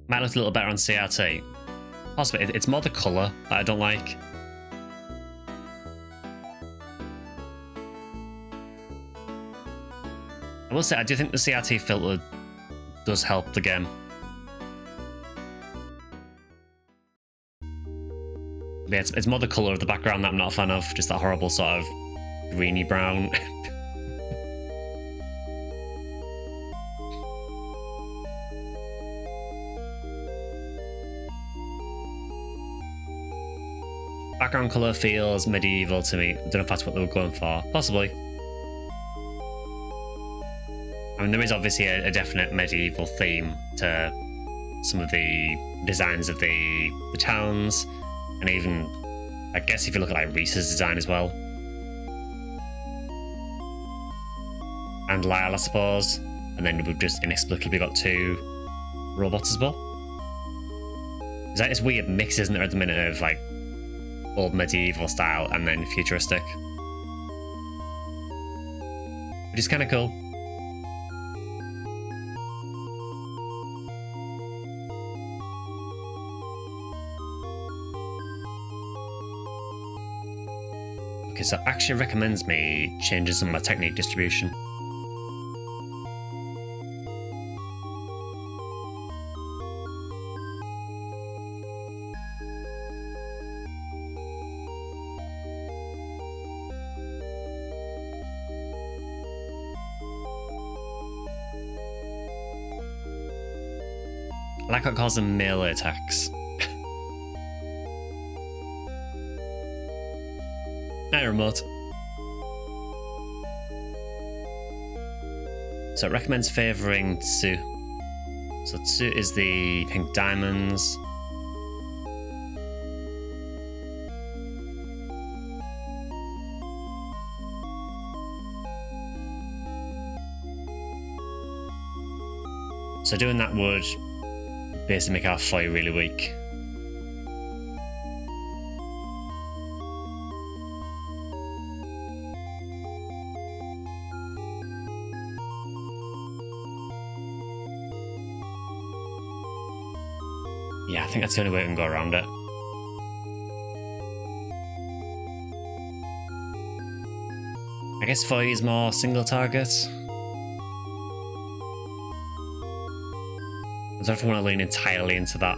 Speaker 1: Might look a little better on CRT. Possibly. It's more the colour that I don't like. I will say, I do think the CRT filter does help the game. Yeah, it's more the colour of the background that I'm not a fan of. Just that horrible sort of greeny brown. Background colour feels medieval to me. I don't know if that's what they were going for. Possibly. I mean, there is obviously a definite medieval theme to some of the designs of the towns. And even, I guess if you look at like Reese's design as well. And Lyle, I suppose. And then we've just inexplicably got 2 robots as well. It's like this weird mix, isn't there, at the minute, of like old medieval style and then futuristic. Which is kind of cool. Okay, so it actually recommends me changing some of my technique distribution. I like how it calls them melee attacks. Hi, remote. So it recommends favouring Tsu. So Tsu is the pink diamonds. So doing that would basically make our fire really weak. Yeah, I think that's the only way we can go around it. I guess fire is more single target. I don't know if I want to lean entirely into that.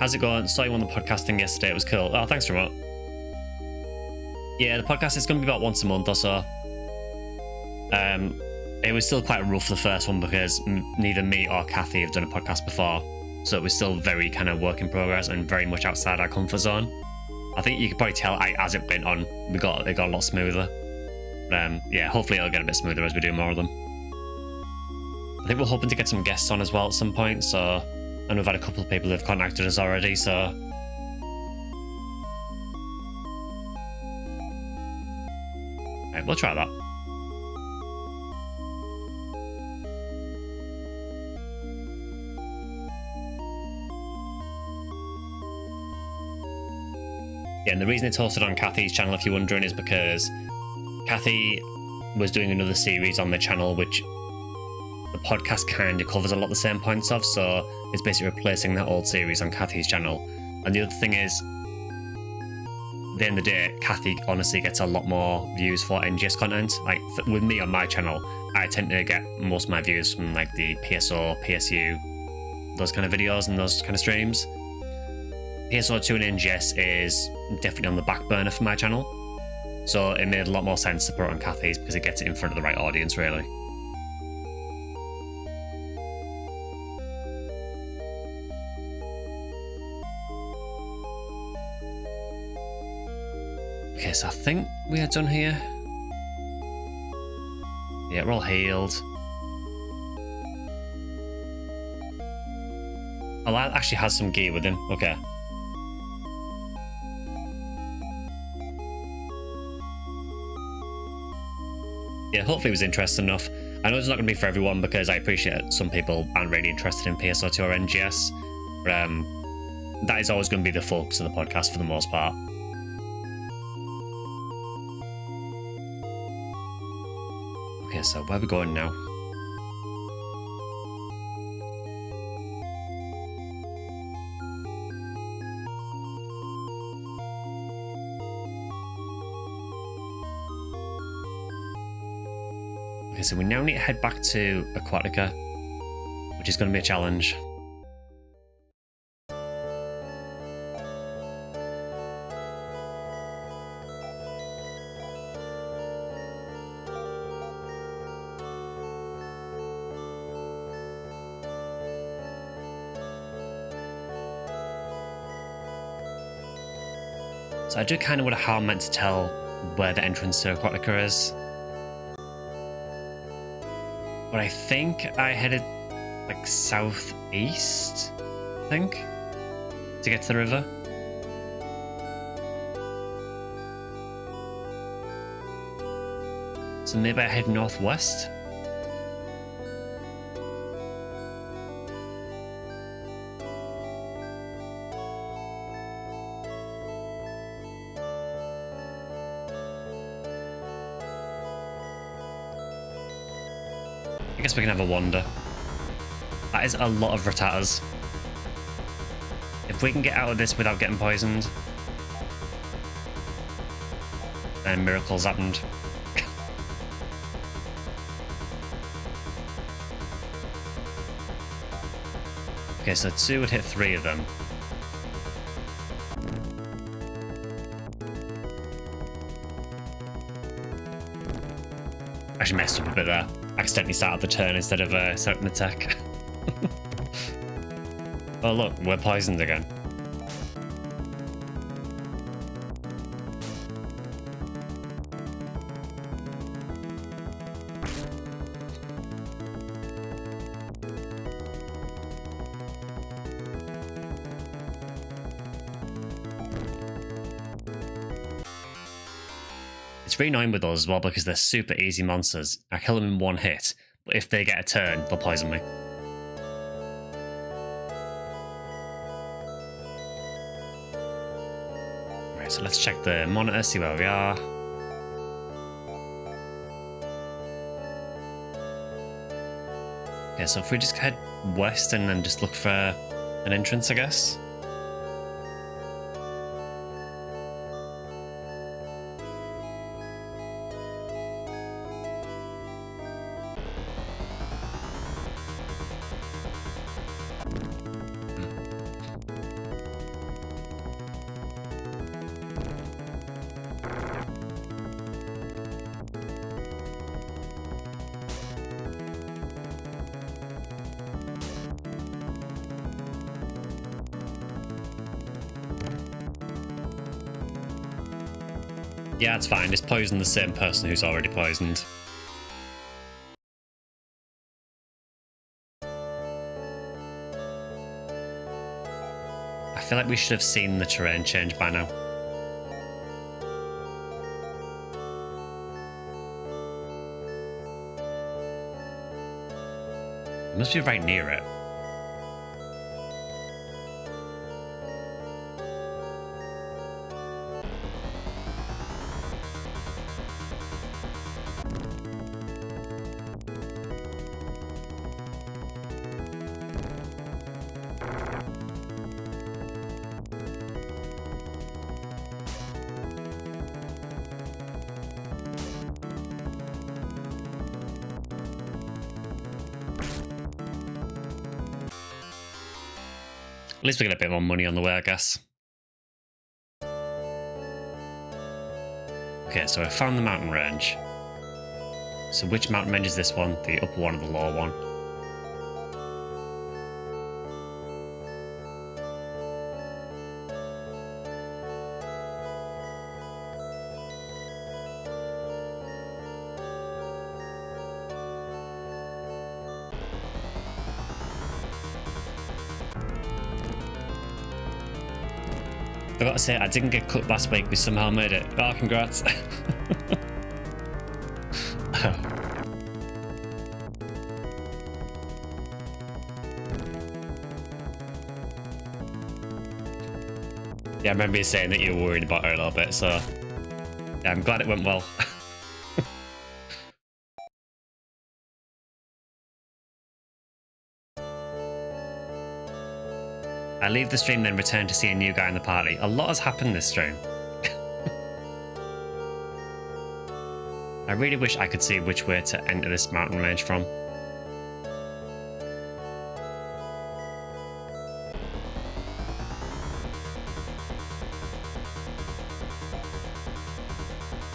Speaker 1: How's it going? Saw you on the podcasting yesterday, it was cool. Oh, thanks, remote. Yeah, the podcast is going to be about once a month or so. It was still quite rough, the first one, because neither me or Kathy have done a podcast before. So it was still very kind of work in progress and very much outside our comfort zone. I think you could probably tell as it went on, it got a lot smoother. Yeah, hopefully it'll get a bit smoother as we do more of them. I think we're hoping to get some guests on as well at some point, so... And we've had a couple of people who've contacted us already, so... Right, we'll try that. Yeah, and the reason it's hosted on Kathy's channel, if you're wondering, is because Kathy was doing another series on the channel, which the podcast kind of covers a lot of the same points of, so it's basically replacing that old series on Kathy's channel. And the other thing is, at the end of the day, Kathy honestly gets a lot more views for NGS content. Like, with me on my channel, I tend to get most of my views from like the PSO, PSU, those kind of videos and those kind of streams. PSO2 and NGS is definitely on the back burner for my channel, so it made a lot more sense to put it on Kathy's because it gets it in front of the right audience, really. Okay, so I think we are done here. Yeah, we're all healed. Oh, that actually has some gear with him. Okay. Yeah, hopefully it was interesting enough. I know it's not going to be for everyone because I appreciate some people aren't really interested in PSO2 or NGS, but that is always going to be the focus of the podcast for the most part. Okay, so where are we going now? Okay, so we now need to head back to Aquatica, which is going to be a challenge. So I do kind of wonder how I'm meant to tell where the entrance to Aquatica is. But I think I headed like southeast, I think, to get to the river. So maybe I head northwest. I guess we can have a wander. That is a lot of rattatas. If we can get out of this without getting poisoned. and miracles happened. Okay, so 2 would hit 3 of them. Actually messed up a bit there. Accidentally started the turn instead of starting the attack. Oh look, we're poisoned again. It's really annoying with those as well because they're super easy monsters. I kill them in 1 hit, but if they get a turn, they'll poison me. Right, so let's check the monitor, see where we are. Okay, so if we just head west and then just look for an entrance, I guess. Yeah, it's fine. Just poison the same person who's already poisoned. I feel like we should have seen the terrain change by now. It must be right near it. At least we get a bit more money on the way, I guess. Okay, so I found the mountain range. So which mountain range is this one? The upper one or the lower one? I gotta say, I didn't get cut last week, we somehow made it. Oh, congrats. Yeah, I remember you saying that you were worried about her a little bit, so yeah, I'm glad it went well. I leave the stream, then return to see a new guy in the party. A lot has happened this stream. I really wish I could see which way to enter this mountain range from.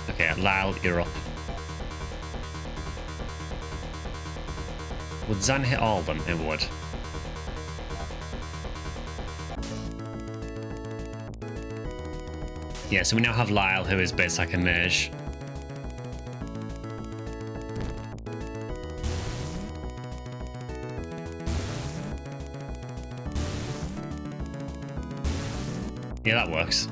Speaker 1: Okay, Lyle, you're up. Would Zan hit all of them? It would. Yeah, so we now have Lyle, who is basically like a mage. Yeah, that works.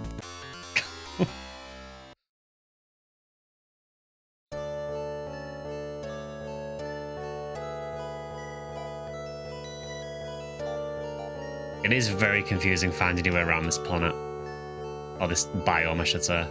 Speaker 1: It is very confusing finding your way around this planet. Or this biome, I should say.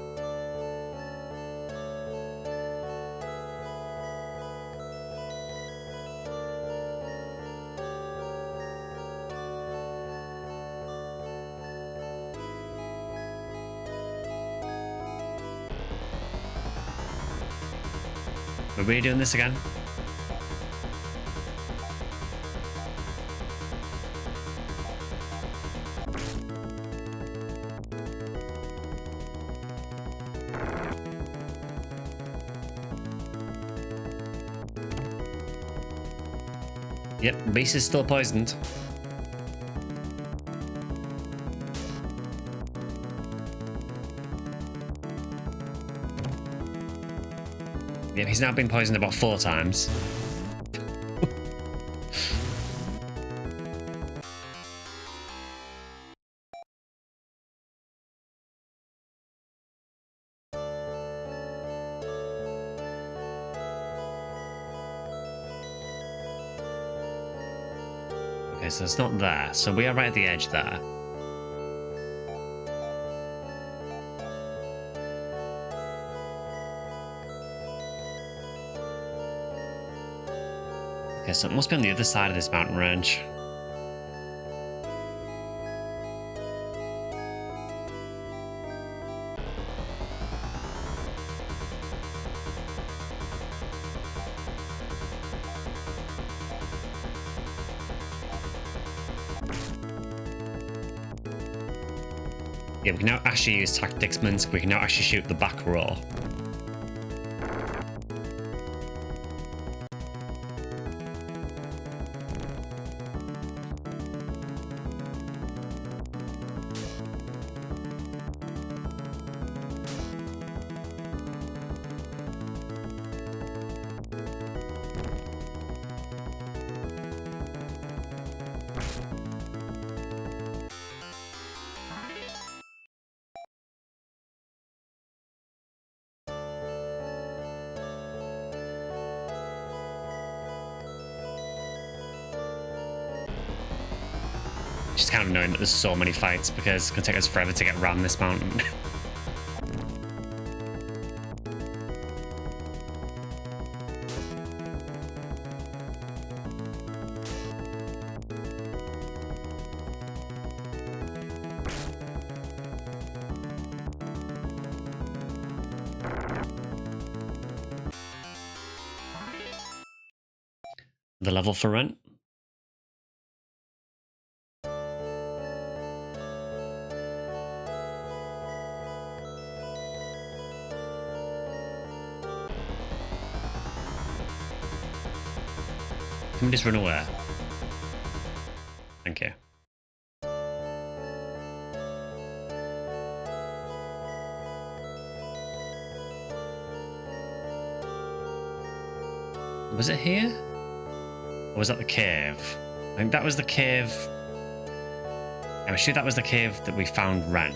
Speaker 1: We're really doing this again? Yep, base is still poisoned. Yep, he's now been poisoned about 4 times. Okay, so it's not there. So we are right at the edge there. Okay, so it must be on the other side of this mountain range. Yeah, we can now actually use tactics, Minsk. We can now actually shoot the back row. Just kind of knowing that there's so many fights because it's going to take us forever to get around this mountain. The level for rent? Can we just run away? Thank you. Was it here? Or was that the cave? I think that was the cave. I'm sure that was the cave that we found Ren.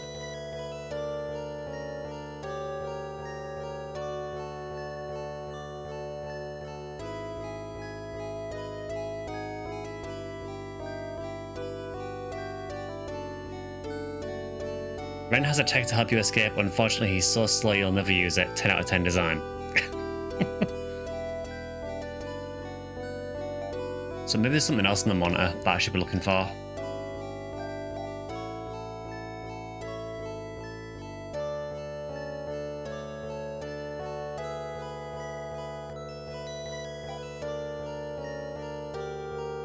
Speaker 1: Ren has a tech to help you escape. Unfortunately, he's so slow you'll never use it. 10 out of 10 design. So maybe there's something else in the monitor that I should be looking for. I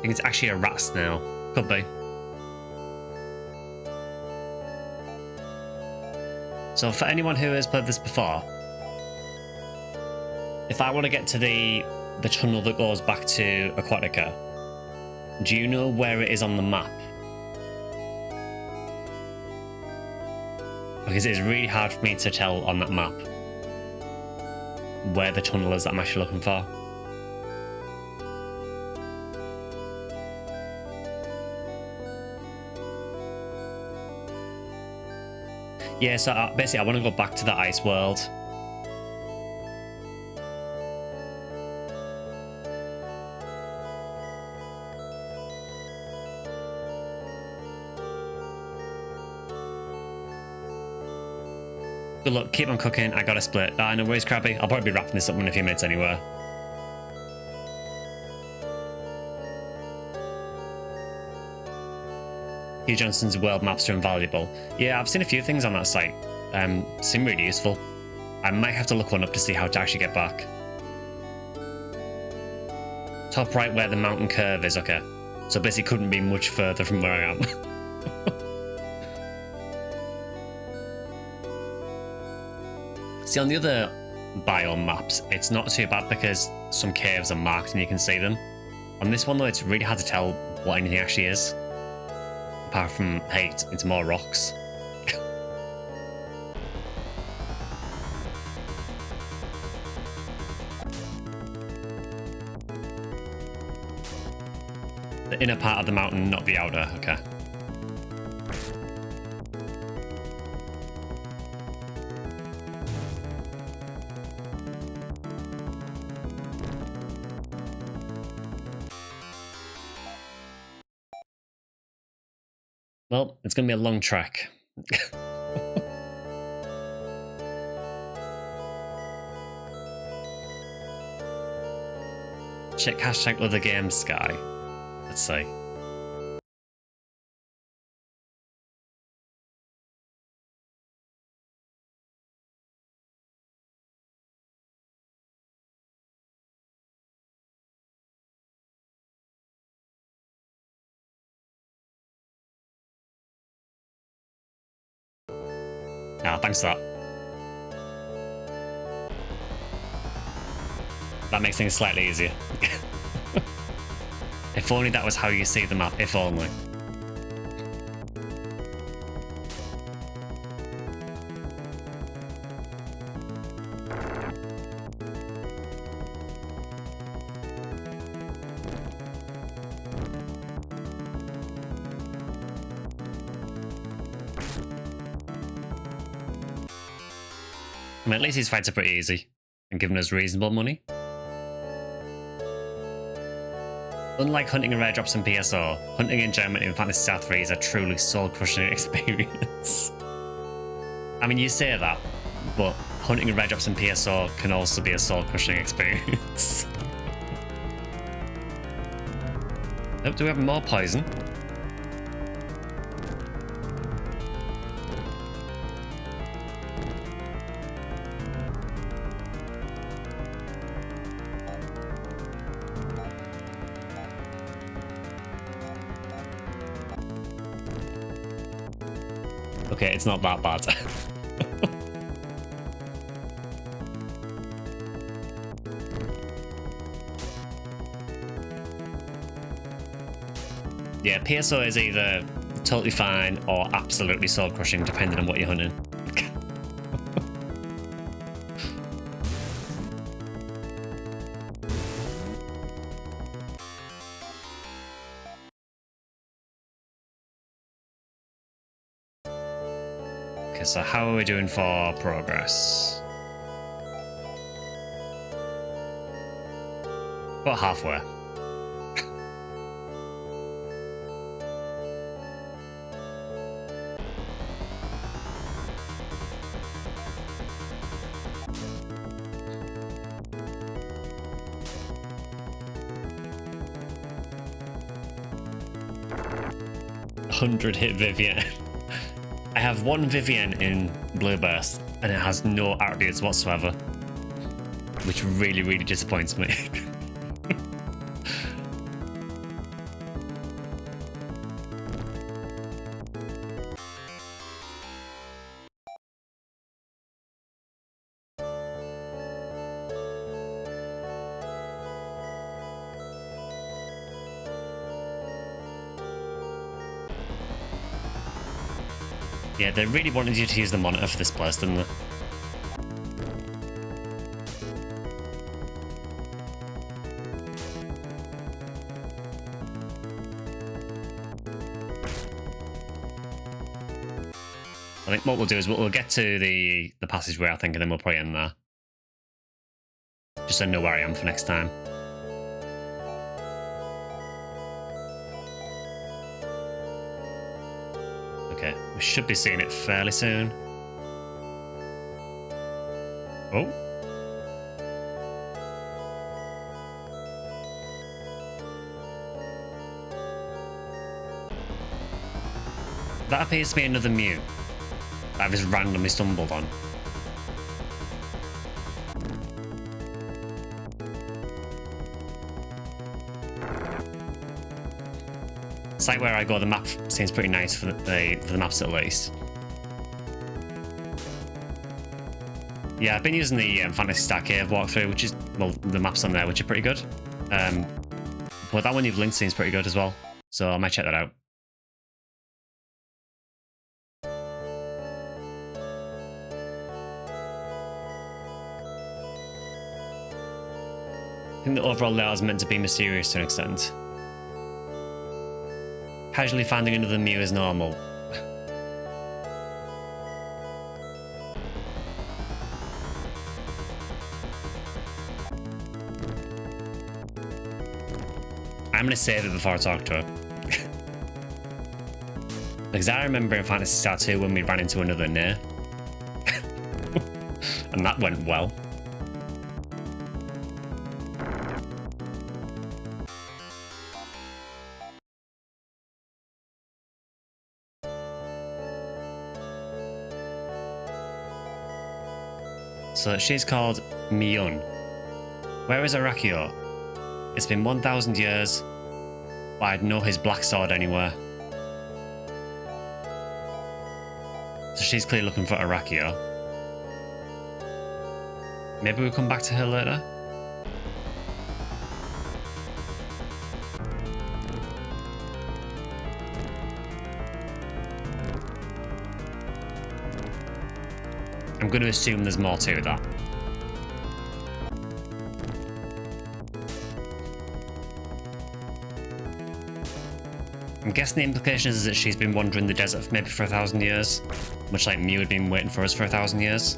Speaker 1: think it's actually a rat snail. Could be. So for anyone who has played this before, if I want to get to the tunnel that goes back to Aquatica, do you know where it is on the map? Because it's really hard for me to tell on that map where the tunnel is that I'm actually looking for. Yeah, so basically I want to go back to the ice world. Good luck, keep on cooking, I gotta split. No worries, Krabby. I'll probably be wrapping this up in a few minutes anyway. Hugh Johnson's world maps are invaluable. Yeah, I've seen a few things on that site. Seem really useful. I might have to look one up to see how to actually get back. Top right where the mountain curve is, okay. So basically couldn't be much further from where I am. See, on the other biome maps, it's not too bad because some caves are marked and you can see them. On this one though, it's really hard to tell what anything actually is. Apart from, hey, it's more rocks. The inner part of the mountain, not the outer, okay. Well, it's going to be a long trek. Check hashtag other games, Sky. Let's see. Ah, thanks for that. That makes things slightly easier. If only that was how you see the map, if only. I mean, at least these fights are pretty easy and giving us reasonable money. Unlike hunting in rare drops in PSO, hunting in German in Phantasy Star III is a truly soul-crushing experience. I mean, you say that, but hunting in rare drops in PSO can also be a soul-crushing experience. Oh, do we have more poison? Okay, it's not that bad. Yeah, PSO is either totally fine or absolutely soul-crushing, depending on what you're hunting. Okay, so how are we doing for progress? About halfway. Hit Vivian. I have one Vivian in Blue Burst, and it has no attributes whatsoever, which really, really disappoints me. Yeah, they really wanted you to use the monitor for this place, didn't they? I think what we'll do is we'll get to the passageway, I think, and then we'll probably end there. Just so I know where I am for next time. Okay, we should be seeing it fairly soon. Oh. That appears to be another Mew that I've just randomly stumbled on. site where I go, the map seems pretty nice for the maps at least. Yeah, I've been using the Phantasy Star Cave walkthrough, which is, well, the maps on there, which are pretty good. But that one you've linked seems pretty good as well, so I might check that out. I think the overall layout is meant to be mysterious to an extent. Casually finding another Mew is normal. I'm gonna save it before I talk to her. Because I remember in Phantasy Star 2 when we ran into another Nair. And that went well. So she's called Miyun. Where is Arakio? It's been 1,000 years, but I'd know his black sword anywhere. So she's clearly looking for Arakio. Maybe we'll come back to her later? I'm going to assume there's more to that. I'm guessing the implication is that she's been wandering the desert for maybe for 1,000 years, much like Mew had been waiting for us for 1,000 years.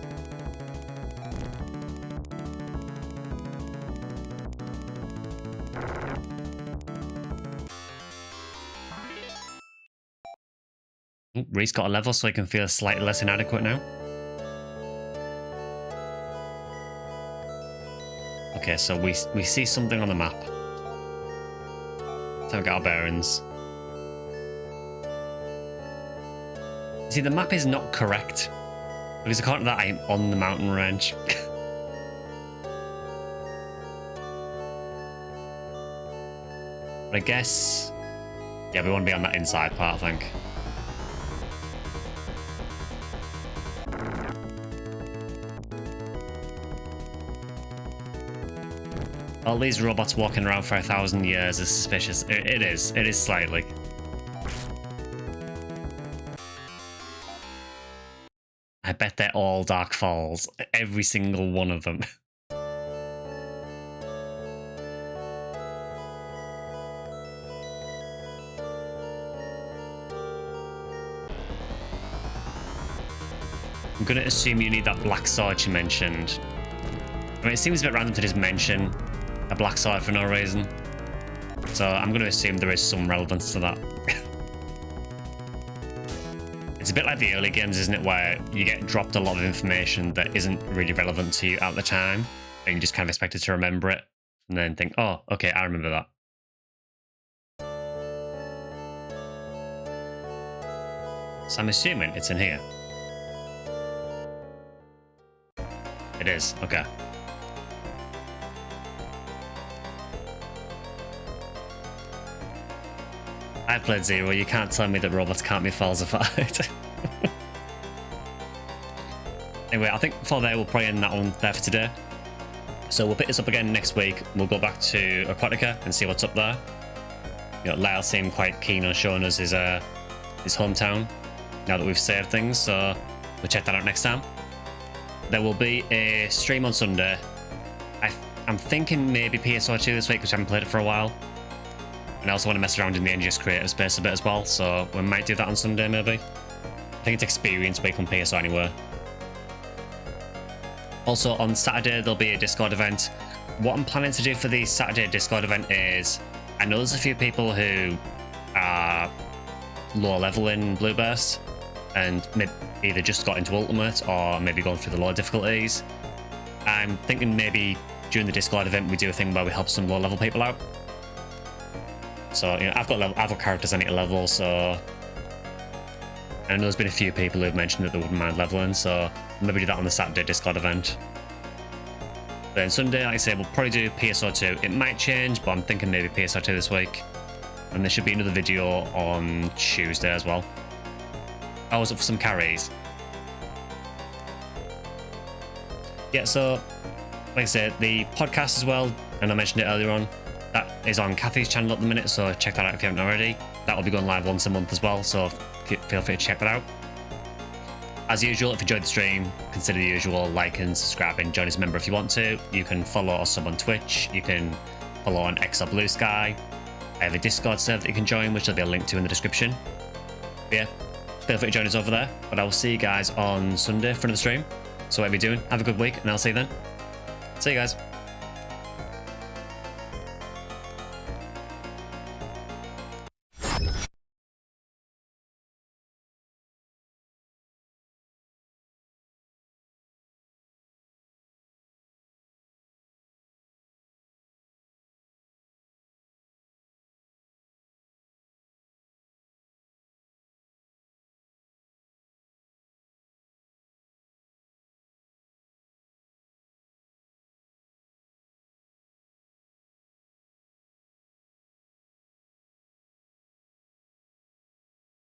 Speaker 1: Reese got a level so he can feel slightly less inadequate now. Okay, so we see something on the map. Let's have a get our bearings. See, the map is not correct, because according to that, I am on the mountain range. But I guess, yeah, we want to be on that inside part, I think. All these robots walking around for 1,000 years is suspicious. It is slightly. I bet they're all Dark Falls. Every single one of them. I'm gonna assume you need that black sword you mentioned. I mean, it seems a bit random to just mention a black sword for no reason. So I'm gonna assume there is some relevance to that. It's a bit like the early games, isn't it, where you get dropped a lot of information that isn't really relevant to you at the time, and you just kind of expected to remember it, and then think, oh, okay, I remember that. So I'm assuming it's in here. It is, okay. I've played Zero, you can't tell me that robots can't be falsified. Anyway, I think for there, we'll probably end that one there for today. So we'll pick this up again next week. We'll go back to Aquatica and see what's up there. You know, Lyle seemed quite keen on showing us his hometown now that we've saved things, so we'll check that out next time. There will be a stream on Sunday. I'm thinking maybe PSO2 this week, because I haven't played it for a while. And I also want to mess around in the NGS creative space a bit as well, so we might do that on Sunday maybe. I think it's experience week on PSO anyway. Also on Saturday there'll be a Discord event. What I'm planning to do for the Saturday Discord event is, I know there's a few people who are lower level in Blue Burst and maybe either just got into Ultimate or maybe going through the lower difficulties. I'm thinking maybe during the Discord event we do a thing where we help some low level people out. So, you know, I've got characters I need to level, so... And I know there's been a few people who've mentioned that they wouldn't mind leveling, so maybe do that on the Saturday Discord event. Then Sunday, like I say, we'll probably do PSO2. It might change, but I'm thinking maybe PSO2 this week. and there should be another video on Tuesday as well. I was up for some carries. Yeah, so like I said, the podcast as well, and I mentioned it earlier on, that is on Kathy's channel at the minute, so check that out if you haven't already. That will be going live once a month as well, so feel free to check that out. As usual, if you enjoyed the stream, consider the usual, like and subscribe and join as a member if you want to. You can follow or sub on Twitch, you can follow on X or Bluesky. I have a Discord server that you can join, which there'll be a link to in the description. But yeah, feel free to join us over there, but I will see you guys on Sunday for another stream. So whatever you're doing, have a good week, and I'll see you then. See you guys.